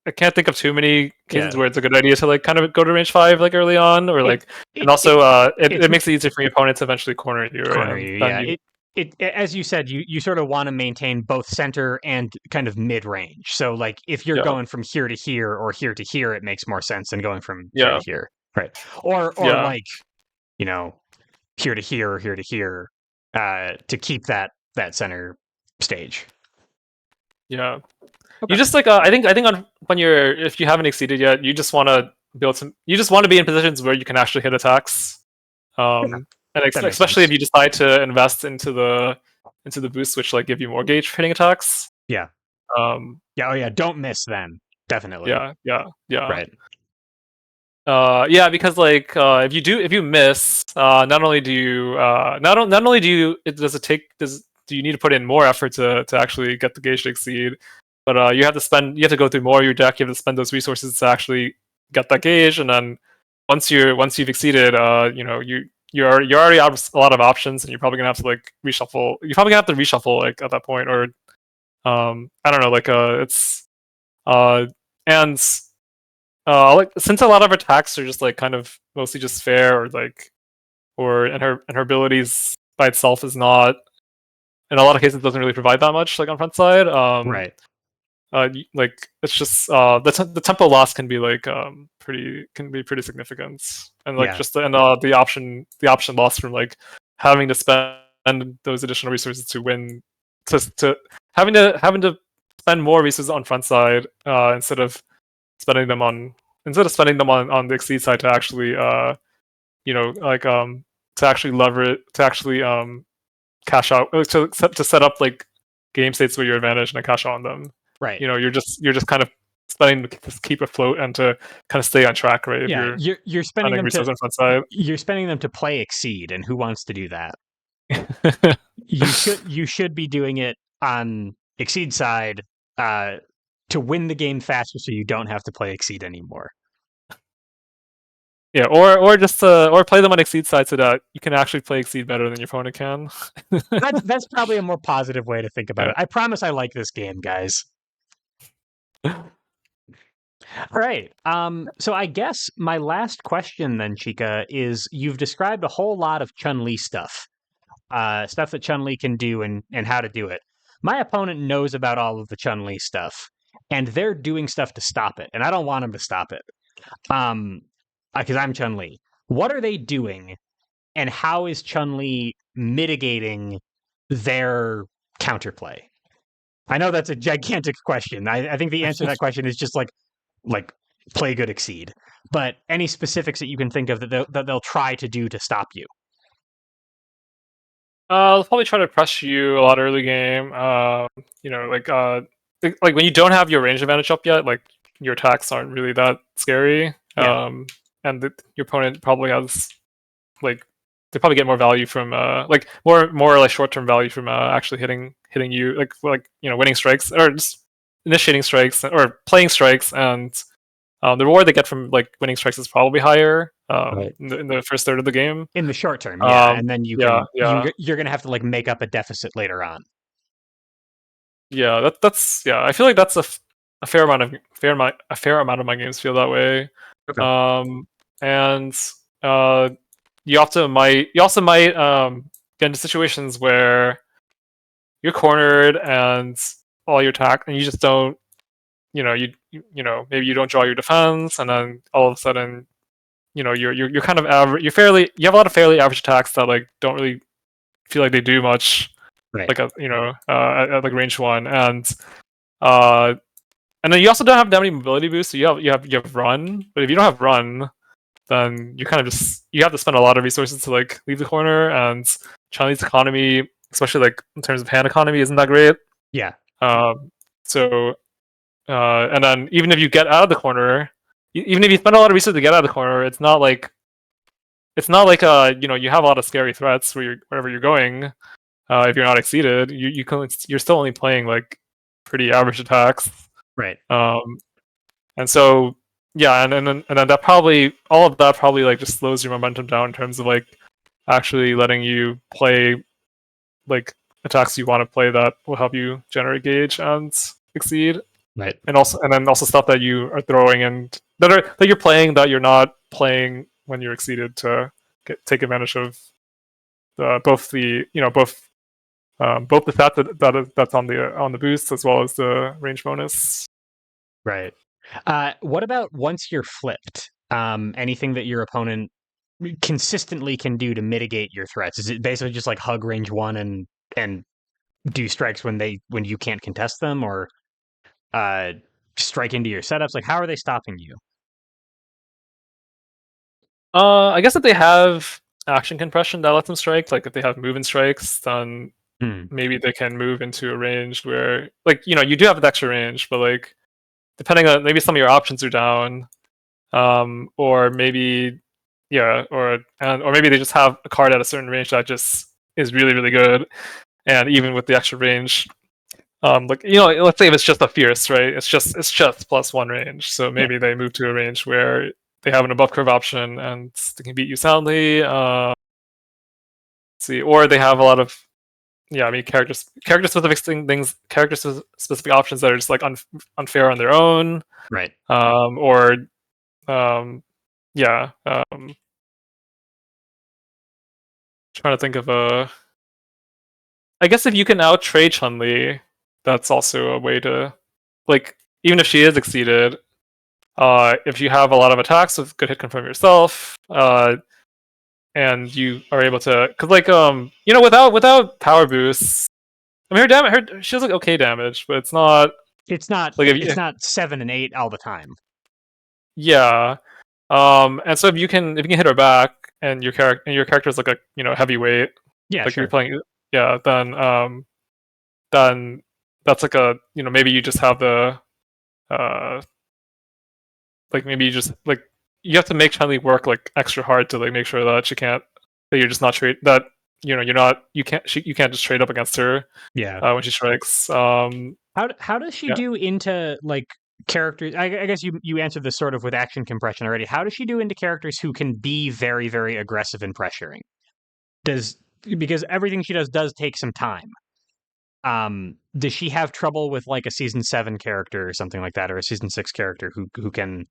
I can't think of too many cases Yeah. where it's a good idea to like kind of go to range 5 like early on, or It like, and it it also it's it makes it easier for your opponent to eventually corner you, right? corner And you. then Yeah. It as you said, you sort of want to maintain both center and kind of mid range. So like if you're yeah, going from here to here or here to here, it makes more sense than going from here to yeah, here. Right. Or yeah, like, you know, here to here or here to here, to keep that center stage. yeah. You Okay. just like, I think on when you're if you haven't exceeded yet, you just want to build some. You just want to be in positions where you can actually hit attacks. Yeah, And that makes especially if sense. you decide to invest into the boosts, which like give you more gauge for hitting attacks. Yeah. Um, Yeah. Oh yeah. Don't miss then. Definitely. yeah, yeah, yeah. Right. Yeah, because like if you miss, not only do you not only do you it does it take does do you need to put in more effort to actually get the gauge to exceed, but you have to go through more of your deck. You have to spend those resources to actually get that gauge, and then once you've exceeded, you're already out of a lot of options, and you're probably gonna have to like reshuffle. You're probably gonna have to reshuffle like at that point, or I don't know, like it's uh and like since a lot of her attacks are just like kind of mostly just fair, or like, or and her abilities by itself is not, in a lot of cases, doesn't really provide that much like on front side. Right. Like it's just the tempo loss can be like pretty significant, and like Yeah. just the option loss from like having to spend those additional resources to win, to having to spend more resources on front side, spending them on on the exceed side to actually like to actually lever it, to actually cash out, to set up like game states where you're advantaged and cash out on them. Right. You're just kind of spending to keep afloat and to kind of stay on track, right? If Yeah. you're You're spending spending them to resources on front side. you're spending them to play exceed, and who wants to do that? You should be doing it on exceed side, uh, to win the game faster, so you don't have to play exceed anymore. Yeah, or just or play them on exceed side so that you can actually play exceed better than your opponent can. That's probably a more positive way to think about Yeah. it. I promise I like this game, guys. All right. So I guess my last question then, Chika, is you've described a whole lot of Chun-Li stuff. Stuff that Chun-Li can do and how to do it. My opponent knows about all of the Chun-Li stuff, and they're doing stuff to stop it, and I don't want them to stop it. Um, because I'm Chun-Li. What are they doing, and how is Chun-Li mitigating their counterplay? I know that's a gigantic question. I think the answer to that question is just like play good exceed. But any specifics that you can think of that they'll try to do to stop you? They'll probably try to press you a lot early game. Like when you don't have your range advantage up yet, like your attacks aren't really that scary. Yeah. And your opponent probably has like they probably get more value from like more like short term value from actually hitting you like winning strikes or just initiating strikes or playing strikes, and the reward they get from like winning strikes is probably higher Right. in the first third of the game. In the short term, yeah, and then Yeah, yeah, you're gonna have to like make up a deficit later on. yeah. That's yeah. I feel like that's a fair amount of my games feel that way. Okay. And you also might get into situations where you're cornered and all your attack, and you just don't, maybe you don't draw your defense, and then all of a sudden, you're kind of average. You have a lot of fairly average attacks that like don't really feel like they do much, Right. like at like range one, uh, and then you also don't have that many mobility boosts. So you have run, but if you don't have run, then you kind of just you have to spend a lot of resources to like leave the corner, and Chun-Li's economy, especially like in terms of hand economy, isn't that great. Yeah. So and then even if you get out of the corner, even if you spend a lot of resources to get out of the corner, it's not like you have a lot of scary threats wherever you're going. If you're not exceeded, you're still only playing like pretty average attacks. Right. And so yeah, and then that probably all of that probably like just slows your momentum down in terms of like actually letting you play like attacks you want to play that will help you generate gauge and exceed. Right. And then also stuff that you are throwing and that you're playing that you're not playing when you're exceeded to take advantage of both the both the stats that's on the boost as well as the range bonus. Right. What about once you're flipped? Anything that your opponent consistently can do to mitigate your threats? Is it basically just like hug range one and do strikes when you can't contest them, or strike into your setups? Like, how are they stopping you? I guess if they have action compression that lets them strike, like if they have movement strikes, then maybe they can move into a range where, like, you do have the extra range, but like depending on maybe some of your options are down, or maybe or maybe they just have a card at a certain range that just is really really good, and even with the extra range, like let's say if it's just a fierce, right? It's just +1 range, so Yeah. maybe they move to a range where they have an above curve option and they can beat you soundly. See, or they have a lot of character specific specific options that are just like unfair on their own. Right. Or yeah. Trying to think of a. I guess if you can out trade Chun-Li, that's also a way to, like, even if she is exceeded, if you have a lot of attacks with good hit confirm yourself, and you are able to, because like without power boosts, I mean she does like okay damage, but it's not like It's not 7 and 8 all the time. yeah. And so if you can hit her back and your character is like a heavyweight, Yeah, like sure. you're playing, yeah, then that's like a maybe you just have the like maybe you just like you have to make Chun-Li work like extra hard to like make sure that you're just not trade that you can't just trade up against her when she strikes. How does she Yeah. do into like characters? I guess you answered this sort of with action compression already. How does she do into characters who can be very very aggressive in pressuring? Because everything she does take some time. Does she have trouble with like a season 7 character or something like that, or a season 6 character who can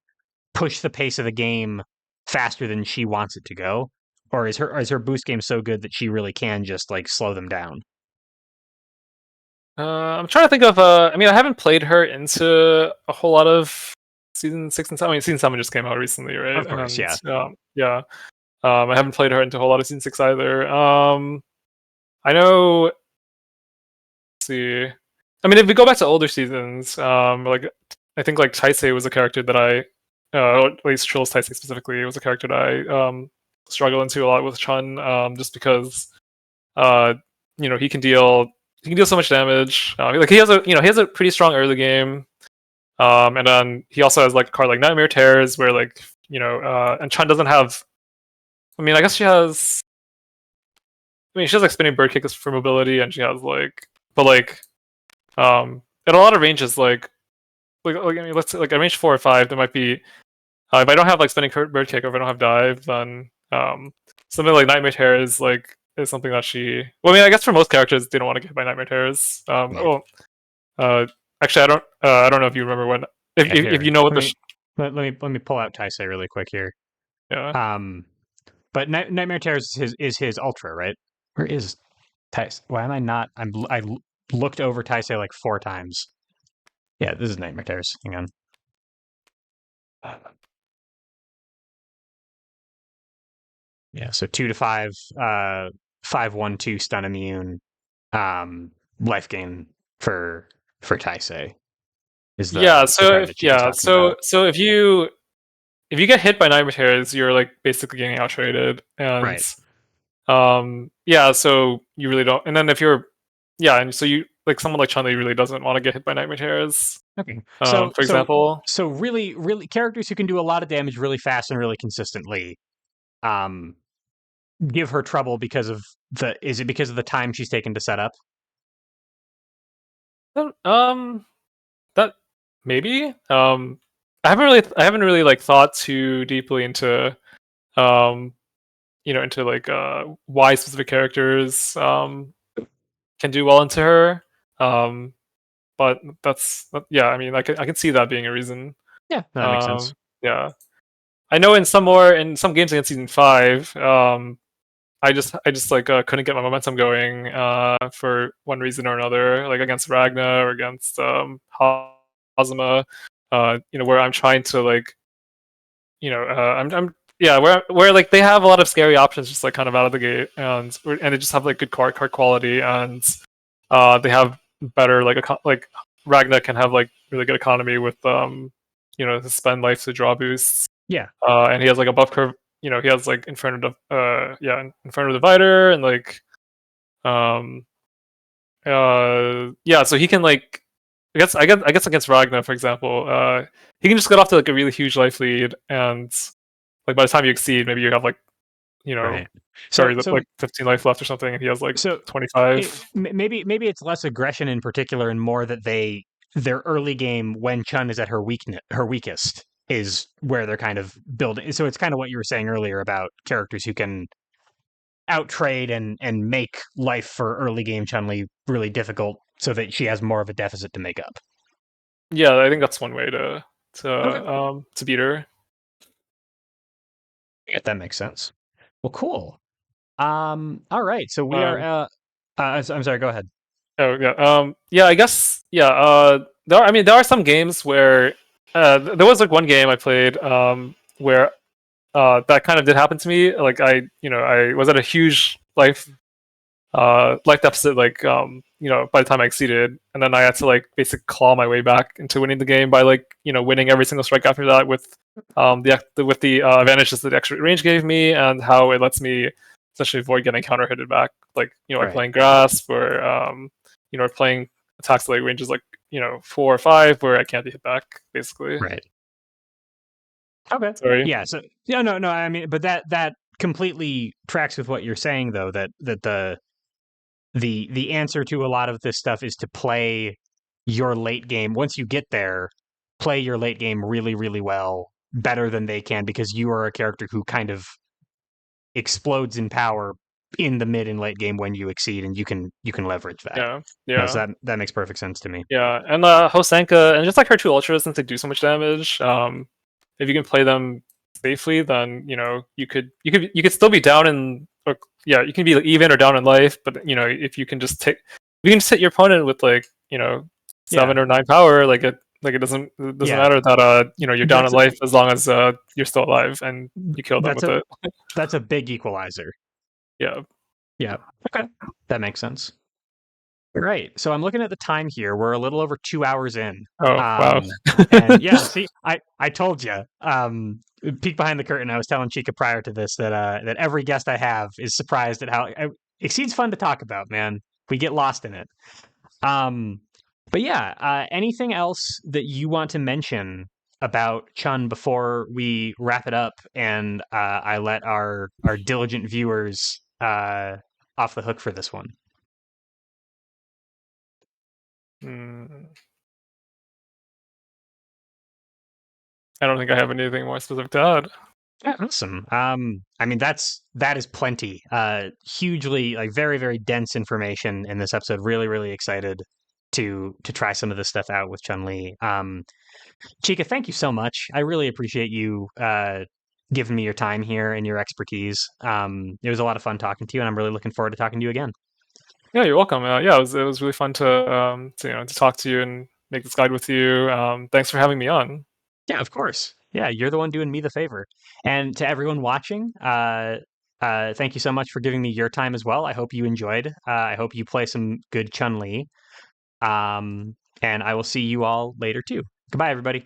push the pace of the game faster than she wants it to go? Or is her boost game so good that she really can just like slow them down? I'm trying to think of. I mean, I haven't played her into a whole lot of season 6 and 7. I mean, season 7 just came out recently, right? Of course, And yeah. yeah. I haven't played her into a whole lot of season 6 either. I know. Let's see. I mean, if we go back to older seasons, like I think like Taisei was a character that at least Trill's Taisei specifically, was a character that I struggle into a lot with Chun, just because he can deal so much damage. Like he has a pretty strong early game, and then he also has like a card like Nightmare Tears, where like and Chun doesn't have. I mean, I guess she has. I mean, she has like spinning bird kick for mobility, and she has like, but like, in a lot of ranges, like I mean, let's say like at range 4 or 5, there might be if I don't have like spinning bird kick, or if I don't have dive, then something like nightmare terror is something that she. Well, I mean, I guess for most characters, they don't want to get hit by nightmare terrors. Right. Uh, actually, I don't know if you remember when Yeah, if here. you know what Let the me let me pull out Taisei really quick here. yeah. But Nightmare Terrors is his ultra, right? Where is Taisei? Why am I not? I looked over Taisei like 4 times. Yeah, this is Nightmare Terrors. Hang on. Yeah, so 2 to 5, 5-1-2 stun immune, life gain for Taisei is Yeah, the so card if that Chika's talking about. if you get hit by nightmare terrors, you're like basically getting out traded, and Right. yeah, so you really don't. And then if you're yeah, and so you like someone like Chun-Li really doesn't want to get hit by nightmare terrors. Okay. So For so example, so really characters who can do a lot of damage really fast and really consistently um give her trouble because of is it because of the time she's taken to set up? um, that maybe I haven't really like thought too deeply into um into like why specific characters can do well into her. Um, but yeah. I mean, I can see that being a reason. Yeah, that makes sense. Yeah, I know in some games against season 5, I just like couldn't get my momentum going for one reason or another, like against Ragna or against Hazama, where I'm trying to like I'm yeah, where like they have a lot of scary options just like kind of out of the gate, and they just have like good card quality, and they have better like Ragna can have like really good economy with to spend life to draw boosts, Yeah. and he has like a buff curve. He has like Inferno Divider, and like um yeah, so he can like I guess against Ragna, for example, he can just get off to like a really huge life lead, and like by the time you exceed, maybe you have like Right. sorry, So like 15 life left or something, and he has like so 25. maybe it's less aggression in particular and more that their early game when Chun is at her weakest is where they're kind of building. So it's kind of what you were saying earlier about characters who can outtrade and make life for early game Chun-Li really difficult so that she has more of a deficit to make up. Yeah, I think that's one way Okay. to beat her. Yeah, that makes sense. Well, cool. All right. So we are Um, I'm sorry, go ahead. oh yeah, yeah, I guess yeah. There are some games where there was like one game I played where that kind of did happen to me. Like I was at a huge life deficit, like by the time I exceeded, and then I had to like basically claw my way back into winning the game by like winning every single strike after that with the advantages that the extra range gave me, and how it lets me essentially avoid getting counter hitted back, like like Right. playing grasp, or or playing attacks that like ranges like 4 or 5 where I can't be hit back basically. Right. Okay. Sorry. Yeah. So yeah, no. I mean, but that completely tracks with what you're saying, though. That the answer to a lot of this stuff is to play your late game. Once you get there, play your late game really, really well, better than they can, because you are a character who kind of explodes in power in the mid and late game when you exceed, and you can leverage that. Yeah, No, so yeah. that makes perfect sense to me. Yeah, and Hosenka, and just like her two ultras, since they do so much damage, if you can play them safely, then you could still be down in, or yeah, you can be even or down in life, but if you can just you can just hit your opponent with like Yeah, 7 or 9 power, it doesn't yeah. matter that you're down in That's life, as long as you're still alive and you kill them that's with a it. that's a big equalizer. Yeah. Yeah. Okay. That makes sense. Right. So I'm looking at the time here. We're a little over 2 hours in. Oh wow. And yeah, see, I told you. Peek behind the curtain. I was telling Chika prior to this that every guest I have is surprised at how Exceed's fun to talk about, man. We get lost in it. Um, but yeah, anything else that you want to mention about Chun before we wrap it up and I let our diligent viewers off the hook for this one. Hmm. I don't think I have anything more specific to add. Yeah, awesome. I mean that is plenty. Hugely like very very dense information in this episode. Really really excited to try some of this stuff out with Chun-Li. Chykka, thank you so much. I really appreciate you giving me your time here and your expertise. It was a lot of fun talking to you, and I'm really looking forward to talking to you again. Yeah, you're welcome. Yeah, it was really fun to talk to you and make this guide with you. Thanks for having me on. Yeah, of course. Yeah, you're the one doing me the favor. And to everyone watching, thank you so much for giving me your time as well. I hope you enjoyed. I hope you play some good Chun-Li. And I will see you all later too. Goodbye, everybody.